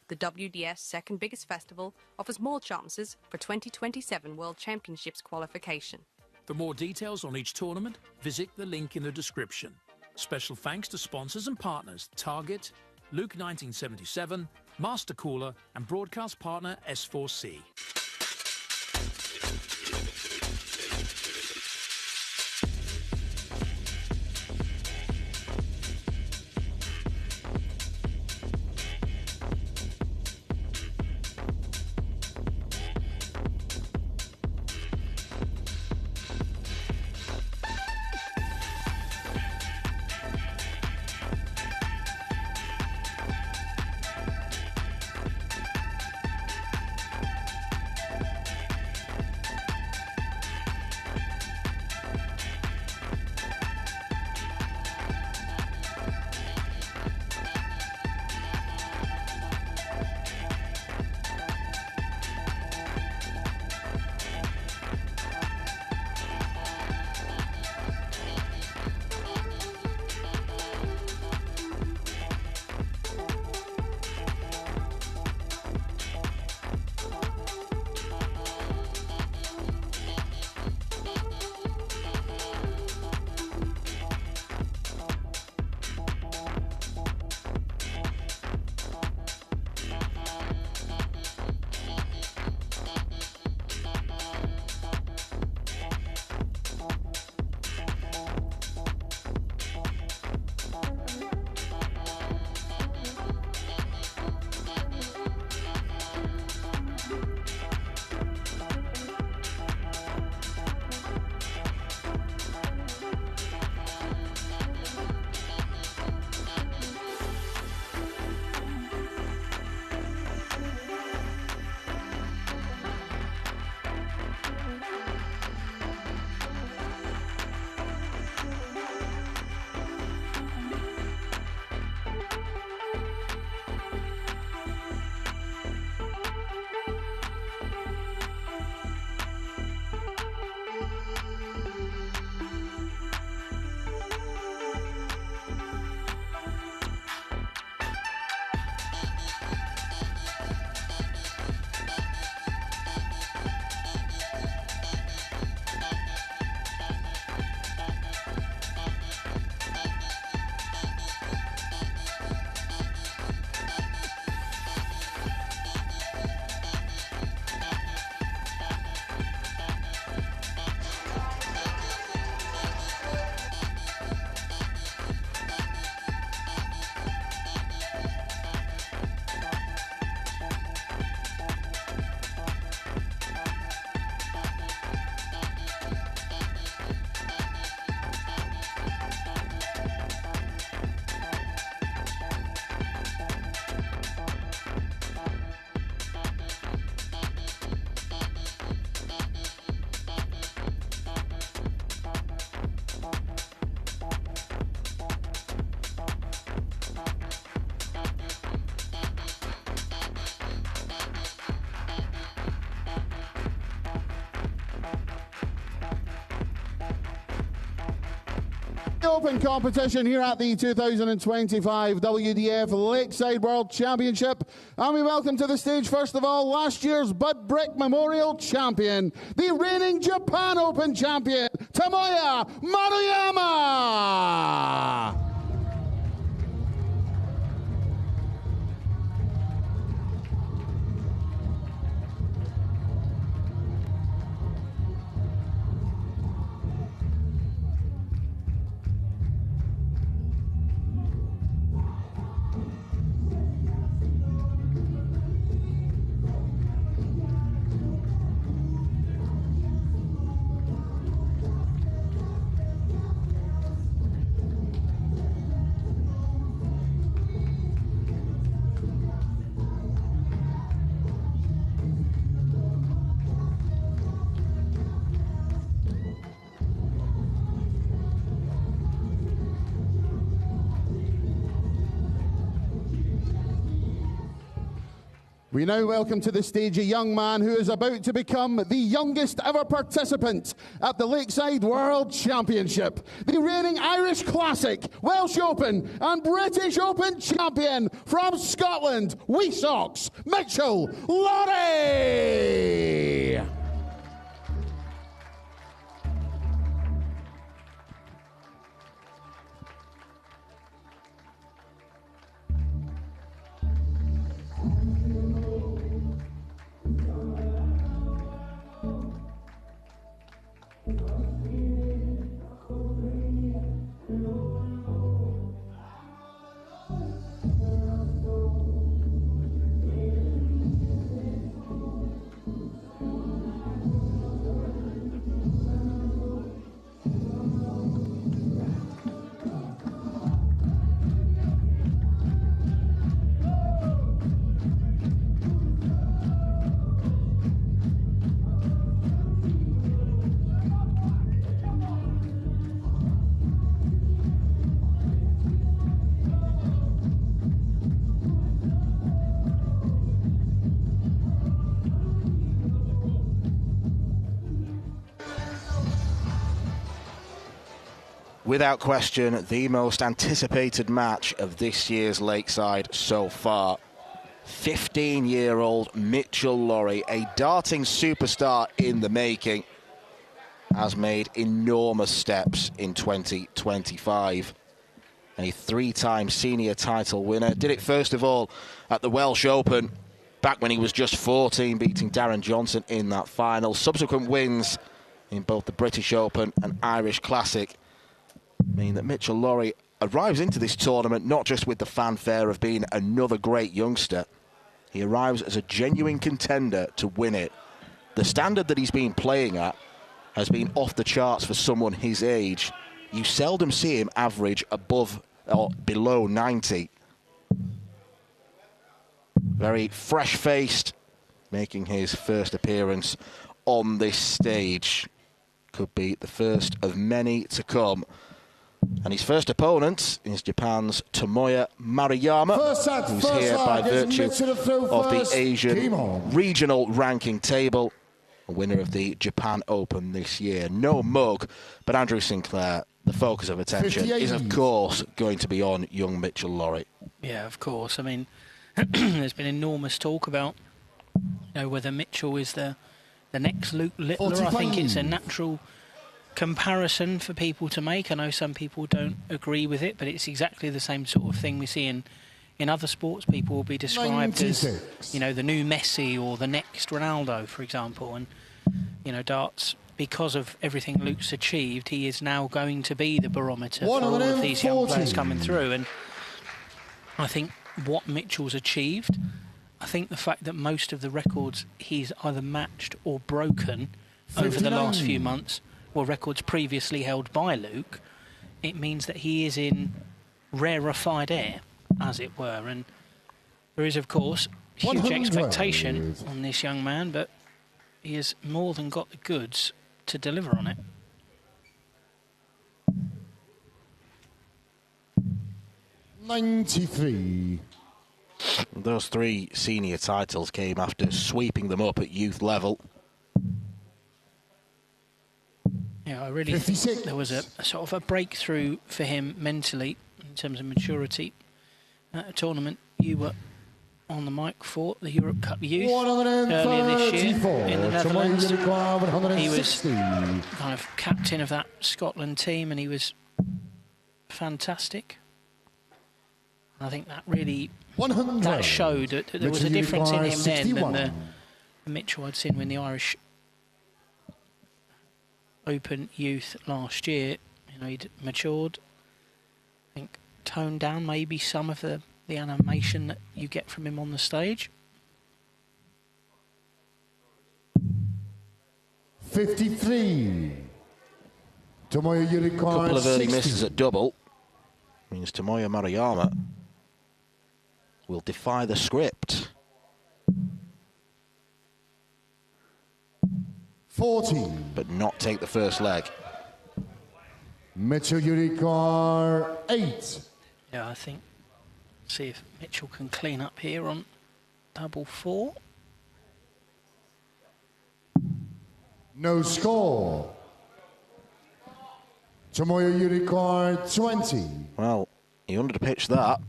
The WDF's second biggest festival offers more chances for 2027 World Championships qualification. For more details on each tournament, visit the link in the description. Special thanks to sponsors and partners Target, Luke 1977, Master Cooler and broadcast partner S4C. Open competition here at the 2025 WDF Lakeside World Championship. And we welcome to the stage, first of all, last year's Bud Brick Memorial Champion, the reigning Japan Open Champion, Tomoya Maruyama. We now welcome to the stage a young man who is about to become the youngest ever participant at the Lakeside World Championship. The reigning Irish Classic, Welsh Open and British Open champion from Scotland, Wee Sox, Mitchell Lawrie. Without question, the most anticipated match of this year's Lakeside so far. 15-year-old Mitchell Lawrie, a darting superstar in the making, has made enormous steps in 2025. A three-time senior title winner. Did it first of all at the Welsh Open, back when he was just 14, beating Darren Johnson in that final. Subsequent wins in both the British Open and Irish Classic mean that Mitchell Lawrie arrives into this tournament not just with the fanfare of being another great youngster. He arrives as a genuine contender to win it. The standard that he's been playing at has been off the charts for someone his age. You seldom see him average above or below 90. Very fresh-faced, making his first appearance on this stage. Could be the first of many to come. And his first opponent is Japan's Tomoya Maruyama, who's here by virtue of the Asian regional ranking table, a winner of the Japan Open this year. No mug, but Andrew Sinclair, the focus of attention is, of course, going to be on young Mitchell Lawrie. Yeah, of course. I mean, there's been enormous talk about whether Mitchell is the next Luke Littler. I think it's a natural comparison for people to make. I know some people don't agree with it, but it's exactly the same sort of thing we see in other sports. People will be described as, the new Messi or the next Ronaldo, for example. And, darts, because of everything Luke's achieved, he is now going to be the barometer for all of these young players coming through. And I think what Mitchell's achieved, I think the fact that most of the records he's either matched or broken over the last few months were records previously held by Luke, it means that he is in rarefied air, as it were. And there is, of course, huge expectation on this young man, but he has more than got the goods to deliver on it. .93. Those three senior titles came after sweeping them up at youth level. Yeah, I really think there was a sort of a breakthrough for him mentally in terms of maturity at a tournament you were on the mic for, the Europe Cup Youth, earlier this year in the Netherlands. He was kind of captain of that Scotland team and he was fantastic. I think that really that showed that there was a difference in him then than the Mitchell I'd seen win the Irish Open Youth last year. You know, he'd matured, I think toned down maybe some of the animation that you get from him on the stage. 53. Tomoya Jiri. Couple of early misses at double means Tomoya Maruyama will defy the script. 40. But not take the first leg. Mitchell Jiri 8. Yeah, I think. See if Mitchell can clean up here on double 4. No score. Tomoya Jiri 20. Well, he underpitched that.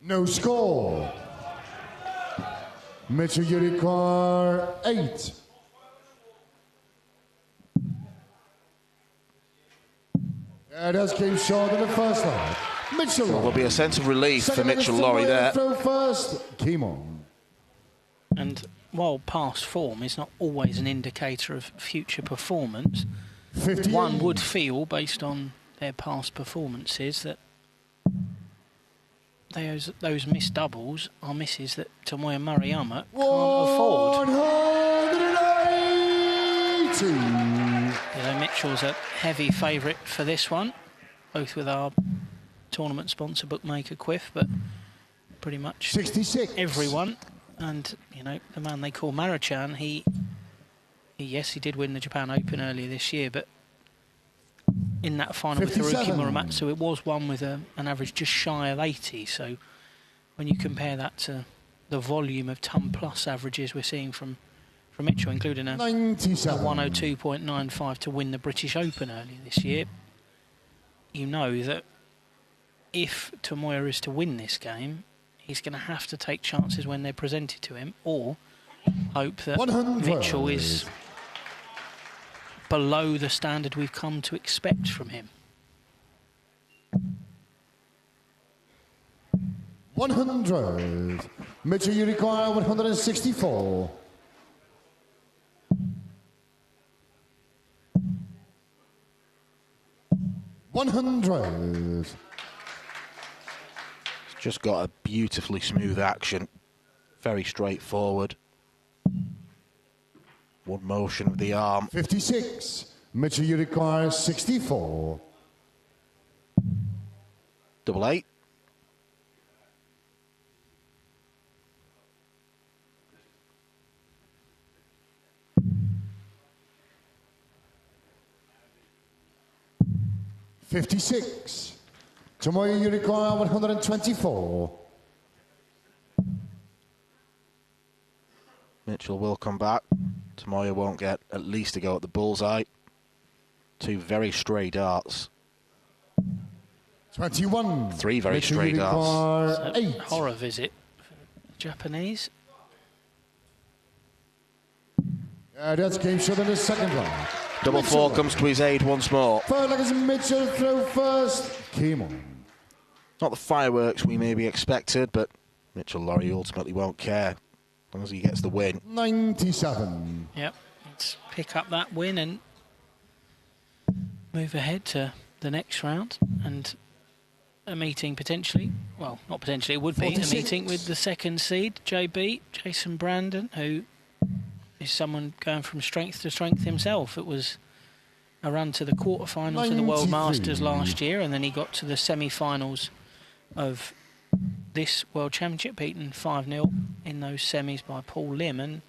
No score. Mitchell Jiri 8. That came short in the first line. Mitchell. Well, there'll be a sense of relief for Mitchell Lawrie there. Throw first. Came on. And while past form is not always an indicator of future performance, 58. One would feel, based on their past performances, that those missed doubles are misses that Tomoya Maruyama can't afford. 180. You know, Mitchell's a heavy favourite for this one, both with our tournament sponsor bookmaker Quiff, but pretty much 66. Everyone. And you know, the man they call Maruyama, he did win the Japan Open earlier this year, but in that final 57. with Haruki Muramasa, it was one with an average just shy of 80. So when you compare that to the volume of ton-plus averages we're seeing from Mitchell, including a 102.95 to win the British Open earlier this year, you know that if Tomoya is to win this game, he's going to have to take chances when they're presented to him, or hope that 100. Mitchell is below the standard we've come to expect from him. 100. Mitchell Jiri 164. $100. Just got a beautifully smooth action. Very straightforward. One motion of the arm. 56. Mitchell Jiri 64. Double 8. $56. Tomoya Jiri 124. Mitchell will come back. Tomoya won't get at least a go at the bullseye. Two very stray darts. 21. Three very Mitchell stray Jiri darts. It's a horror visit for the Japanese. That's game shot in the second line. Double Mitchell. 4 comes to his aid once more. Third leg is Mitchell, throw first. Came on. Not the fireworks we maybe expected, but Mitchell Lawrie ultimately won't care as long as he gets the win. 97. Yep, let's pick up that win and move ahead to the next round and a meeting potentially, well, not potentially, it would be 46. a meeting with the second seed, JB, Jason Brandon, who is someone going from strength to strength himself. It was a run to the quarterfinals of the World 93. Masters last year, and then he got to the semi-finals of this World Championship, beaten 5-0 in those semis by Paul Lim, and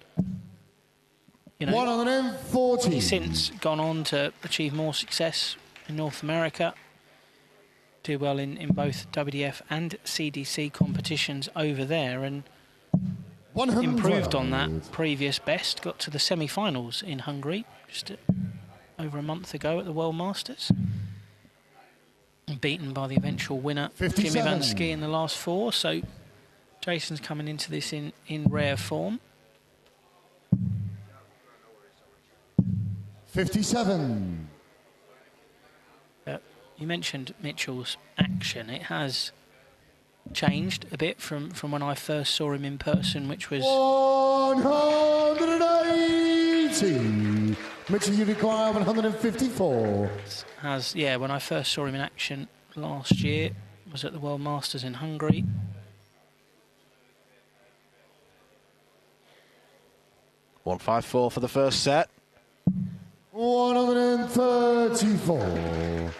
you know, 140. he's since gone on to achieve more success in North America, do well in both WDF and CDC competitions over there, and improved on that previous best, got to the semi-finals in Hungary just over a month ago at the World Masters. Beaten by the eventual winner, 57. Jimmy Van Ski, in the last 4. So Jason's coming into this in rare form. 57. You mentioned Mitchell's action. It has changed a bit from when I first saw him in person, which was 180. Mitchell, you require 154. when I first saw him in action last year, was at the World Masters in Hungary. $154 for the first set. 134.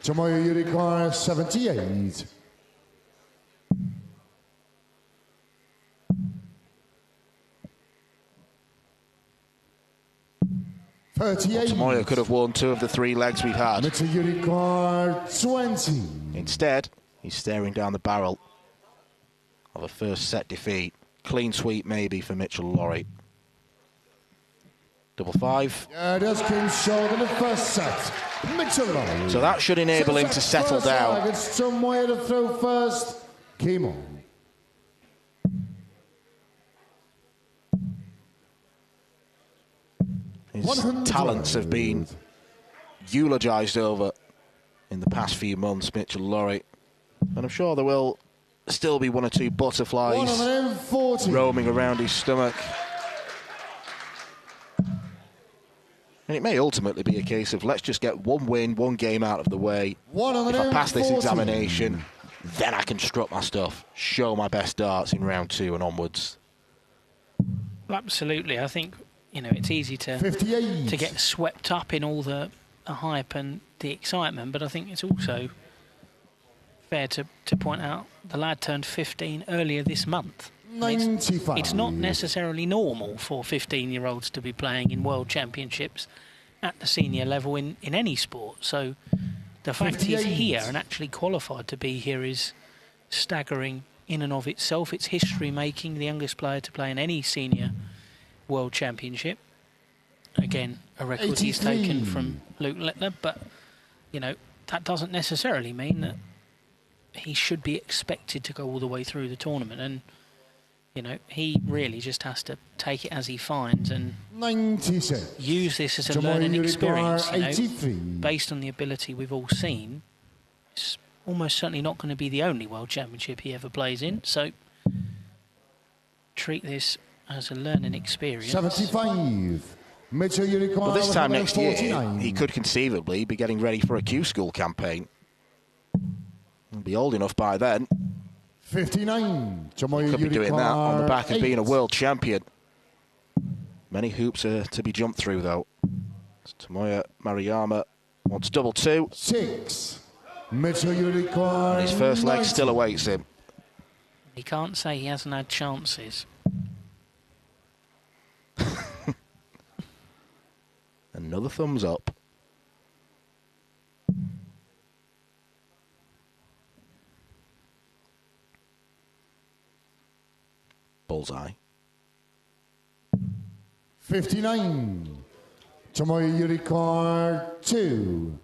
Tomoya, you require 78. Tomoya could have won 2 of the 3 legs we've had. Mitchell, you require 20. Instead, he's staring down the barrel of a first set defeat. Clean sweep maybe for Mitchell Lawrie. 5-5. Yeah, just came short in the first set. Mitchell Lawrie. So that should enable him to settle down. It's Tomoya to throw first. Came on. His talents have been eulogised over in the past few months, Mitchell Lawrie. And I'm sure there will still be 1 or 2 butterflies roaming around his stomach. And it may ultimately be a case of, let's just get 1 win, 1 game out of the way. If I pass this examination, then I can strut my stuff, show my best darts in round 2 and onwards. Absolutely. I think, it's easy to get swept up in all the hype and the excitement, but I think it's also fair to point out the lad turned 15 earlier this month. 95. It's not necessarily normal for 15-year-olds to be playing in World Championships at the senior level in any sport. So the fact he's here and actually qualified to be here is staggering in and of itself. It's history-making, the youngest player to play in any senior World Championship. Again, a record he's taken from Luke Littler, but, that doesn't necessarily mean that he should be expected to go all the way through the tournament. And he really just has to take it as he finds and 96. Use this as a learning experience. Based on the ability we've all seen, it's almost certainly not going to be the only World Championship he ever plays in. So treat this as a learning experience. 75. Mitchell, you require well, this time next year, 49. he could conceivably be getting ready for a Q School campaign. He'll be old enough by then. 59. Tomoya, could be doing that on the back of 8. being a world champion. Many hoops are to be jumped through, though. Tomoya Maruyama wants double 2. 6. Mitchell, you require And his first 90. leg still awaits him. He can't say he hasn't had chances. Another thumbs up. Bullseye. 59. Tomoya, you require 2.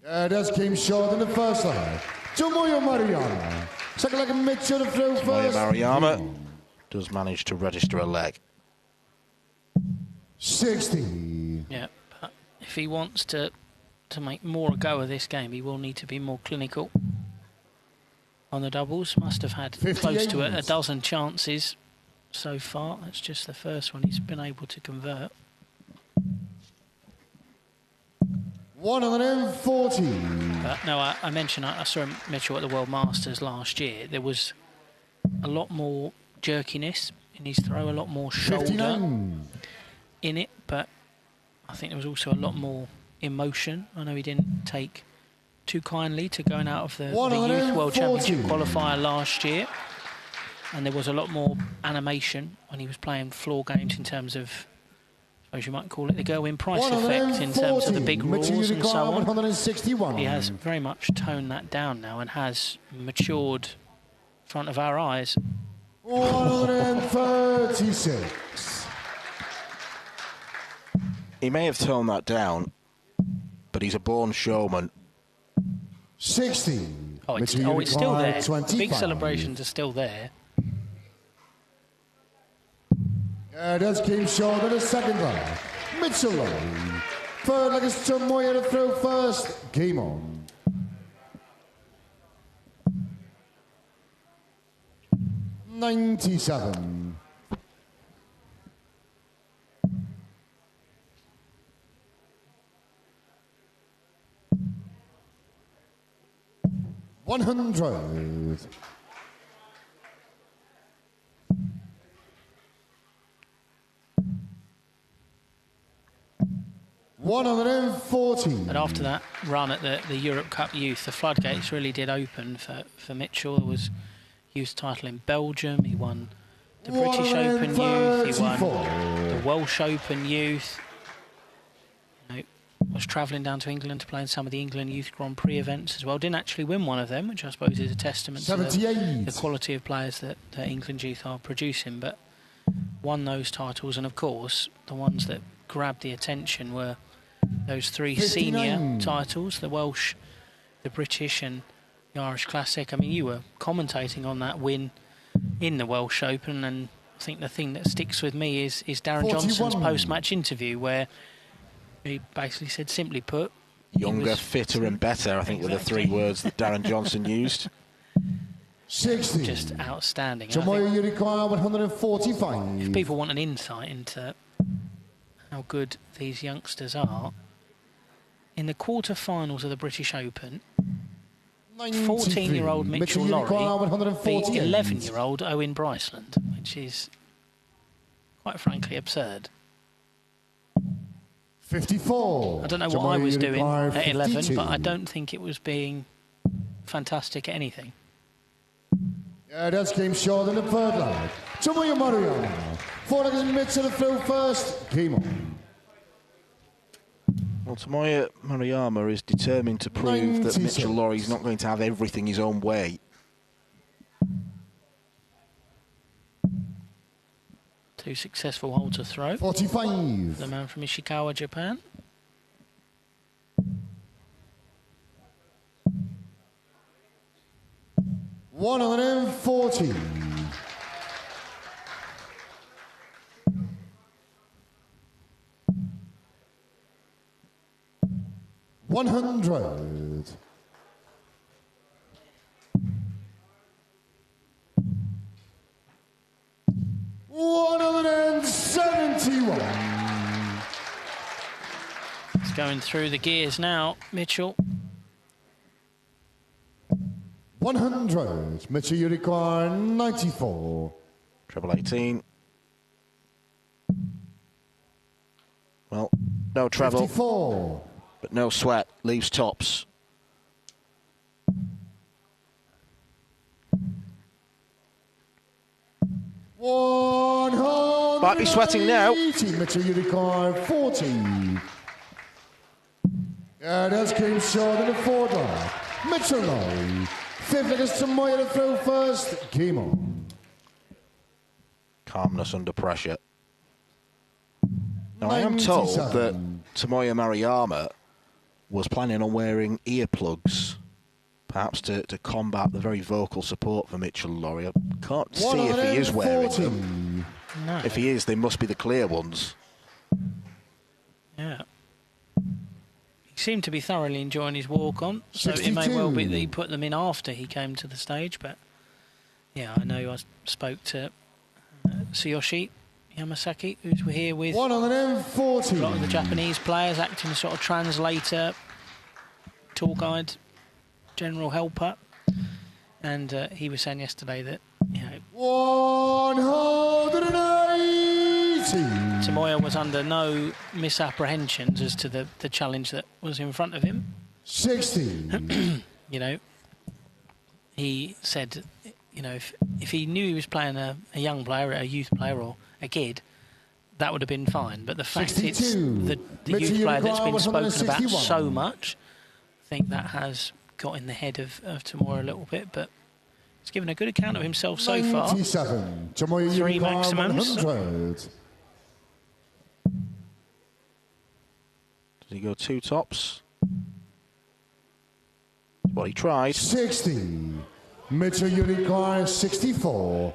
That came short in the first leg. Tomoya Maruyama. Second leg, Mitchell to throw first. Maruyama does manage to register a leg. 60. Yeah, but if he wants to make more a go of this game, he will need to be more clinical on the doubles. Must have had 58. close to a dozen chances so far. That's just the first one he's been able to convert. 140. No, I mentioned I saw Mitchell at the World Masters last year. There was a lot more jerkiness in his throw, a lot more shoulder 59. in it, but I think there was also a lot more emotion. I know he didn't take too kindly to going out of the Youth World Championship qualifier last year, and there was a lot more animation when he was playing floor games in terms of suppose you might call it the Gerwin Price effect in terms of the big roars and so on. 161. He has very much toned that down now and has matured in front of our eyes. 136. He may have toned that down, but he's a born showman. 60. Oh, it's still there. 25. Big celebrations are still there. That's Kim Schroder, the second leg. Mitchell Lawrie. Third leg is Tomoya to throw first. Game on. $97. $100. $140. But after that run at the Europe Cup Youth, the floodgates really did open for Mitchell. There was youth title in Belgium. He won the British Open Youth. He won the Welsh Open Youth. You know, was travelling down to England to play in some of the England Youth Grand Prix events as well. Didn't actually win one of them, which I suppose is a testament to the quality of players that England Youth are producing, but won those titles. And of course, the ones that grabbed the attention were those 3 senior titles, the Welsh, the British and the Irish Classic. I mean, you were commentating on that win in the Welsh Open, and I think the thing that sticks with me is Darren Johnson's post-match interview, where he basically said, simply put, younger, fitter and better, I think were the 3 words that Darren Johnson used. 60. Just outstanding. Tomoya you require 145. If people want an insight into how good these youngsters are, in the quarter-finals of the British Open, 14-year-old Mitchell Lawrie beat 11-year-old Owen Bryceland, which is quite frankly absurd. 54. I don't know what I was doing at 11, but I don't think it was being fantastic at anything. That's game short in the third leg. Tomoya Maruyama. 4 legs Mitchell to throw first. Game on. Well, Tomoya Maruyama is determined to prove that Mitchell Lawrie is not going to have everything his own way. Two successful holes to throw. 45. The man from Ishikawa, Japan. $140. $100. $171. It's going through the gears now, Mitchell. 100. Mitchell, you require 94. Treble 18. Well, no treble. 54. But no sweat. Leaves tops. Might be sweating now. Mitchell, you require 40. That's came short in the fourth leg. Mitchell Lawrie. 5th leg is Tomoya to throw first. Game on. Calmness under pressure. Now, I am told that Tomoya Maruyama was planning on wearing earplugs, perhaps to combat the very vocal support for Mitchell Lawrie. I can't see if he is wearing them. No. If he is, they must be the clear ones. Yeah. He seemed to be thoroughly enjoying his walk-on, so 62. it may well be that he put them in after he came to the stage, but yeah, I know I spoke to Tsuyoshi Yamasaki, who's here with 140. a lot of the Japanese players, acting as sort of translator, tour guide, general helper, and he was saying yesterday that, you know, 180. Tomoya was under no misapprehensions as to the challenge that was in front of him. 60. You know, he said, you know, if he knew he was playing a young player, a youth player or a kid, that would have been fine. But the fact 62. it's the youth player that's been spoken about so much, I think that has got in the head of Tomoya a little bit. But he's given a good account of himself so far. 97. Tomoya 3 maximums. 100. Did he go 2 tops? Well, he tried. 60. Mitchell Unicorn 64.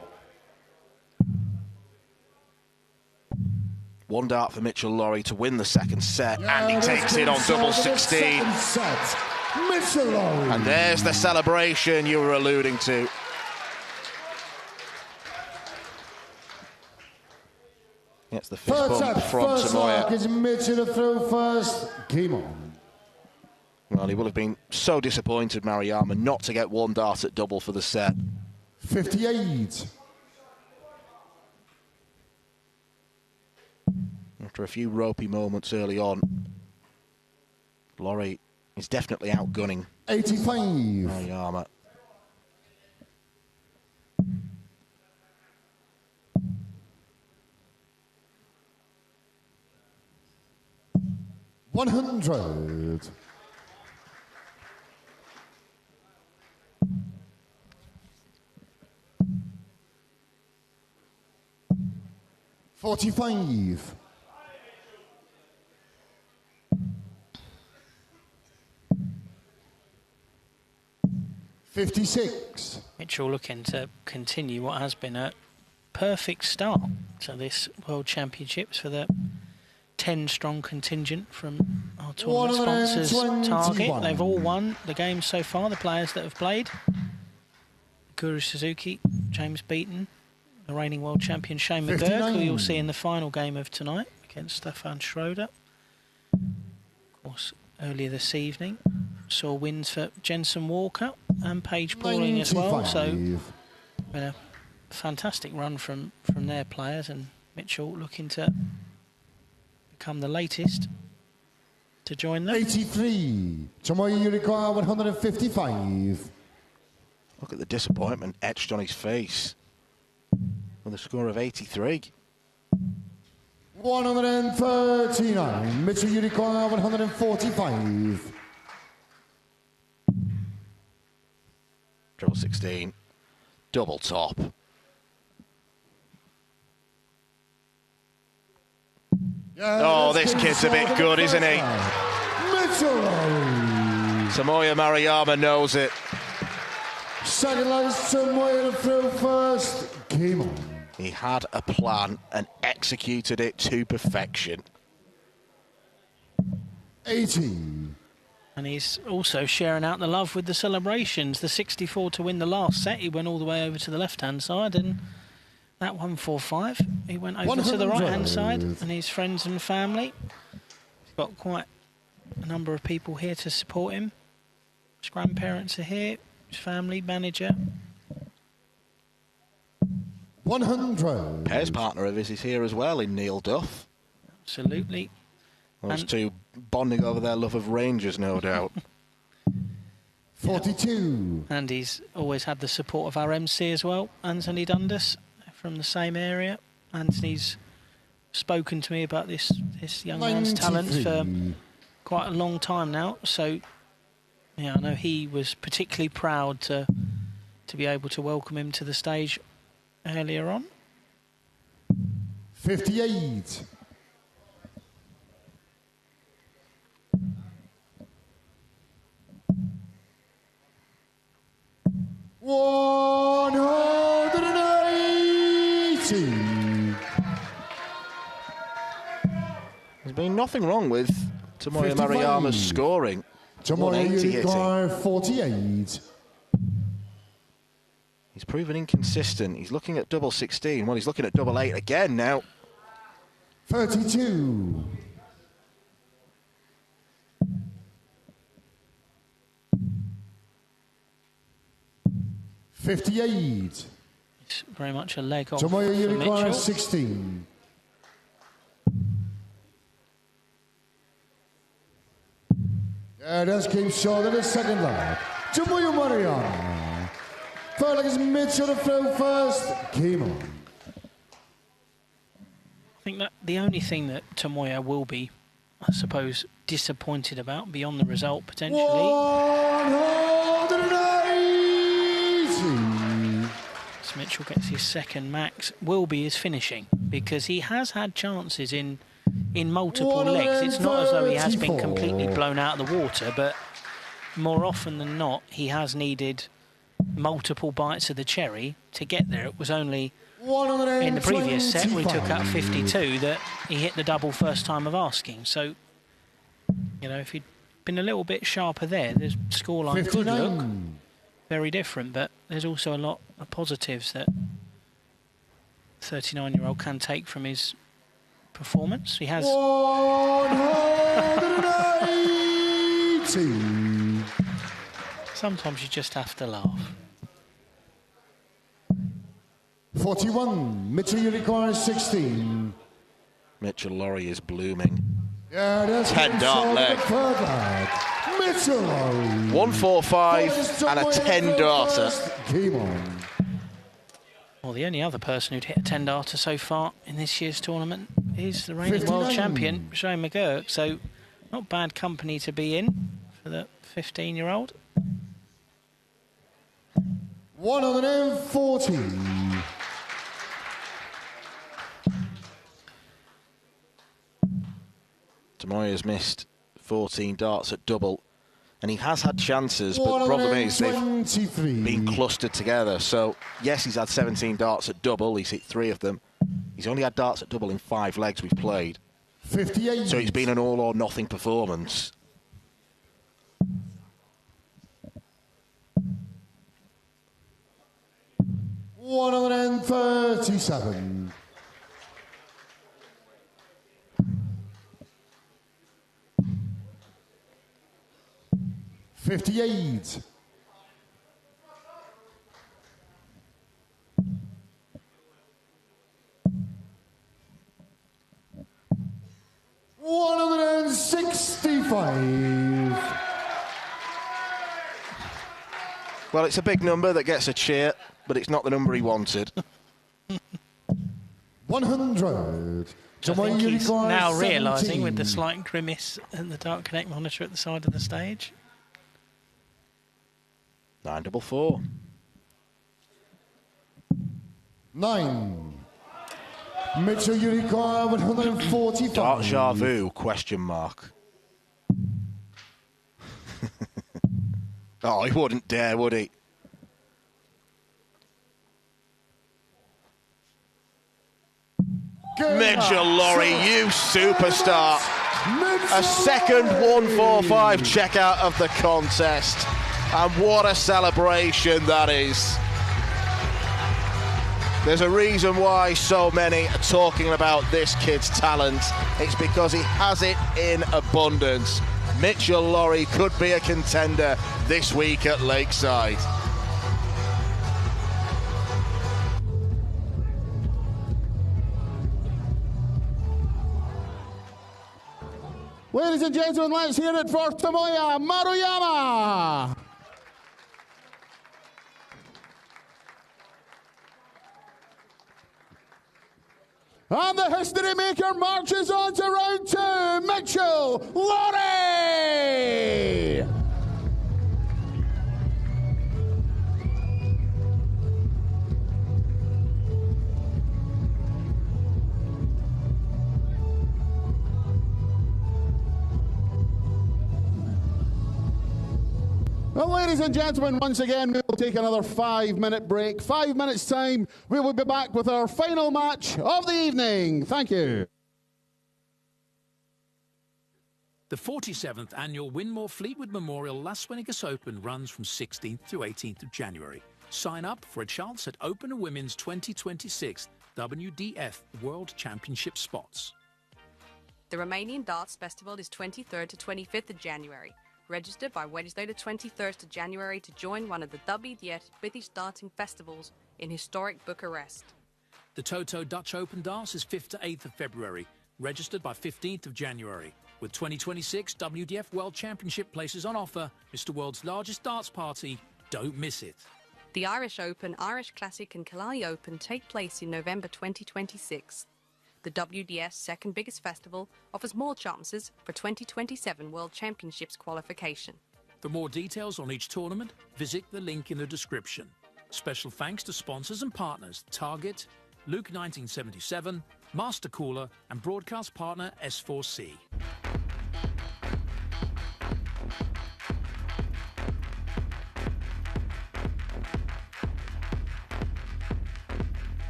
1 dart for Mitchell Lawrie to win the second set, and he takes it on double 16. Mitchell Lawrie. And there's the celebration you were alluding to. It's the fist bump from Tomoya. Is Mitchell to throw first. Game on. Well, he will have been so disappointed, Maruyama, not to get 1 dart at double for the set. 58. After a few ropey moments early on, Lawrie is definitely outgunning 85. Maruyama. $100. $45. $56. Mitchell looking to continue what has been a perfect start to this World Championships for the 10-strong contingent from our tournament sponsors Target. They've all won the games so far, the players that have played. Guru Suzuki, James Beaton, the reigning world champion Shane McGuirk, who you'll see in the final game of tonight against Stefan Schroder. Of course, earlier this evening saw wins for Jenson Walker and Paige Pauling as well. So, been a fantastic run from their players, and Mitchell looking to become the latest to join them. 83. Tomoya Yurikawa 155. Look at the disappointment etched on his face with a score of 83. 139. Mitchell Yurikawa 145. Treble 16. Double top. Oh, this kid's a bit good, isn't he? Tomoya Maruyama knows it. Second leg is Tomoya to throw first. Game on. He had a plan and executed it to perfection. 80. And he's also sharing out the love with the celebrations. The 64 to win the last set, he went all the way over to the left-hand side, and that 145, he went over to the right-hand side, and his friends and family. He's got quite a number of people here to support him. His grandparents are here, his family, manager. 100. Pairs partner of his is here as well in Neil Duff. Absolutely. Those two bonding over their love of Rangers, no doubt. 42. And he's always had the support of our MC as well, Anthony Dundas, from the same area. Anthony's spoken to me about this young man's talents for quite a long time now. So, yeah, I know he was particularly proud to be able to welcome him to the stage earlier on. 58. There's been nothing wrong with Tomoya Maruyama's scoring. Tomoya hitting. 48. He's proven inconsistent. He's looking at double 16. Well, he's looking at double 8 again now. 32. $58. It's very much a leg off Tomoya for Mitchell. 16. That's Keith Schroder, the second leg. Tomoya Maruyama. Third leg is Mitchell to throw first. Game on. I think that the only thing that Tomoya will be, I suppose, disappointed about, beyond the result potentially, 180. as Mitchell gets his second max, will be his finishing, because he has had chances in multiple legs. It's not as though he has been completely blown out of the water, but more often than not, he has needed multiple bites of the cherry to get there. It was only in the previous set, where he took out 52, that he hit the double first time of asking. So, you know, if he'd been a little bit sharper there, the scoreline could look very different, but there's also a lot of positives that 39-year-old can take from his performance. He has... 180. Sometimes you just have to laugh. 41. Mitchell, you require 16. Mitchell Lawrie is blooming. Yeah, that's 10 dart leg. Mitchell 145 and a 10 darter. Game on. Well, the only other person who'd hit a 10 darter so far in this year's tournament is the reigning world champion, McGuirk. So, not bad company to be in for the 15-year-old. 140. Tomoya's missed 14 darts at double, and he has had chances, but the problem is they've been clustered together. So, yes, he's had 17 darts at double, he's hit 3 of them. He's only had darts at double in 5 legs we've played. 58. So it's been an all-or-nothing performance. $137. 58. 165. Well, it's a big number that gets a cheer, but it's not the number he wanted. 100. I think he's now realising, with the slight grimace and the Dark Connect monitor at the side of the stage. 944. 9. Mitchell, you require 145. Deja vu, question mark. Oh, he wouldn't dare, would he? Mitchell Lawrie, you superstar. A second 145 checkout of the contest. And what a celebration that is. There's a reason why so many are talking about this kid's talent. It's because he has it in abundance. Mitchell Lawrie could be a contender this week at Lakeside. Ladies and gentlemen, let's hear it for Tomoya Maruyama. And the history maker marches on to round 2, Mitchell Lawrie. Well, ladies and gentlemen, once again, we will take another 5-minute break. 5 minutes' time, we will be back with our final match of the evening. Thank you. The 47th annual Winmore Fleetwood Memorial Las Vegas Open runs from 16th to 18th of January. Sign up for a chance at Open Women's 2026 WDF World Championship spots. The Romanian Darts Festival is 23rd to 25th of January. Register by Wednesday the 23rd of January to join one of the WDF British darting festivals in historic Bucharest. The Toto Dutch Open Darts is 5th to 8th of February. Registered by 15th of January. With 2026 WDF World Championship places on offer, Mr. World's largest darts party. Don't miss it. The Irish Open, Irish Classic and Killarney Open take place in November 2026. The WDF's second biggest festival offers more chances for 2027 World Championships qualification. For more details on each tournament, visit the link in the description. Special thanks to sponsors and partners Target, Luke 1977, Master Cooler and broadcast partner S4C.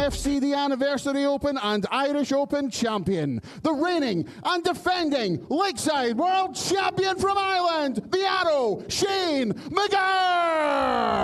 FC the Anniversary Open and Irish Open champion, the reigning and defending Lakeside World Champion from Ireland, the Arrow, Shane McGuirk.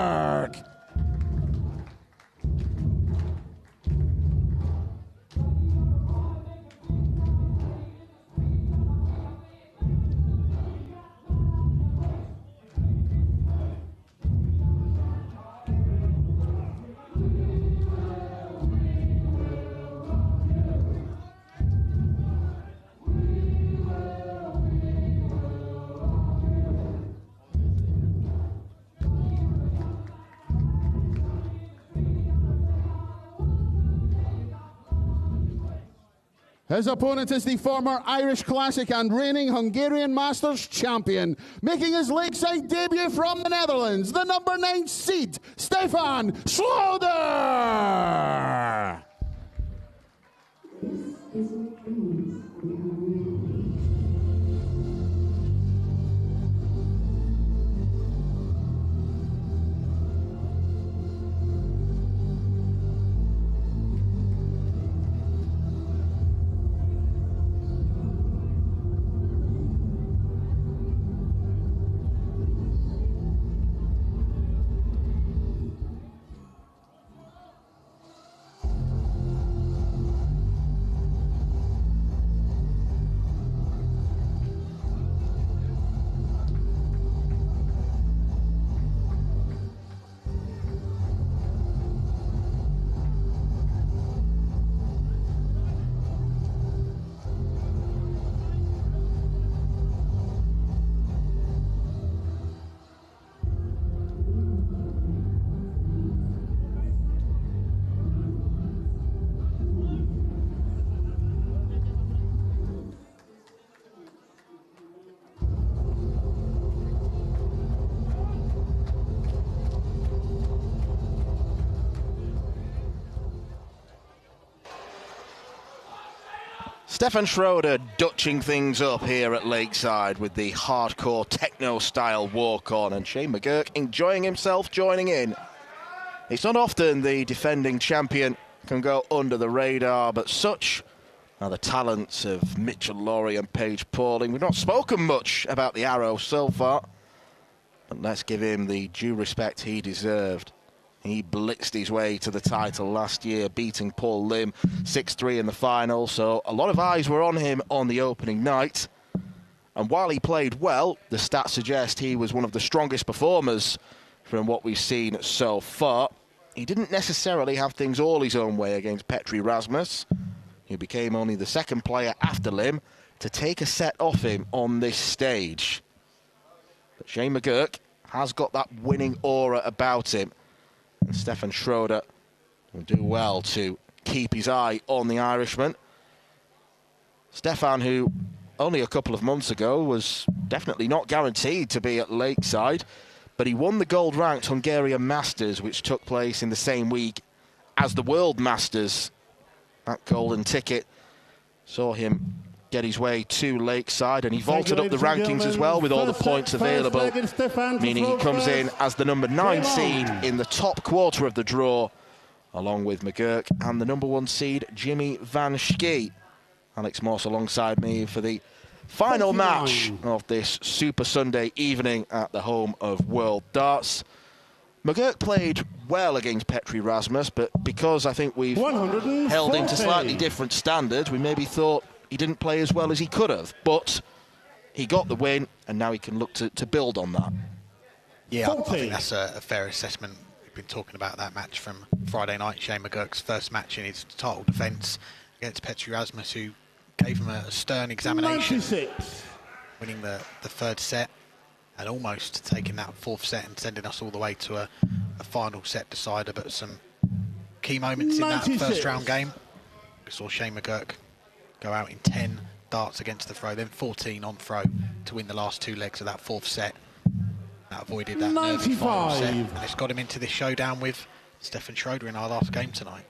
His opponent is the former Irish Classic and reigning Hungarian Masters champion, making his Lakeside debut from the Netherlands, the number 9 seed, Stefan Schroder. Stefan Schroder dutching things up here at Lakeside with the hardcore techno-style walk-on, and Shane McGuirk enjoying himself joining in. It's not often the defending champion can go under the radar, but such are the talents of Mitchell Lawrie and Paige Pauling. We've not spoken much about the Arrow so far, but let's give him the due respect he deserved. He blitzed his way to the title last year, beating Paul Lim 6-3 in the final, so a lot of eyes were on him on the opening night. And while he played well, the stats suggest he was one of the strongest performers from what we've seen so far. He didn't necessarily have things all his own way against Petri Rasmus, who became only the second player after Lim to take a set off him on this stage. But Shane McGuirk has got that winning aura about him, and Stefan Schroder will do well to keep his eye on the Irishman. Stefan, who only a couple of months ago was definitely not guaranteed to be at Lakeside, but he won the gold-ranked Hungarian Masters, which took place in the same week as the World Masters. That golden ticket saw him get his way to Lakeside, and he vaulted up the rankings as well with all the points available, meaning he comes in as the number 9 seed in the top quarter of the draw, along with McGuirk and the number 1 seed Jimmy Van Schie. Alex Morse alongside me for the final match of this Super Sunday evening at the home of World Darts. McGuirk played well against Petri Rasmus, but because I think we've held him to slightly different standards, we maybe thought he didn't play as well as he could have, but he got the win, and now he can look to build on that. Yeah, I think that's a fair assessment. We've been talking about that match from Friday night, Shane McGuirk's first match in his title defence against Petri Rasmus, who gave him a stern examination, 96. winning the third set and almost taking that fourth set and sending us all the way to a final set decider. But some key moments 96. In that first round game. We saw Shane McGuirk go out in 10 darts against the throw, then 14 on throw to win the last 2 legs of that fourth set. That avoided that nervy final set, and it's got him into this showdown with Stefan Schroder in our last game tonight.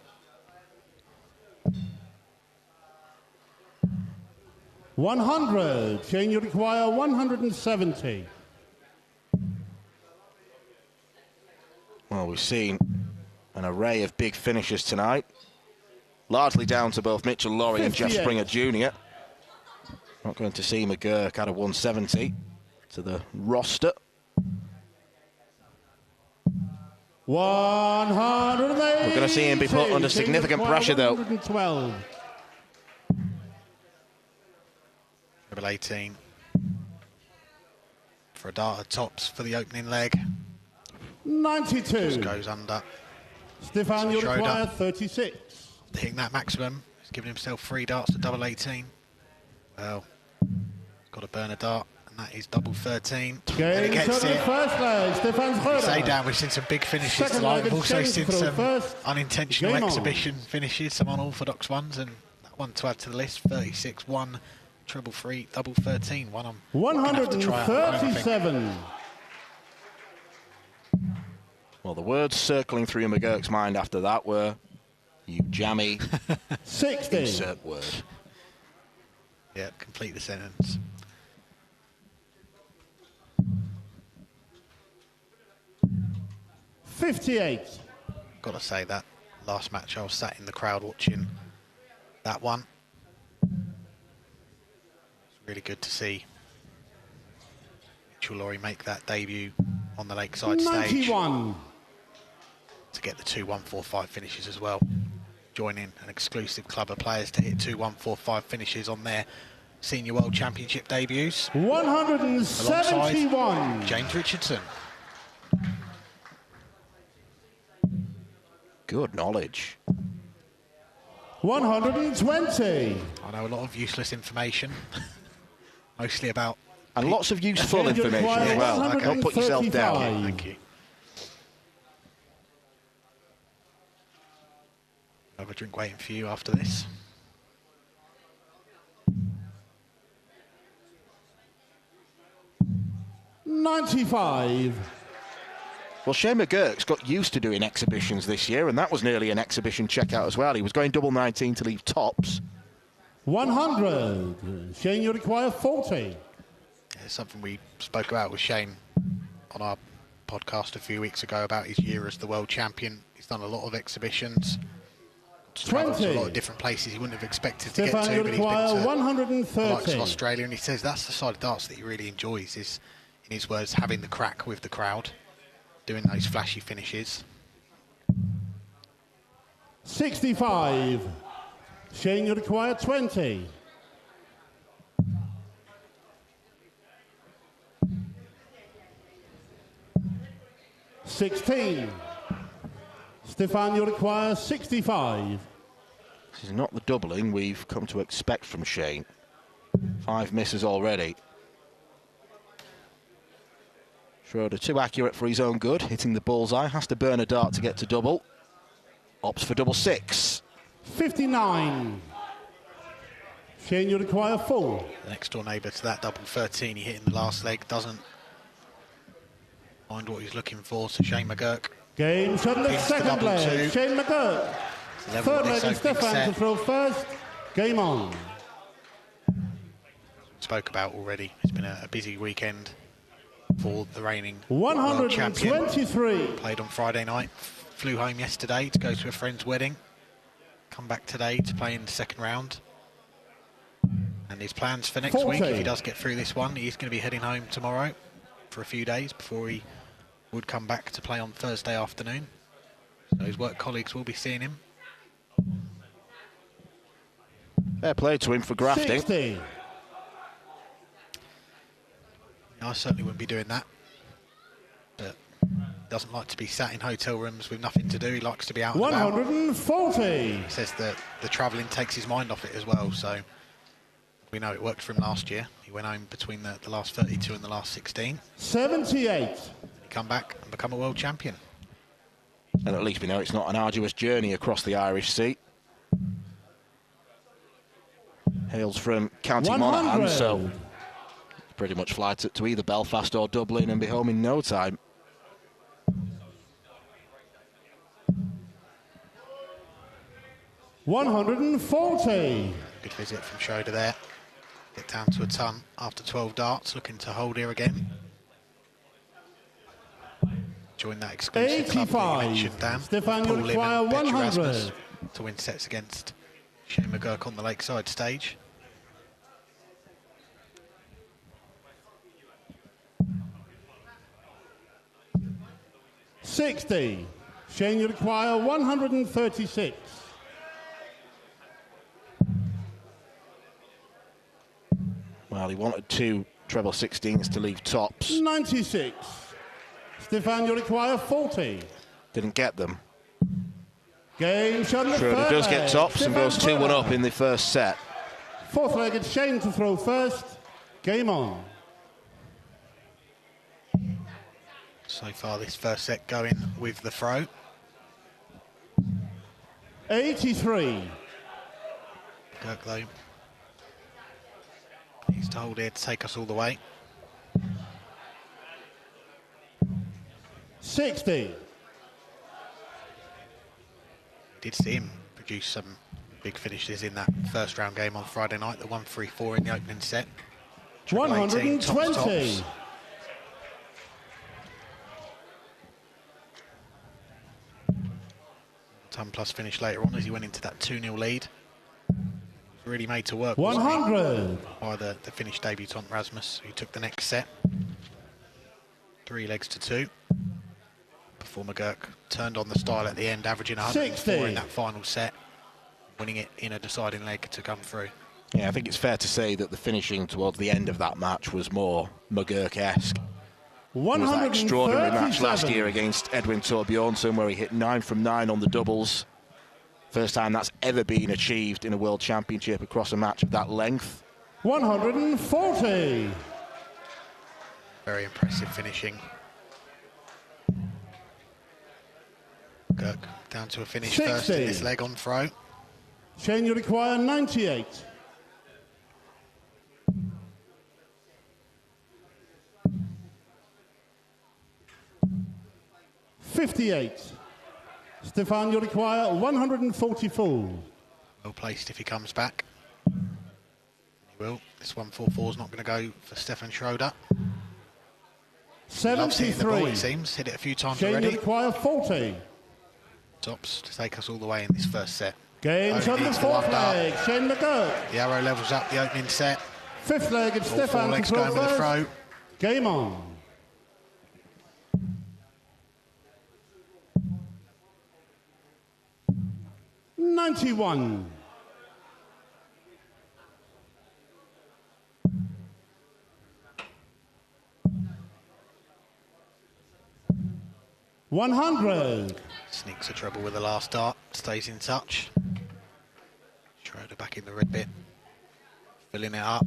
$100. Shane, you require 170. Well, we've seen an array of big finishes tonight, largely down to both Mitchell Lawrie and Jeff Springer Jr. Not going to see McGuirk add a 170 to the roster. 180. We're going to see him be put under significant pressure, though. 112. Level 18 for a dart at tops for the opening leg. 92. Just goes under. Stefan, you require 36. Hitting that maximum. He's given himself 3 darts at double 18. Well, got to burn a dart, and that is double 13. And he gets it. First leg, Stefan Schroder. Say down, we've seen some big finishes tonight. We've also seen some unintentional exhibition finishes, some unorthodox ones, and that one to add to the list, 36, 1, treble 3, double 13. One I'm 137. Well, the words circling through McGuirk's mind after that were, "You jammy." 60. Insert word. Yeah, complete the sentence. $58. Got to say that last match I was sat in the crowd watching that one. It's really good to see Mitchell Lawrie make that debut on the Lakeside 91. stage. To get the 2-1-4-5 finishes as well. Joining an exclusive club of players to hit 2-1-4-5 finishes on their Senior World Championship debuts. 171. Alongside James Richardson. Good knowledge. 120. I know a lot of useless information. Mostly about... And lots of useful information as well. Okay. Don't put yourself down. Thank you. Have a drink waiting for you after this. $95. Well, Shane McGuirk's got used to doing exhibitions this year, and that was nearly an exhibition checkout as well. He was going double 19 to leave tops. 100. Shane, you require 40. It's something we spoke about with Shane on our podcast a few weeks ago about his year as the world champion. He's done a lot of exhibitions, travelled to a lot of different places he wouldn't have expected to Stefan, get to, but he's been to 130. the likes of Australia, and he says that's the side of darts that he really enjoys, is, in his words, having the crack with the crowd, doing those flashy finishes. 65. Shane, you require 20. $16. Stefan, you require 65. This is not the doubling we've come to expect from Shane. 5 misses already. Schroder too accurate for his own good, hitting the bullseye, has to burn a dart to get to double. Opts for double 6. 59. Shane, you require 4. The next door neighbour to that double 13 he hit in the last leg, doesn't find what he's looking for, so Shane McGuirk. Game shot in the second leg. Shane McGuirk. Third leg and Stefan to throw first. Game on. Spoke about already. It's been a busy weekend for the reigning 123. world champion. Played on Friday night. Flew home yesterday to go to a friend's wedding. Come back today to play in the second round. And his plans for next week, if he does get through this one, he's going to be heading home tomorrow for a few days before he would come back to play on Thursday afternoon. So his work colleagues will be seeing him. Fair play to him for grafting. 60. I certainly wouldn't be doing that. But doesn't like to be sat in hotel rooms with nothing to do. He likes to be out and 140. about. He says that the travelling takes his mind off it as well. So we know it worked for him last year. He went home between the last 32 and the last 16. 78. Come back and become a world champion. And at least we know it's not an arduous journey across the Irish Sea. Hails from County 100. Monaghan, so pretty much fly to either Belfast or Dublin and be home in no time. $140. Good visit from Schroder there. Get down to a ton after 12 darts, looking to hold here again. Join that exclusive 85. club that you mentioned, Dan. Stefan, Paul you Lim require and Brejcha 100. Rasmus to win sets against Shane McGuirk on the Lakeside stage. $60. Shane, you require 136. Well, he wanted 2 treble 16s to leave tops. 96. Stefan, you require 40. Didn't get them. Game shot in the Schroder third does get leg. tops and goes Stefan 2-1 up in the first set. Fourth leg, it's Shane to throw first. Game on. So far this first set going with the throw. 83. Kirk though needs to hold here to take us all the way. 60. Did see him produce some big finishes in that first round game on Friday night, the 1-3-4 in the opening set. 120. Tops. Ton plus finish later on as he went into that 2-0 lead. Really made to work. 100. By the Finnish debutant Rasmus, who took the next set. 3 legs to 2. Before McGuirk turned on the style at the end, averaging 104 in that final set, winning it in a deciding leg to come through. Yeah, I think it's fair to say that the finishing towards the end of that match was more McGuirk-esque. It was that extraordinary match last year against Edwin Torbjornsson where he hit 9 from 9 on the doubles. First time that's ever been achieved in a World Championship across a match of that length. 140. Very impressive finishing. Kirk down to a finish 60. first in this leg on throw. Shane, you require 98. $58. Stefan, you require 144. Well placed if he comes back. Well, this 144 is not going to go for Stefan Schroder. 73. The ball, it seems. Hit it a few times Shane already. require 40. Tops to take us all the way in this first set. Games on the fourth leg. Shane McGuirk. The arrow levels up the opening set. Fifth leg, it's Stefan. 4 legs going with the throw. Game on. $91. $100. Sneaks a treble with the last dart. Stays in touch. Schroder back in the red bit. Filling it up.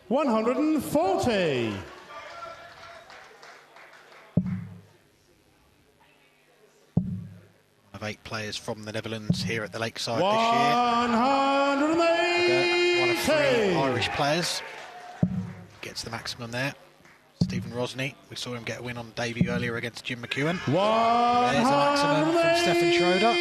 140. One of 8 players from the Netherlands here at the Lakeside 180. this year. One of 3 Irish players. Gets the maximum there. Stephen Rosny. We saw him get a win on debut earlier against Jim McEwen. There's a maximum from Stefan Schroder.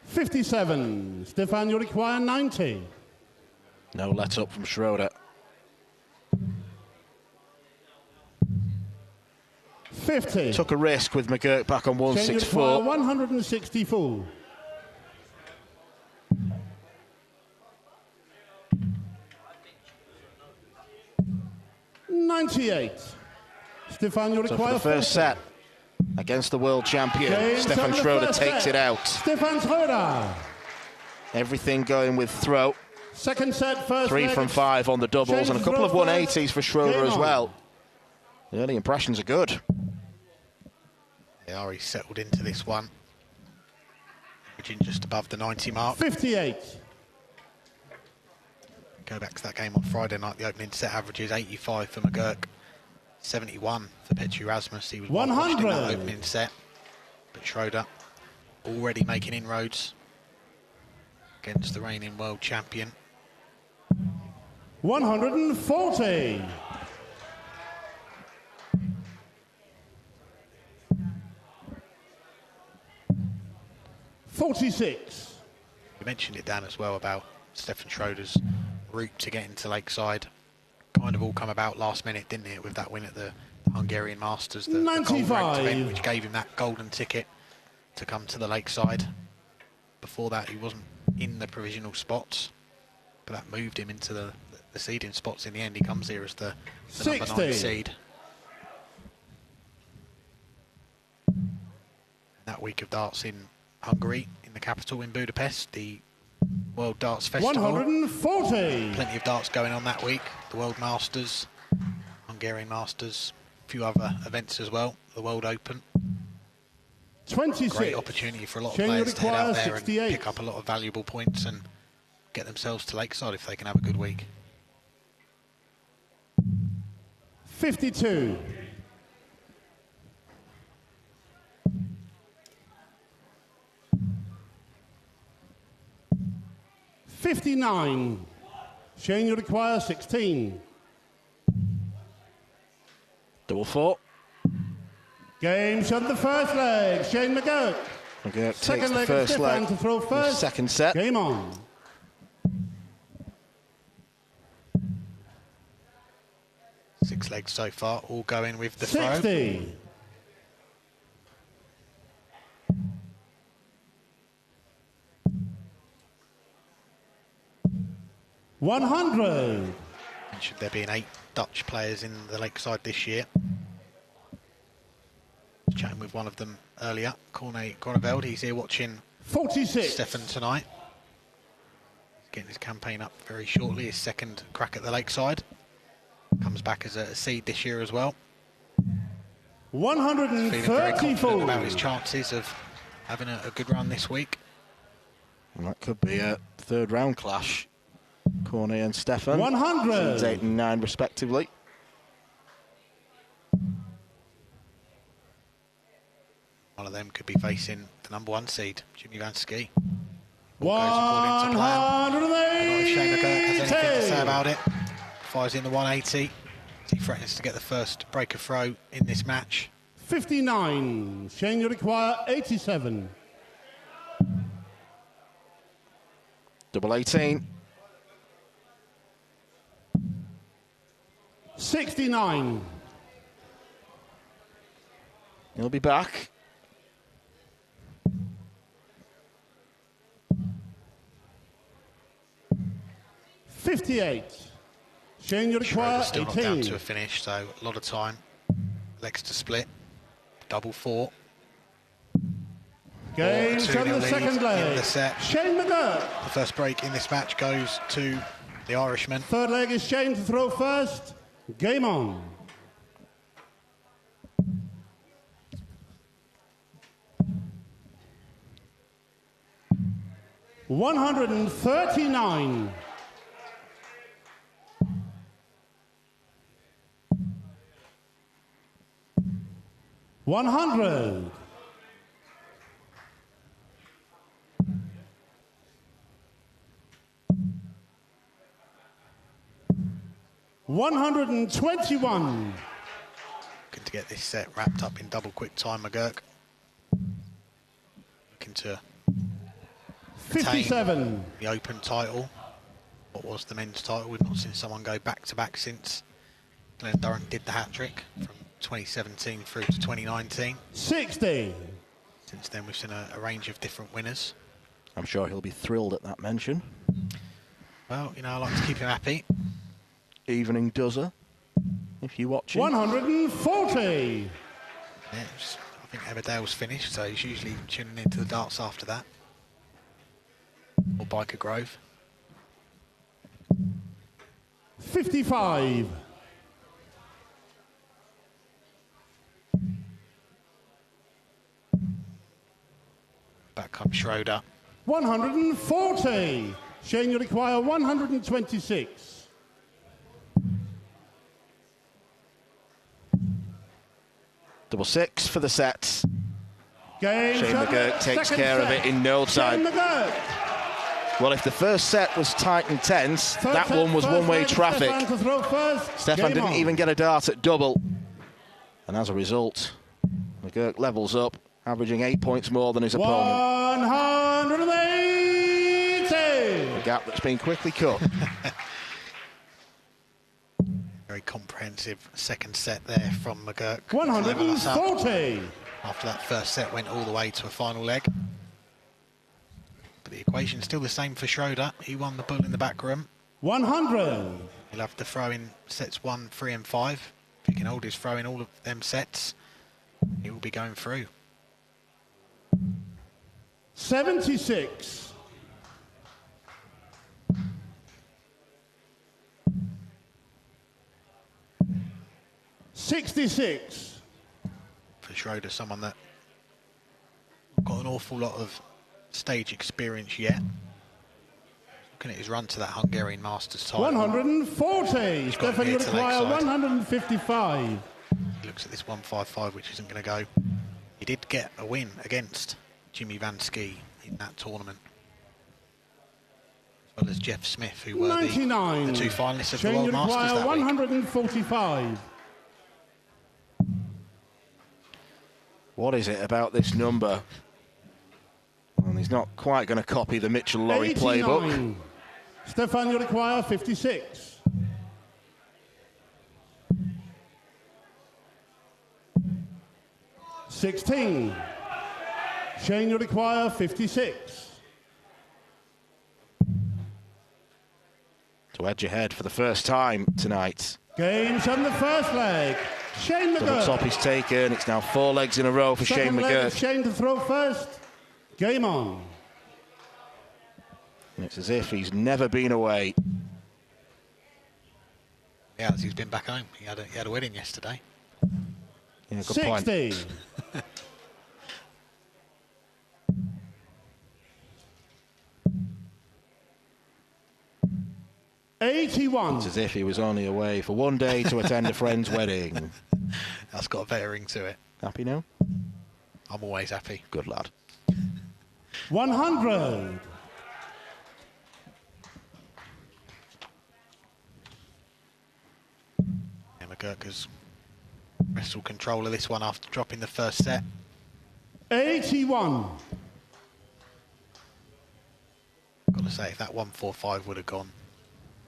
57. Stefan, you require 90. No let up from Schroder. 50. Took a risk with McGuirk back on 164. 164. $98. Stefan, you require So for the first 50. set against the world champion, Games Stefan on the Schroder first takes set. it out. Stefan Schroder. Everything going with throw. Second set, first 3 leg. from 5 on the doubles, and a couple of 180s for Schroder as well. The early impressions are good. They are, he's settled into this one. Averaging just above the 90 mark. 58. Go back to that game on Friday night. The opening set averages 85 for McGuirk, 71 for Paige Rasmus. He was 100 in that opening set. But Schroder already making inroads against the reigning world champion. 140. $46. You mentioned it, Dan, as well, about Stefan Schroder's route to get into Lakeside. Kind of all come about last minute, didn't it, with that win at the Hungarian Masters, the gold ranked event, which gave him that golden ticket to come to the Lakeside. Before that, he wasn't in the provisional spots, but that moved him into the seeding spots in the end. He comes here as the number 9 seed. That week of darts in Hungary, in the capital in Budapest, the World Darts Festival. 140. Plenty of darts going on that week. The World Masters, Hungarian Masters, a few other events as well. The World Open. 26. Great opportunity for a lot of players to head out there 68. and pick up a lot of valuable points and get themselves to Lakeside if they can have a good week. 52. $59. Shane, you require 16. Double 4. Game shot the first leg. Shane McGuirk. McGuirk takes Second the leg first Stefan leg. to throw first. Second set. Game on. Six legs so far, all going with the 60. throw. $100. Mentioned there being 8 Dutch players in the Lakeside this year. Chatting with one of them earlier, Corne Groneveld. He's here watching 46. Stefan tonight. He's getting his campaign up very shortly, his second crack at the Lakeside. Comes back as a seed this year as well. Feeling very confident about his chances of having a good run this week. And that could be a third round clash. Corne and Stefan. 100. Seeds 8 and 9 respectively. One of them could be facing the number 1 seed, Jimmy Van Ski. All goes according to plan. Not if Shane McGuirk has anything to say about it. Fires in the 180. He threatens to get the first breaker throw in this match. 59. Shane, you require 87. Double 18. 69. He'll be back. $58. Shane, you require still 18. Not down to a finish, so a lot of time. Legs to split. Double 4. Game from the second leg. In the set. Shane McGuirk. The first break in this match goes to the Irishman. Third leg is Shane to throw first. Game on. $139. $100. $121. Looking to get this set wrapped up in double quick time, McGuirk. Looking to 57. The Open title. What was the men's title? We've not seen someone go back-to-back since Glenn Durrant did the hat-trick from 2017 through to 2019. 60. Since then, we've seen a range of different winners. I'm sure he'll be thrilled at that mention. Well, you know, I like to keep him happy. Evening dozer, if you watch it. 140. Yeah, I think Everdale's finished, so he's usually tuning into the darts after that. Or Biker Grove. 55. Back comes Schroder. 140. Shane, you require 126. Double 6 for the sets. Game Shane McGuirk takes care of it in no time. Well, if the first set was tight and tense, that one was one-way traffic. Stefan didn't even get a dart at double. And as a result, McGuirk levels up, averaging 8 points more than his opponent. 180! A gap that's been quickly cut. Very comprehensive second set there from McGuirk. 140! After that first set went all the way to a final leg. But the equation's still the same for Schroder. He won the bull in the back room. 100! He'll have to throw in sets 1, 3 and 5. If he can hold his throw in all of them sets, he will be going through. 76. 66. For Schroder, someone that got an awful lot of stage experience yet. Looking at his run to that Hungarian Masters title. 140. Stefan, you require 155. He looks at this 155, which isn't going to go. He did get a win against Jimmy Van Ski in that tournament. As well as Jeff Smith, who were the two finalists of the World Masters that 145. week. What is it about this number? Well, he's not quite going to copy the Mitchell-Lawrie playbook. Stefan, you require 56. $16. Shane, you require 56. To edge ahead for the first time tonight. Games on the first leg. Shane McGuirk. Double top is taken. It's now 4 legs in a row for Shane McGuirk. Shane to throw first. Game on. And it's as if he's never been away. Yeah, he's been back home. He had a wedding yesterday. Yeah, good 60. point. 81. It's as if he was only away for one day to attend a friend's wedding. That's got a better ring to it. Happy now? I'm always happy. Good lad. 100. Yeah, McGuirk has wrestle control of this one after dropping the first set. 81. Got to say, if that 1-4-5 would have gone,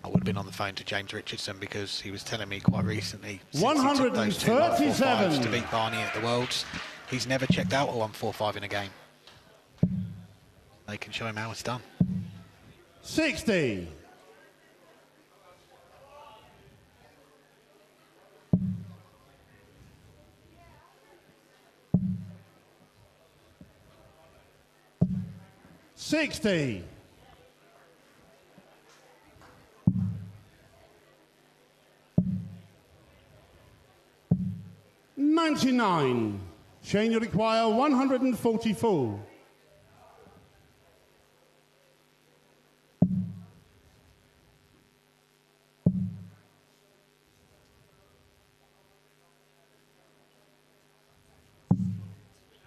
I would have been on the phone to James Richardson, because he was telling me quite recently, since he took those 2 1-4-5s to beat Barney at the Worlds, he's never checked out a 1-4-5 in a game. They can show him how it's done. 60. $60. 99. Shane, you require 144.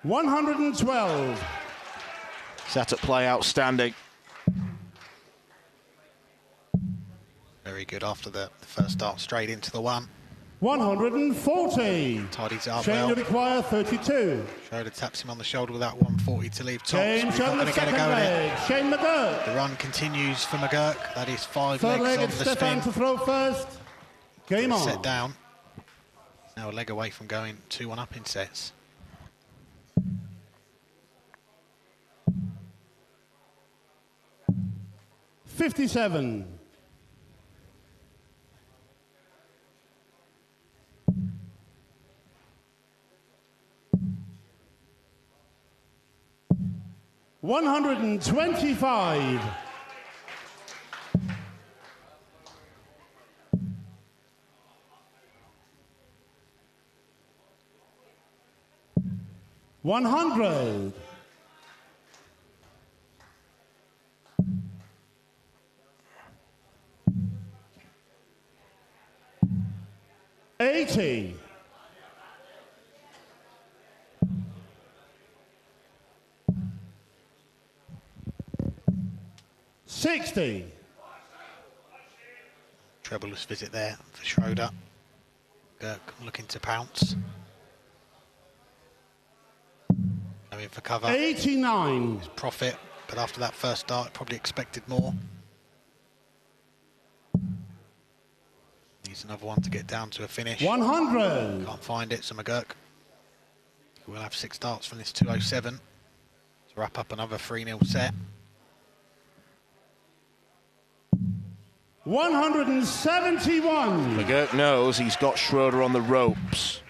$112. Set up play outstanding. Very good after the first start, straight into the one. 140. Tidies up Shane, well. you require 32. Schroder taps him on the shoulder with that 140 to leave top. James So on the second leg. Shane McGuirk. The run continues for McGuirk. That is 5 Third legs leg, on it's the Stefan spin. to throw first. Game on. Set down. Now a leg away from going 2-1 up in sets. $57. $125. $100. $80. $60. Trebleless visit there for Schroder. Kirk looking to pounce. Going for cover. 89. Profit, but after that first start, probably expected more. Needs another one to get down to a finish. 100. Can't find it, so McGuirk will have 6 starts from this 207 to wrap up another 3-0 set. 171. McGuirk knows he's got Schroder on the ropes.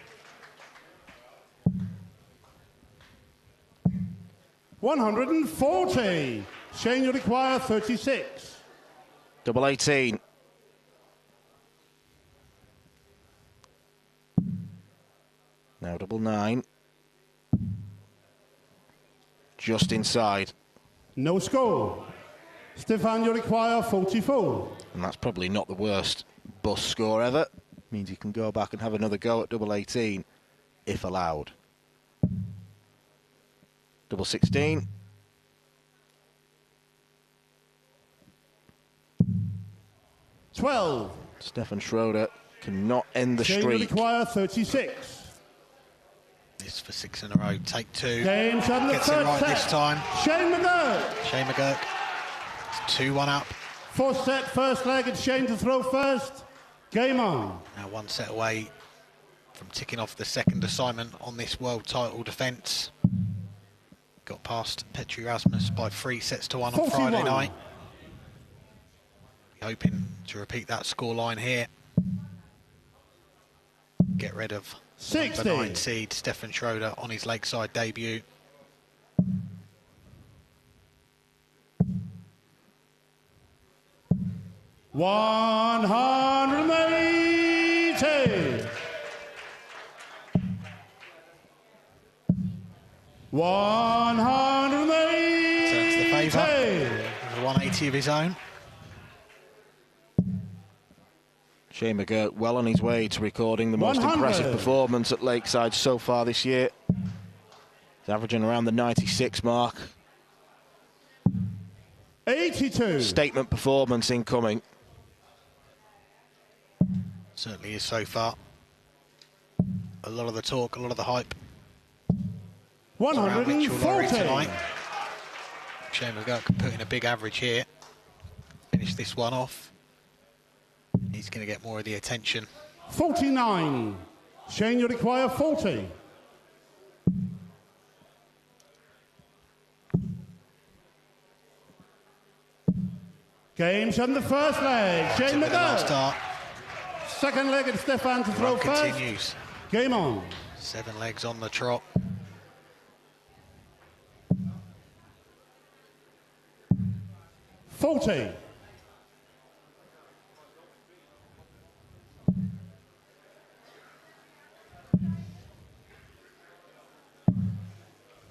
140. Shane, you require 36. Double 18. Now double 9. Just inside. No score. Stefan, you require 44. And that's probably not the worst bus score ever. Means you can go back and have another go at double 18, if allowed. Double 16. $12. Stefan Schroder cannot end the Shane, you streak. require 36. This for 6 in a row. Take 2. James on the Gets it third right set. this time. Shane McGuirk. Shane McGuirk. It's 2-1 up. Fourth set, first leg. It's Shane to throw first. Game on. Now 1 set away from ticking off the second assignment on this world title defence. Got past Petri Rasmus by 3 sets to 1 on 41. Friday night. Hoping to repeat that scoreline here. Get rid of 60. number 9 seed Stefan Schroder on his Lakeside debut. $180. 180. Turns the favour. With 180 of his own. Shane McGuirk well on his way to recording the most 100. impressive performance at Lakeside so far this year. He's averaging around the 96 mark. 82. Statement performance incoming. Certainly is so far. a lot of the talk, a lot of the hype. 140. Tonight. Shane McGuirk can put in a big average here. Finish this one off. He's going to get more of the attention. 49. Shane, you require 40. Game's on the first leg. Shane McGuirk. Second leg and Stefan to throw first. Continues. Game on. 7 legs on the trot. $40.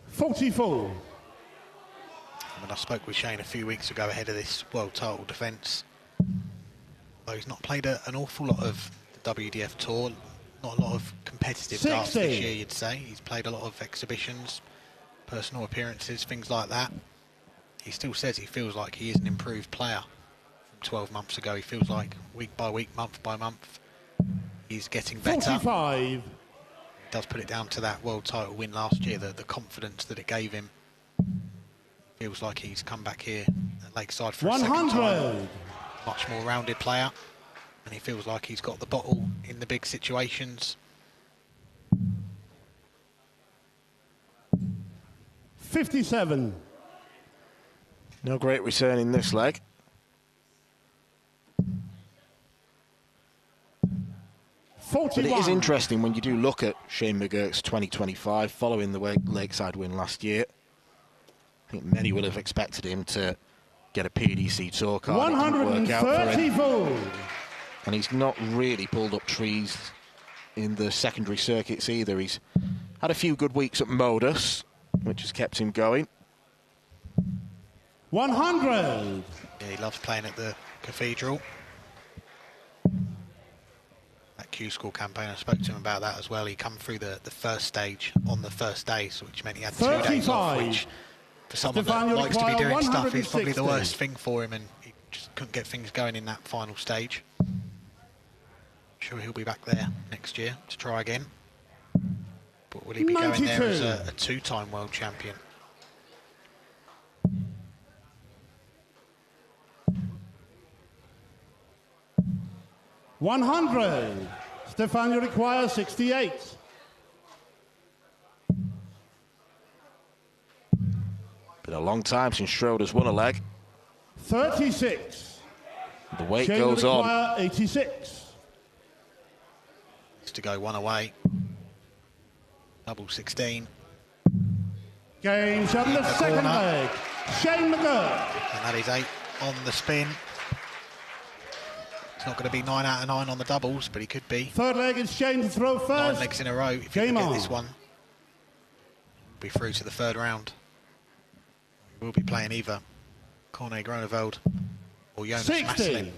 44. I spoke with Shane a few weeks ago ahead of this world title defence. Though he's not played an awful lot of the WDF Tour, not a lot of competitive darts this year, you'd say. He's played a lot of exhibitions, personal appearances, things like that. He still says he feels like he is an improved player from 12 months ago. He feels like week by week, month by month, he's getting better. 45. He does put it down to that world title win last year, the confidence that it gave him. Feels like he's come back here at Lakeside for 100. A second time. Much more rounded player, and he feels like he's got the bottle in the big situations. 57. No great return in this leg. But it is interesting when you do look at Shane McGuirk's 2025 following the Lakeside win last year. I think many would have expected him to get a PDC Tour card. 134. And he's not really pulled up trees in the secondary circuits either. He's had a few good weeks at Modus, which has kept him going. 100. Yeah, he loves playing at the Cathedral. That Q-School campaign, I spoke to him about that as well. He come through the first stage on the first day, so which meant he had 2 days off, which for someone that likes to be doing stuff, it's probably the worst thing for him, and he just couldn't get things going in that final stage. I'm sure he'll be back there next year to try again. But will he be 92. Going there as a 2-time world champion? $100. Stefan, you require 68. Been a long time since Schroder's won a leg. 36. The weight goes on. 86. Needs to go one away. Double 16. Game's on the second leg. Shane McGuirk. And that is 8 on the spin. It's not going to be 9 out of 9 on the doubles, but he could be. Third leg is Shane to throw first. 9 legs in a row. If you can get this one, be through to the third round. We'll be playing either Corne Groneveld or Jonas 60. Masselin.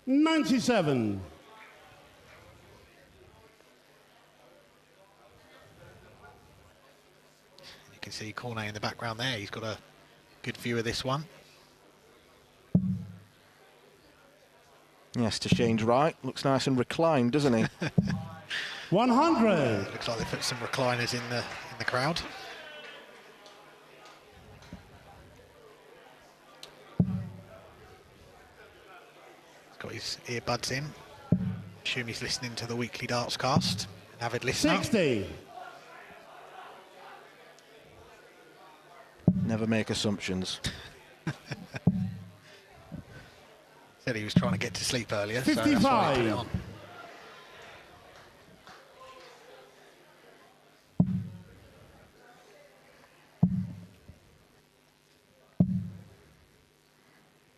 $97. You can see Corne in the background there. He's got a good view of this one. Yes, to Shane's right. Looks nice and reclined, doesn't he? 100. Looks like they put some recliners in the crowd. He's got his earbuds in. Assume he's listening to the weekly darts cast. An avid listener. 60. Never make assumptions. Said he was trying to get to sleep earlier, 55. so that's why he put it on.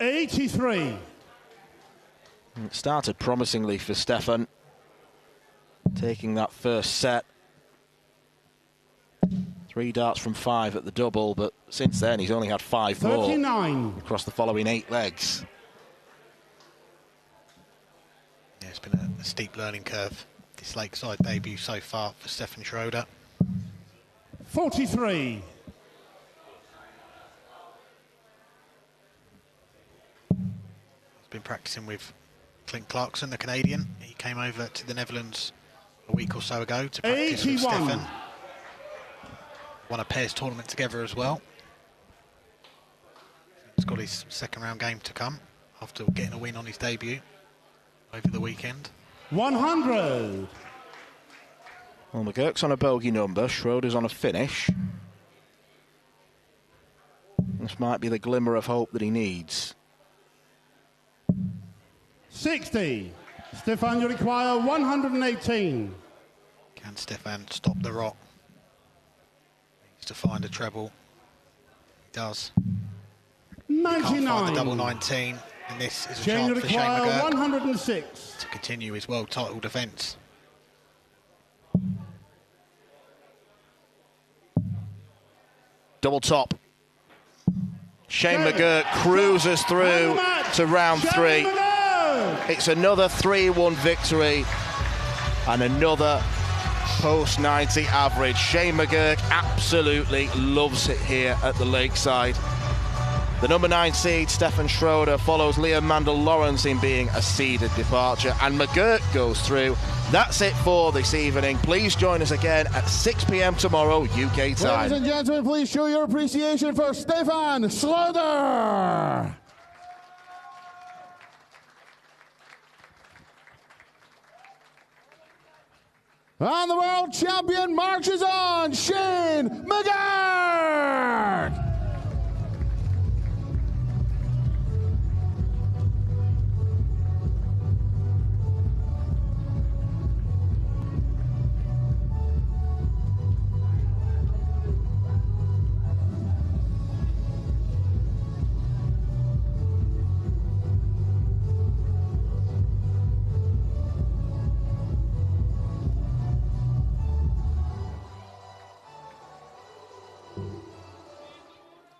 $83. It started promisingly for Stefan, taking that first set. 3 darts from 5 at the double, but since then he's only had 5 39. more across the following 8 legs. Yeah, it's been a steep learning curve. This Lakeside debut so far for Stefan Schroder. 43. been practicing with Clint Clarkson, the Canadian. He came over to the Netherlands a week or so ago to practice with Stefan. Won a pairs tournament together as well. He's got his second round game to come after getting a win on his debut over the weekend. 100. Well, McGuirk's on a bogey number. Schroder's on a finish. This might be the glimmer of hope that he needs. 60. Stefan, you require 118. Can Stefan stop the rock? Needs to find a treble. He does. 99. Can't find the double 19, and this is a chance for Shane McGuirk 106. to continue his world title defence. Double top. Shane McGuirk cruises through to round 3. It's another 3-1 victory and another post-90 average. Shane McGuirk absolutely loves it here at the Lakeside. The number 9 seed, Stefan Schroder, follows Liam Mandel-Lawrence in being a seeded departure, and McGuirk goes through. That's it for this evening. Please join us again at 6 p.m. tomorrow, UK time. Ladies and gentlemen, please show your appreciation for Stefan Schroder. And the world champion marches on, Shane McGuirk.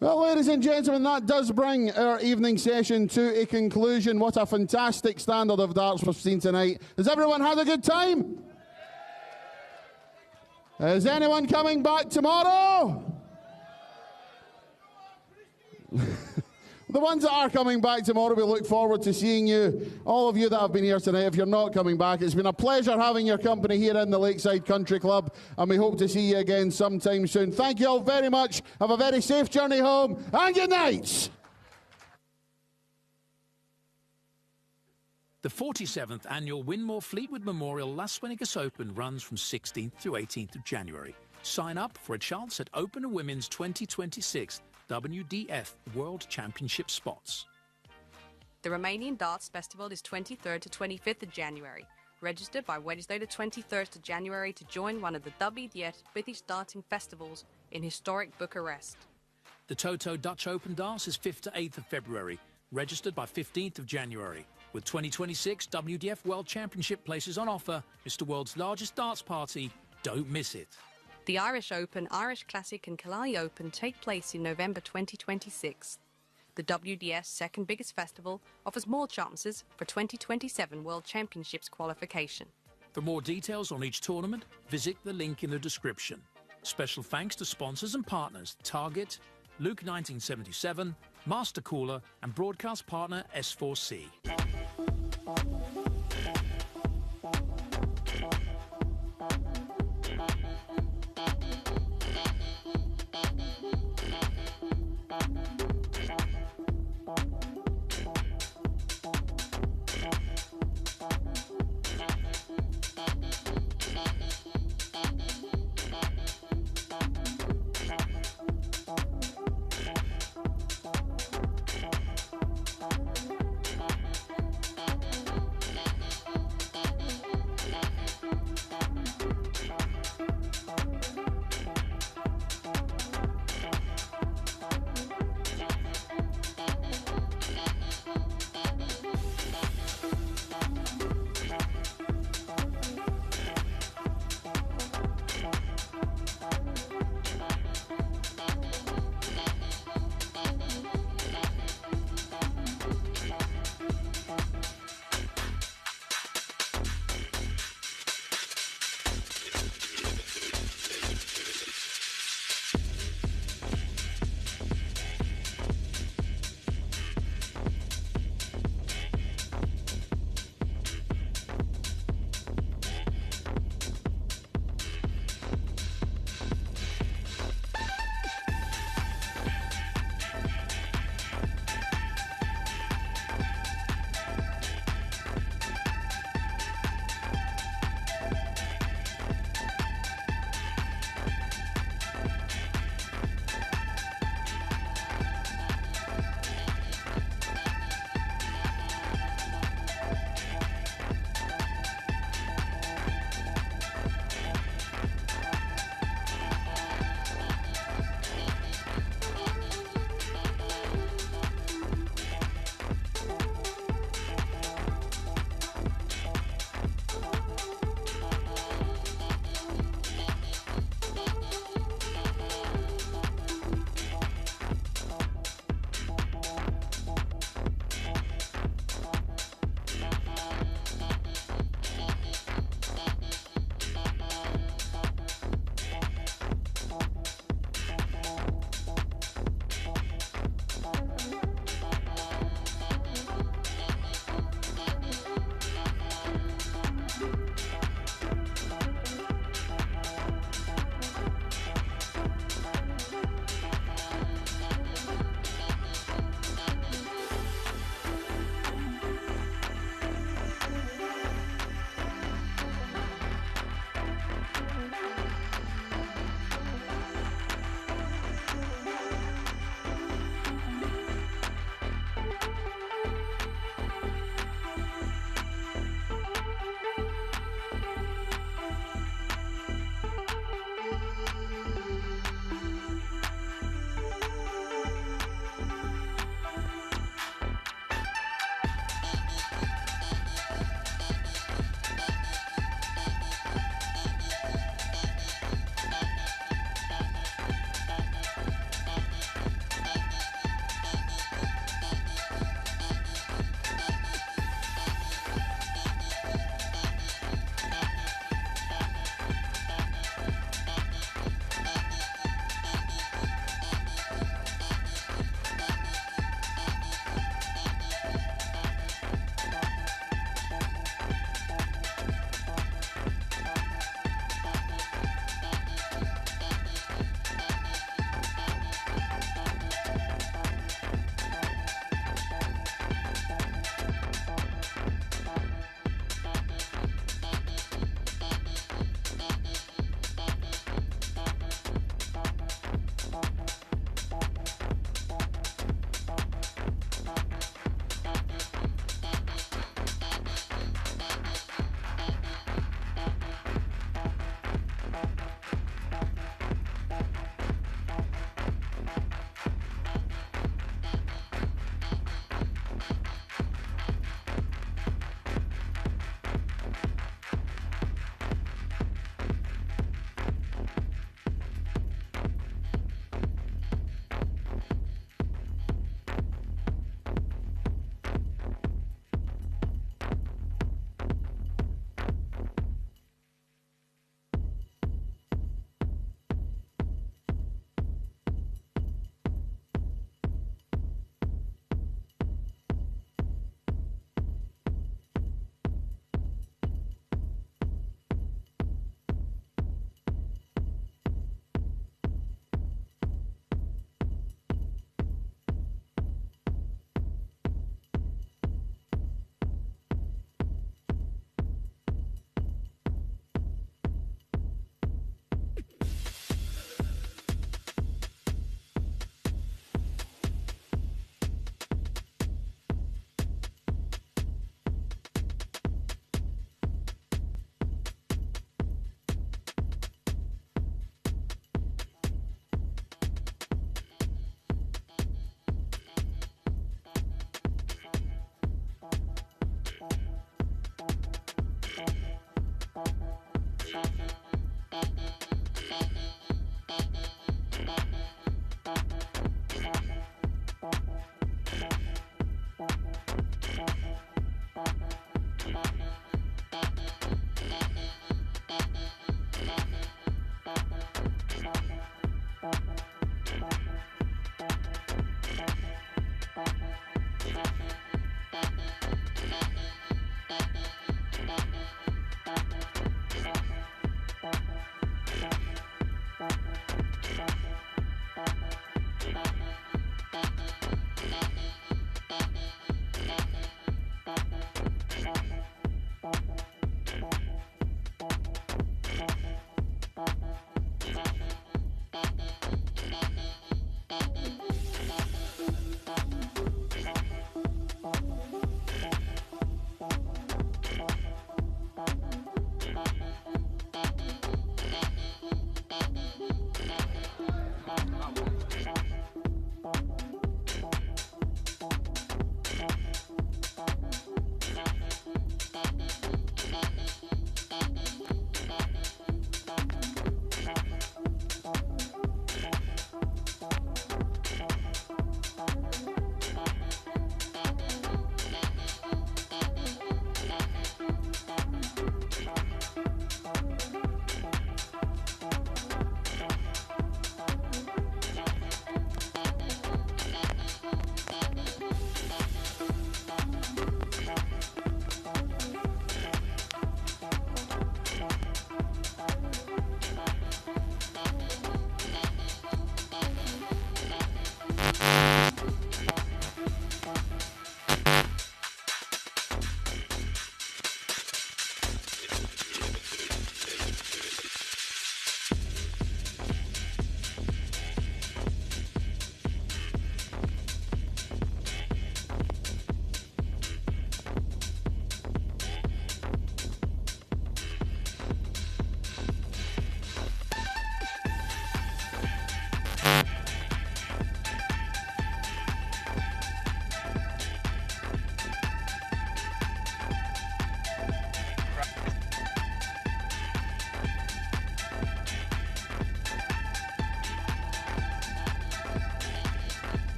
Well, ladies and gentlemen, that does bring our evening session to a conclusion. What a fantastic standard of darts we've seen tonight. Has everyone had a good time? Is anyone coming back tomorrow? The ones that are coming back tomorrow, we look forward to seeing you. All of you that have been here tonight, if you're not coming back, it's been a pleasure having your company here in the Lakeside Country Club, and we hope to see you again sometime soon. Thank you all very much. Have a very safe journey home, and good night. The 47th annual Winmore Fleetwood Memorial Las Vegas Open runs from 16th to 18th of January. Sign up for a chance at Open Women's 2026 WDF World Championship spots. The Romanian Darts Festival is 23rd to 25th of January. Register by Wednesday the 23rd of January to join one of the WDF British darting festivals in historic Bucharest. The Toto Dutch Open Darts is 5th to 8th of February. Registered by 15th of January. With 2026 WDF World Championship places on offer, Mr. World's largest darts party. Don't miss it. The Irish Open, Irish Classic and Killarney Open take place in November 2026. The WDF's second biggest festival offers more chances for 2027 World Championships qualification. For more details on each tournament, visit the link in the description. Special thanks to sponsors and partners Target, Luke 1977, Master Cooler and broadcast partner S4C.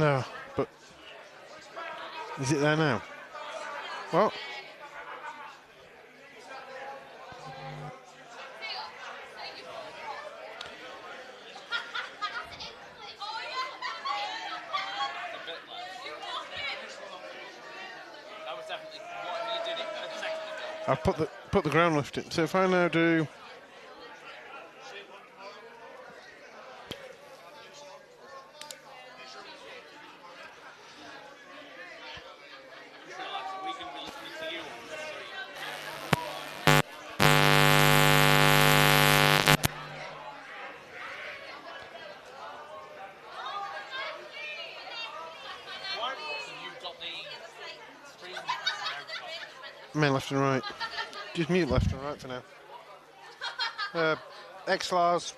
No, but is it there now? Well. I've put the ground lift in. So if I now do main left and right. Just mute left and right for now. XLRs,